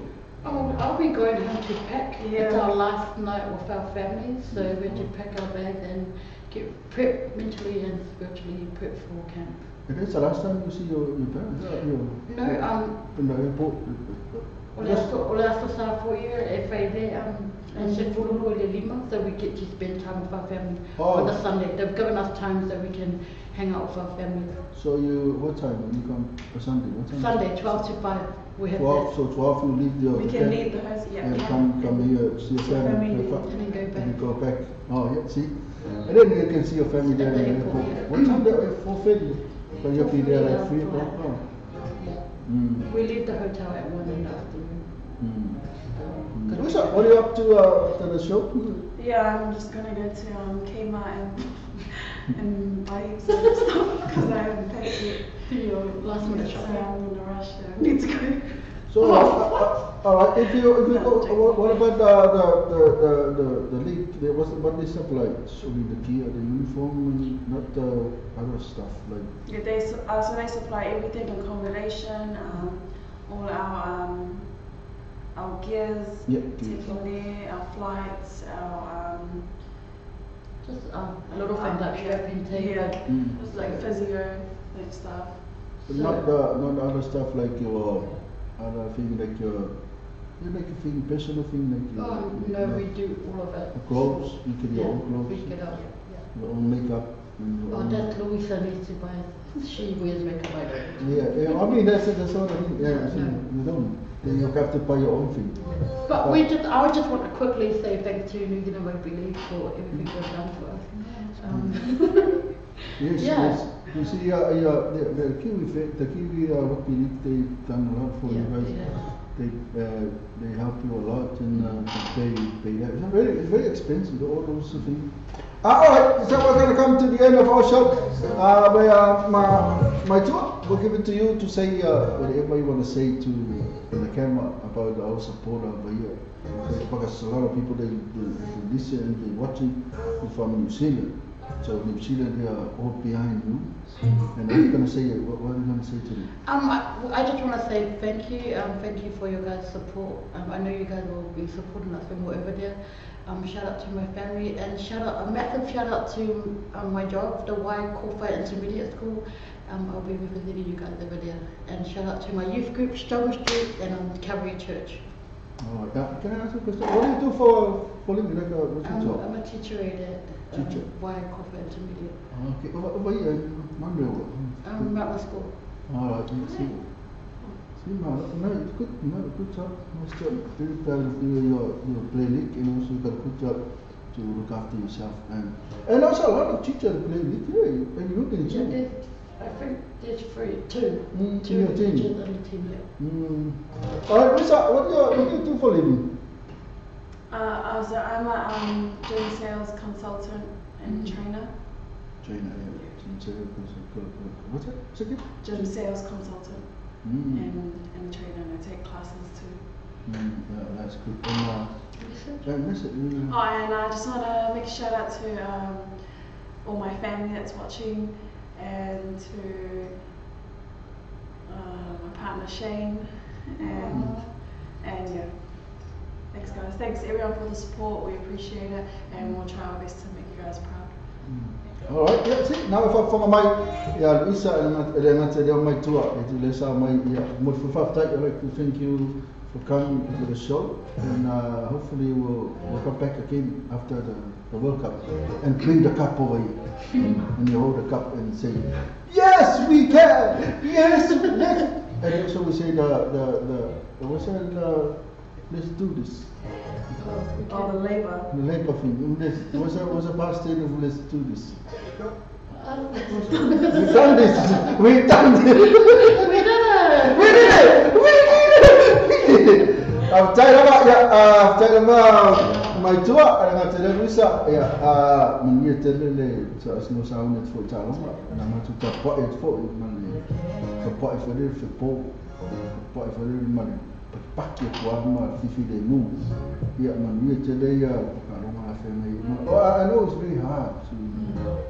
Oh, I'll be going home to pack. Yeah. It's our last night with our families, so we're to pack our bags and get prepped mentally and spiritually prepped for camp. And that's the last time you see your parents? No, in the airport? Ole aso sa for year e fai and se fululu le lima, so we get to spend time with our family on the Sunday. They've given us time so we can hang out with our family. So what time when you come for Sunday? What time? Sunday, 12 to 5. We have 12, so 12 you leave we can leave the house, yeah. And come here, see your family. And then go back. And you go back. Oh, yeah, see? And then you can see your family there in the airport. What time they are for February? So you'll be there like 3 o'clock? We leave the hotel at 1 in the afternoon. What are you up to after the show? Yeah, I'm just gonna go to Kmart and buy some stuff because I haven't paid yet. Your last minute shopping. So I'm in a rush. I need to go. So, alright, if you go, what about the league? What they supply? So the gear, the uniform, not the other stuff like. Yeah, so they supply everything: accommodation, all our gears, taking there, our flights, our just a lot of things like shopping, just like physio, like stuff. But not the other stuff like your other thing like your personal thing like no, we do all of it. Clothes, you can your own clothes. Pick it up. Your own makeup. That Louisa needs to buy. She wears makeup like that. Yeah, I mean that's what I mean. Yeah, you don't. Then you have to buy your own thing. But I just want to quickly say thanks to New Zealand Rugby League for everything they've done for us. Yes. You see, the Kiwi Rugby League, they've done a lot for you guys. They help you a lot and pay that. It's very expensive, all those things. Alright, so we're going to come to the end of our show. My tour, we'll give it to you to say whatever you want to say to the camera about our support over here. Because a lot of people, they listen and they watching from New Zealand. So New Zealand, they are all behind you. And what are you going to say? What are you going to say to them? I just want to say thank you. Thank you for your guys' support. I know you guys will be supporting us when we're over there. Shout out to my family and a massive shout out to my job, the Y Corporate Intermediate School. I'll be visiting you guys over there. And shout out to my youth group, Struggle Street and Calvary Church. Alright, can I ask you a question? What do you do for living? Like, what's your job? I'm a teacher at Y Corporate Intermediate. Okay, over here in Monroe? At my school. Alright, see, good job. Nice job. Very proud of you, your play league, and also you got a good job to look after yourself. And also a lot of teachers play league, and you can too. I think there's two teachers on the team, Alright, what do you do for a living? So I'm a doing sales consultant and trainer. trainer, what's that? Second? Gym sales consultant and a trainer, and I take classes too. That's good. And that's it. And I just want to make a shout out to all my family that's watching, and to my partner Shane, and yeah. Thanks guys. Thanks everyone for the support. We appreciate it, and we'll try our best to make you guys proud. All right, yeah, see, now if I from my Isa and my tour, it is my more for I'd like to thank you for coming to the show, and hopefully we'll come back again after the World Cup and bring the cup over here. And you hold the cup and say, yes, we can, yes, and also we say what's that, let's do this. The Labour. The Labour thing. What's the past state of let's do this? We've done this. We've done this. We did it. I've tried about my tour and I'm telling you when you tell me so as no sound it for chalong and I'm to tap it for money. So pot for the football. Pot for the money. Pakai kuama fifi demu, ya manu cedaya kalau mana family. Oh, I know it's very hard to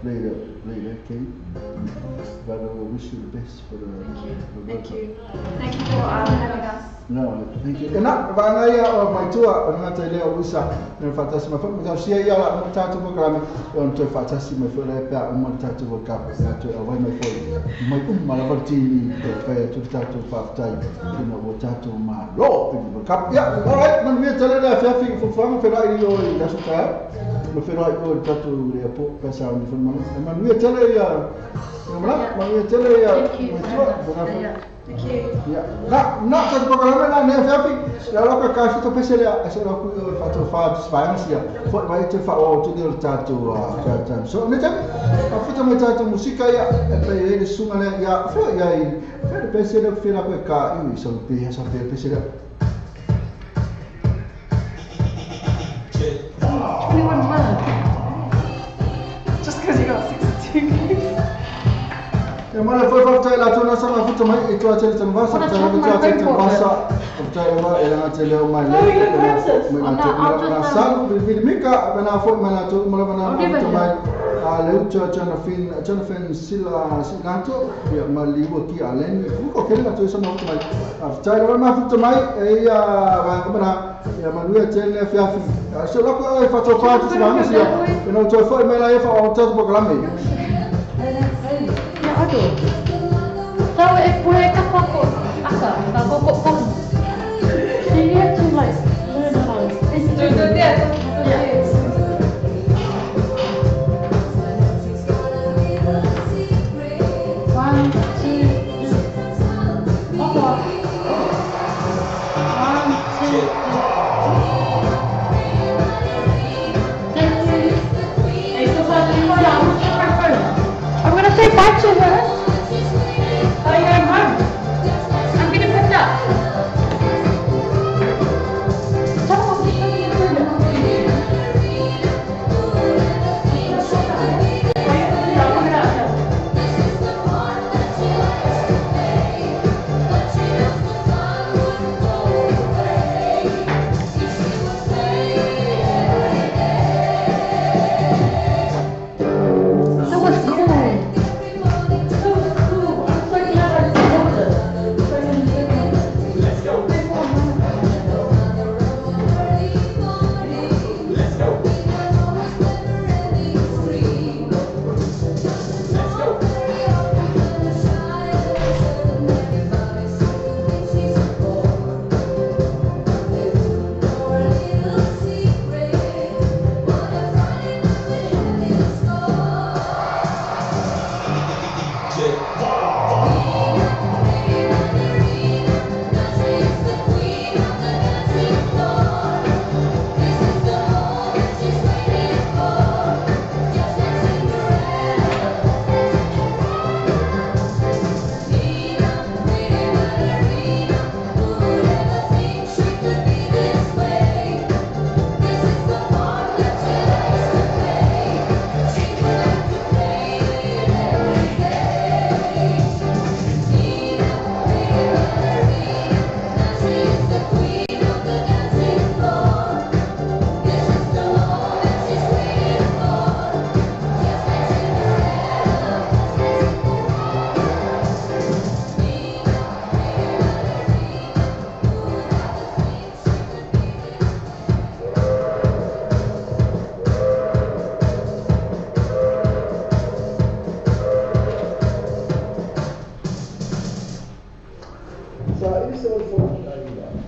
play that game, but I wish you the best for the World Cup. Thank you for having us. No, thank you. Enak, bangaya my tour dengan tele usa dan fantastic. Macam sia ya lah, macam tu program untuk fantastic. My lepa macam tu World Cup. Macam awal my phone. My malah bertini supaya tu tu fakta. Kena macam tu mah. World Cup. Ya, alright. Man dia tele dah fiafi fufang ferai yo dah suka. Man ferai yo tu dia pun pasal ni firman. Man dia tele ya. Man dia tele ya. Thank you. Ya, nak satu program nak ni fiafi. Kalau kau kasih tu pasal dia, asal aku faktor fat sepanjang sia. Fort mai tu fat tu dia satu macam. So macam apa tu macam musik ya, apa ini sungai ya, fort ya ini. Fort pasal dia feel apa kah ini sampai pasal dia. 21 months. Just because you got 62 games. Yang mana faktor lah tu nasa apa tu mai itu aja terbaca, percaya apa yang aja lewat mai. Asal mereka mana fort mana tu mana tu mai. Lalu Jonathan Sila tu ya mali waki alen. Kau kena tu sama tu mai. Percaya apa tu mai ya mana ya malu aja le fiafi. So aku faktor part sebenarnya sia. Kena tu fort mai lah ya faktor program ni. Aduh. Tahu boleh kapal kok. Akak, tak kok pun. She have to like learn how. Itu dia. One, two. Apa? One, two. Thank you. Itu satu yang I'm going to say bye to her. Are you going home? I'm going to put up. Tell her what you're going to do.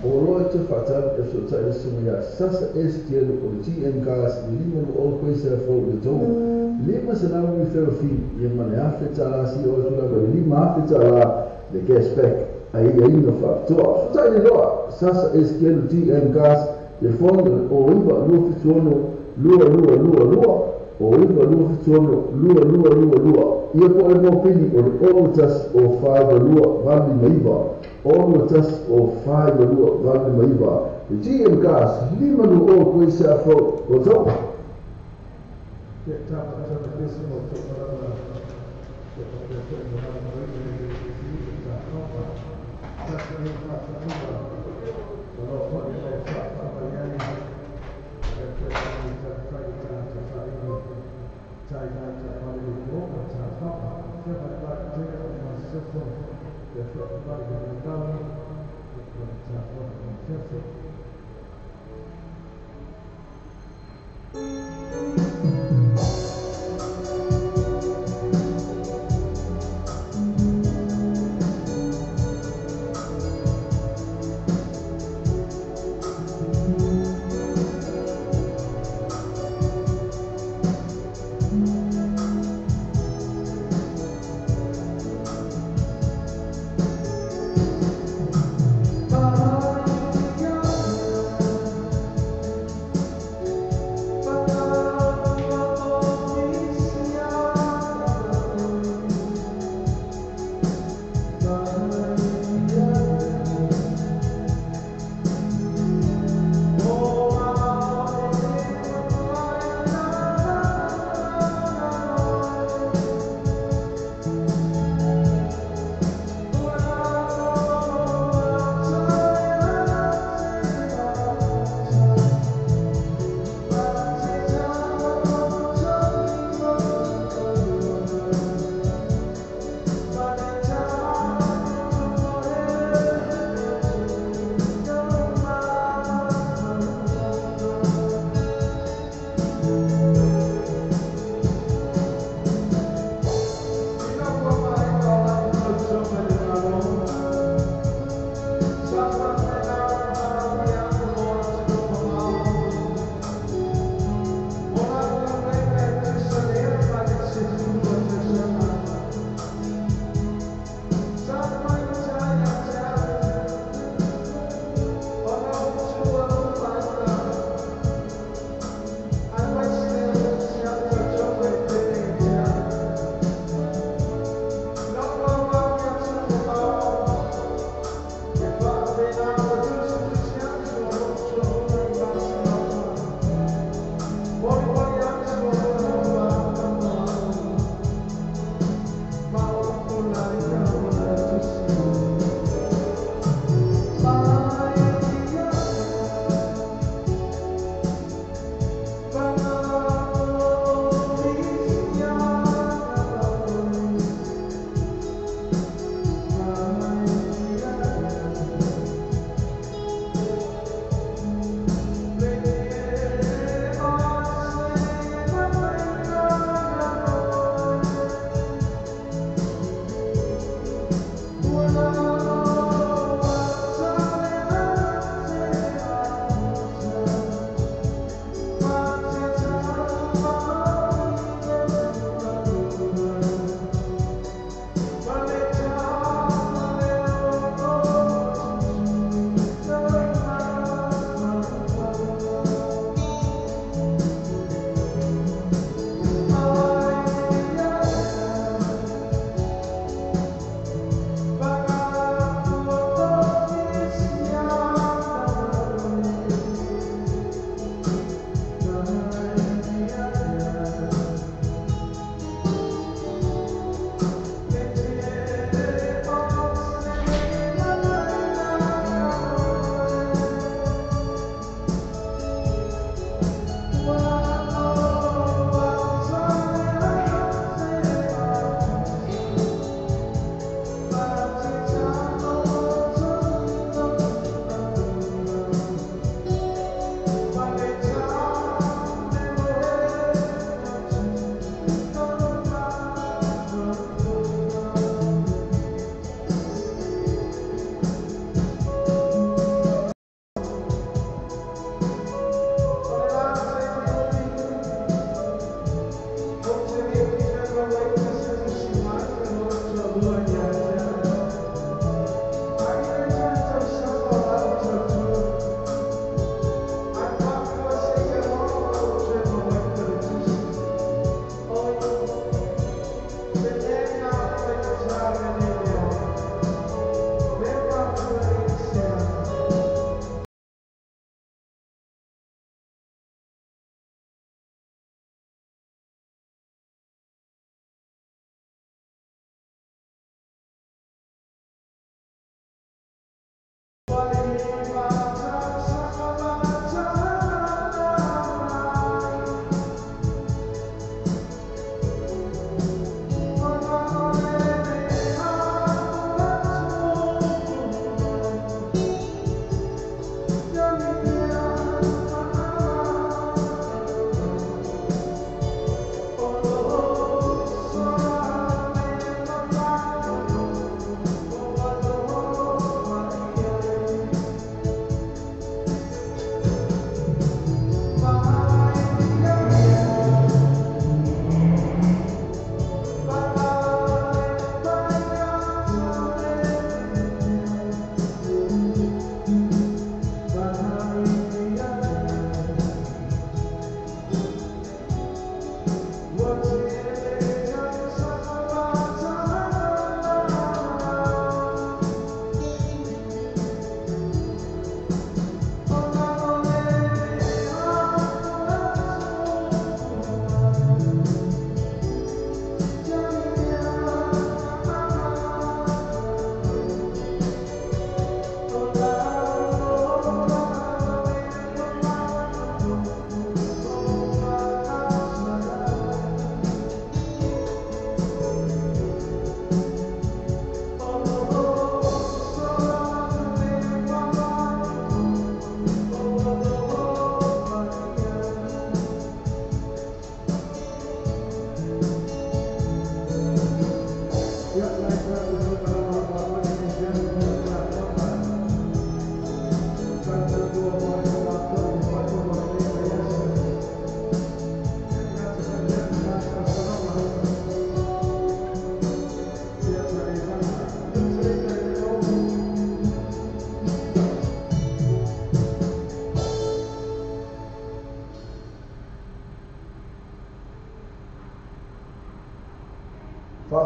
Olo te fata e so ta sunya sasa STL o TN gas lima no all quest for the dome lima se na we fer fi ye mane afeta la si o tula be lima afeta la the gas back ai no fa to so ta ni lo sasa STL TN gas le fondo o iba lo fitono lua o iba lo fitono lua ia po e mo pili o tas o fa lua vali maiva all tas o fai lua vale maiva e GM gas lima no o ko isa fo o to Bye.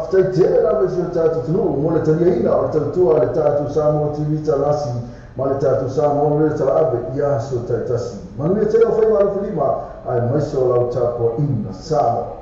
tai te la me se tatu tunu mo le tania ina o tatu tua le tatu Samoa TV talasi ma le tatu Samoa le tala abe ia so tai tasi manu e te o fai maru filima ai mai so lau tapo ina Samoa.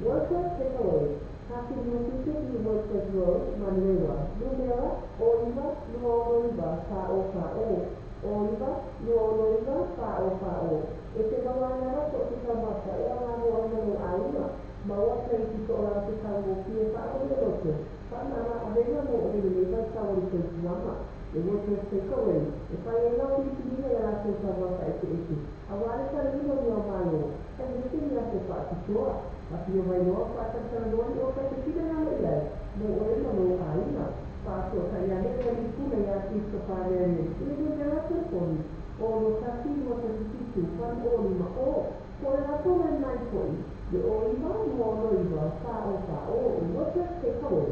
Workers takeaway. Happy New Workers Road, Manuela. Numera, Oliva, Nuova, Sao. Oliva, Nuova, Sao. Ese no va a nada porque se mata. Era una buena de Aima. Bawa saya itu orang sekali dia tak boleh betul. Karena ada yang mau beli tahu itu semua. The workers takeaway. If I allow you to be there, I can cover itu. Awalnya saya ini mau malu. Everything you have to fight to show up. Tapi yung may mga patang doon, o kasi sila na nila, noon na mga aina. Paso, kaya nila ito na yakin sa panel. Ito na natin po. O kasi mo sa sisi, pan o lima o. So, ito na nai po. The o iba, no iba, sao. What does take away?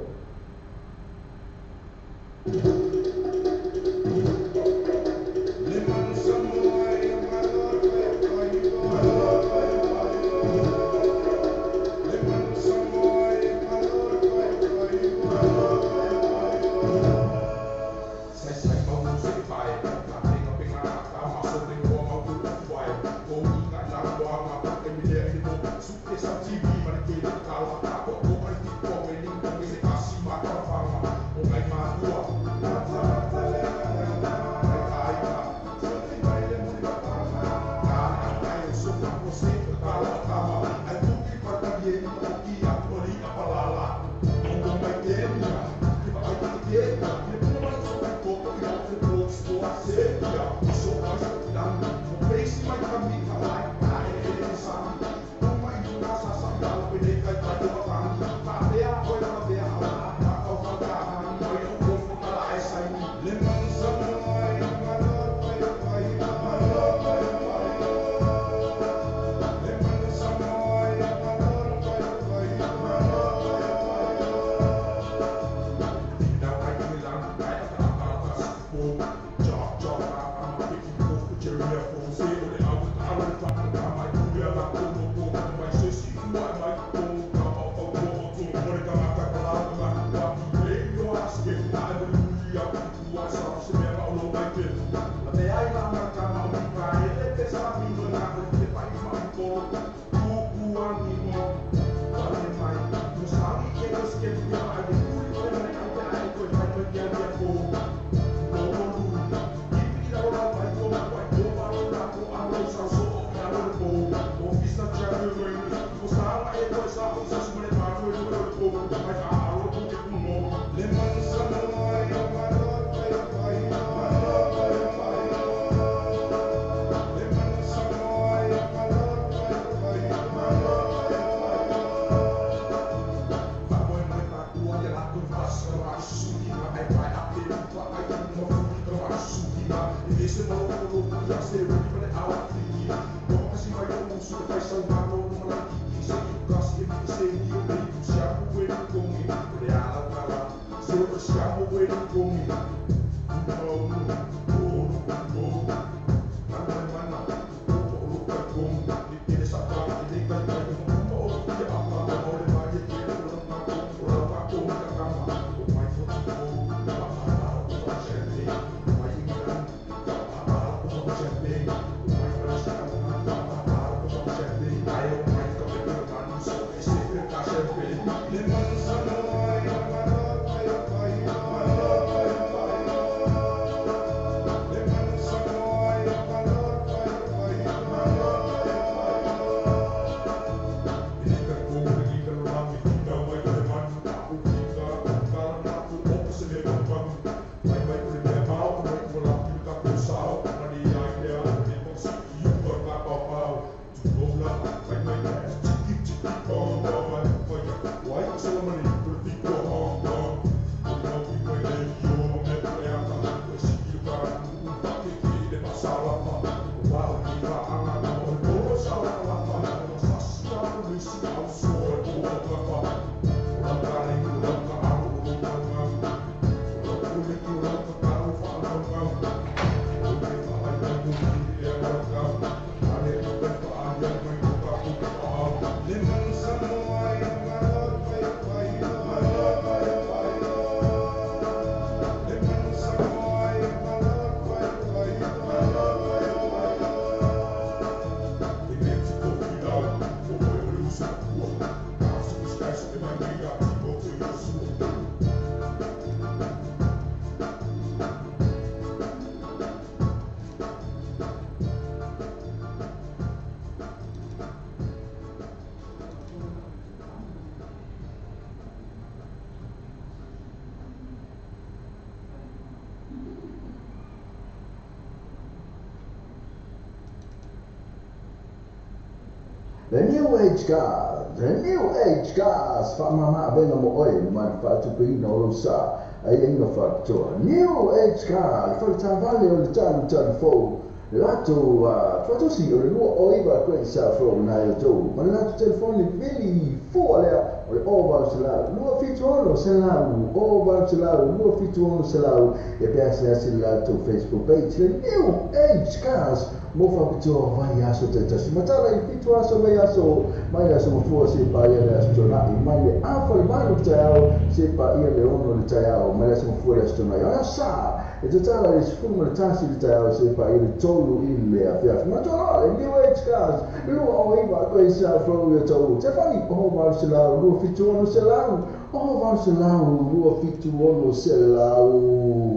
The New Age Cars, whamama abenga mo oi, man whaatupino rosa, ai inga whaatoa. New Age Cars, whaatavale o le tanu fou, lato, whaatosi o le lua oiva koe sa fro na e tau. Mana lato telefoni veli fua lea, o le ova se lau, lua fitu ono se lau, ova se lau, lua fitu ono se lau, e pia se lato Facebook page, the New Age Cars, mo whapitoa vai aso te tasi. Matara I fitu aso vai aso, mai aso mafua se pa ia le aso tona, I mai le awha le manu te ao, se pa ia le ono le te ao, mai aso mafua le aso tona. Ia sa, e te tala le sifunu le tasi le te ao, se pa ia le tolu I le awhiafi. Matara, le New Age Cars, lua o iwa koe sa fro ia tau. Te whani, oho mau se lau, lua fitu ono se lau, oho mau se lau, lua fitu ono se lau.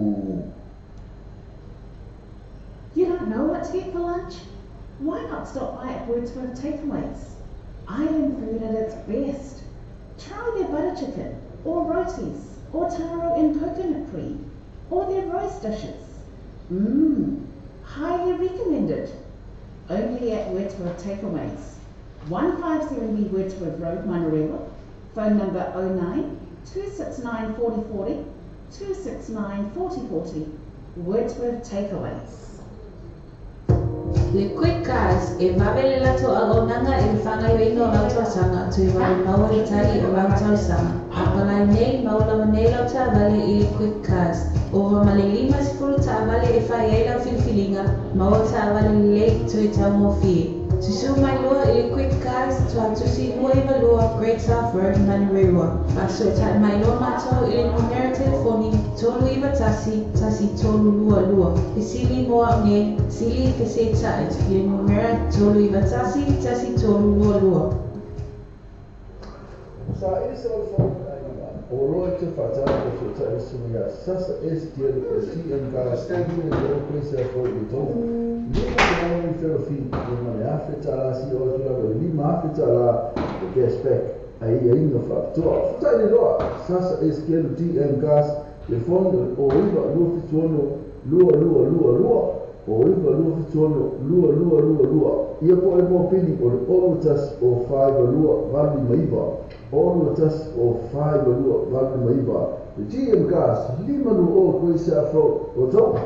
You don't know what to get for lunch? Why not stop by at Wordsworth Takeaways? Island food at its best. Try their butter chicken, or rotis, or taro and coconut cream, or their roast dishes. Highly recommended. Only at Wordsworth Takeaways. 157B Wordsworth Road, Manurewa. Phone number 09 269 4040 269 4040. Wordsworth Takeaways. Le Quick Cars e vavele lato agonanga e whangai wino o lautua sanga tu i wale maua le tali o lautua sanga. Apalai nei maula nei lau ta vale I quick cast. Ova male 5 ta vale e fai ai lau filfilinga, maua ta vale late to I tau mo fi. Tusu mai lua I quick cast to atusi lua I valua Great South Road man rewa. Paso ta mai lua mato I numero telefoni tolu I tasi tolu lua. Isili moa nge sili kese tait I numero tolu I tasi tolu lua. Sa esa o roa te whatara ko ta isumia sasa STL TM ka standing in the place for the top. Ni ko ni fero fi ni mane afeta la si o tu la ni ma afeta la ke spec ai no fa to ta ni roa sasa STL TM gas le fondo o iba lu fi tuono lua o iba lu fi tuono lua ia po e mo pili o tas o 5 lua vali maiva all of us or 5 or vale maiva. The GM gas, lima no o coisa afro o top.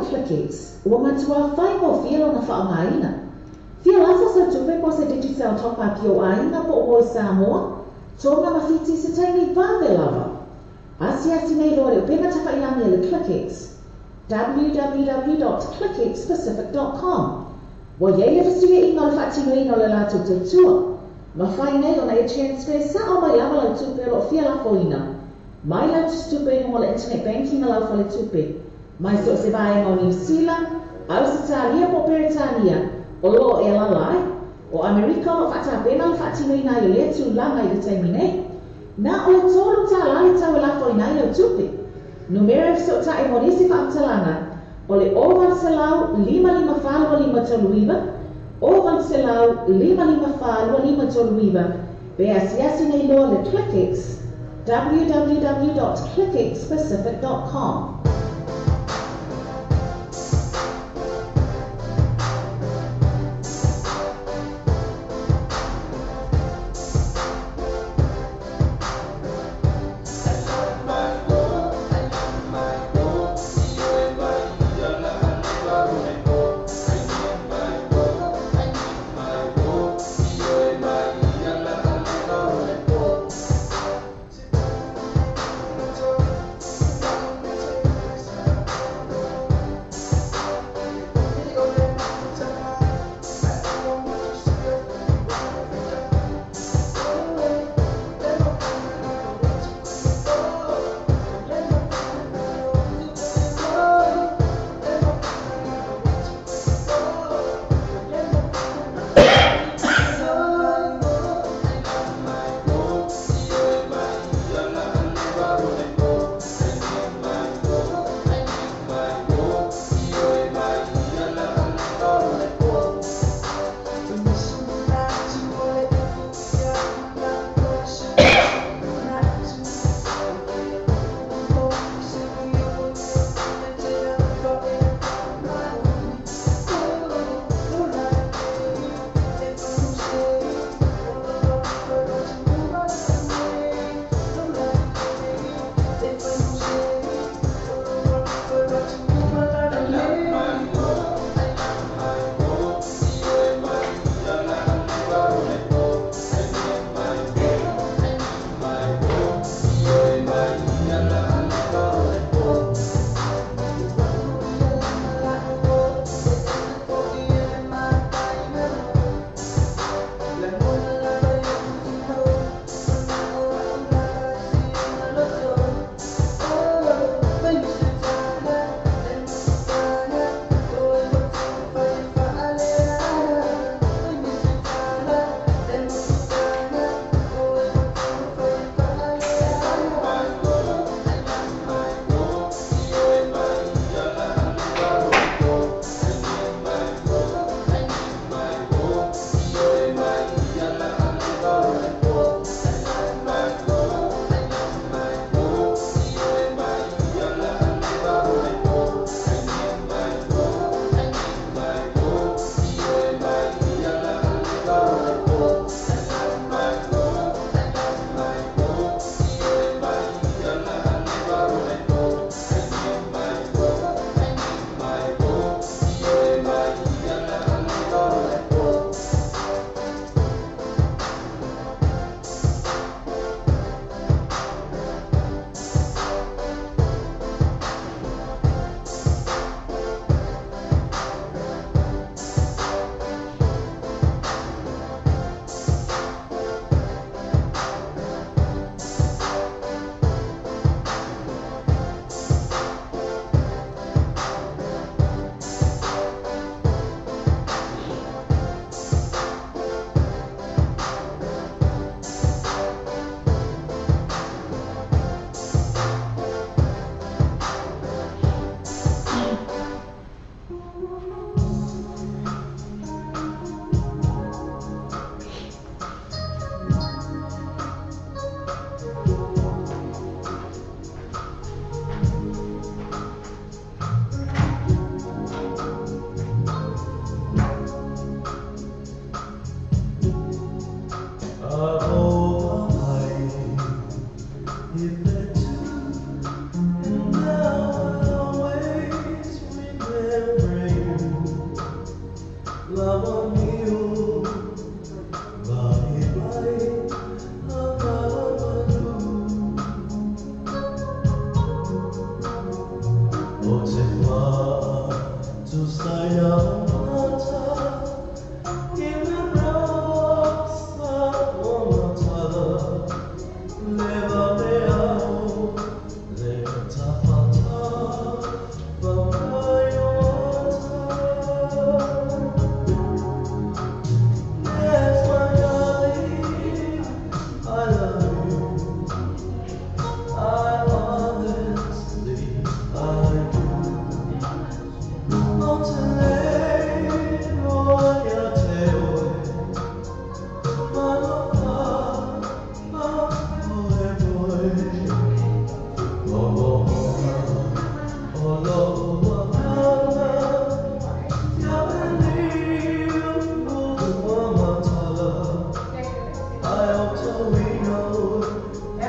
Clickets, woman to our 5 or feel on a Famaina. Feel also to people say digital top up your aina for boy Samoa, Tonga Mafiti Satani Vave Lava. Asiati made all the bigger Tafayami Clickets. www.clicketspecific.com. Well, yeah, you just get email fatino no lato to tour. Mafine on a chance space, sa o my level to pero feel foina. My love stupid while internet banking allow for the tupe. My source of buying on New Zealand, Australia, or Britannia, or law LLI, or America, or Fatabena, Fatino in Iola to Lama determine. Now, all total Talana Tawala for Nilo Tupi. Numero Sota Monisi Famtalana, o le o vanselau 55 toluiva, o vanselau 55 toluiva, pe asiasi nei loa le ClickX, www.clickxpacific.com.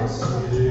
Yes.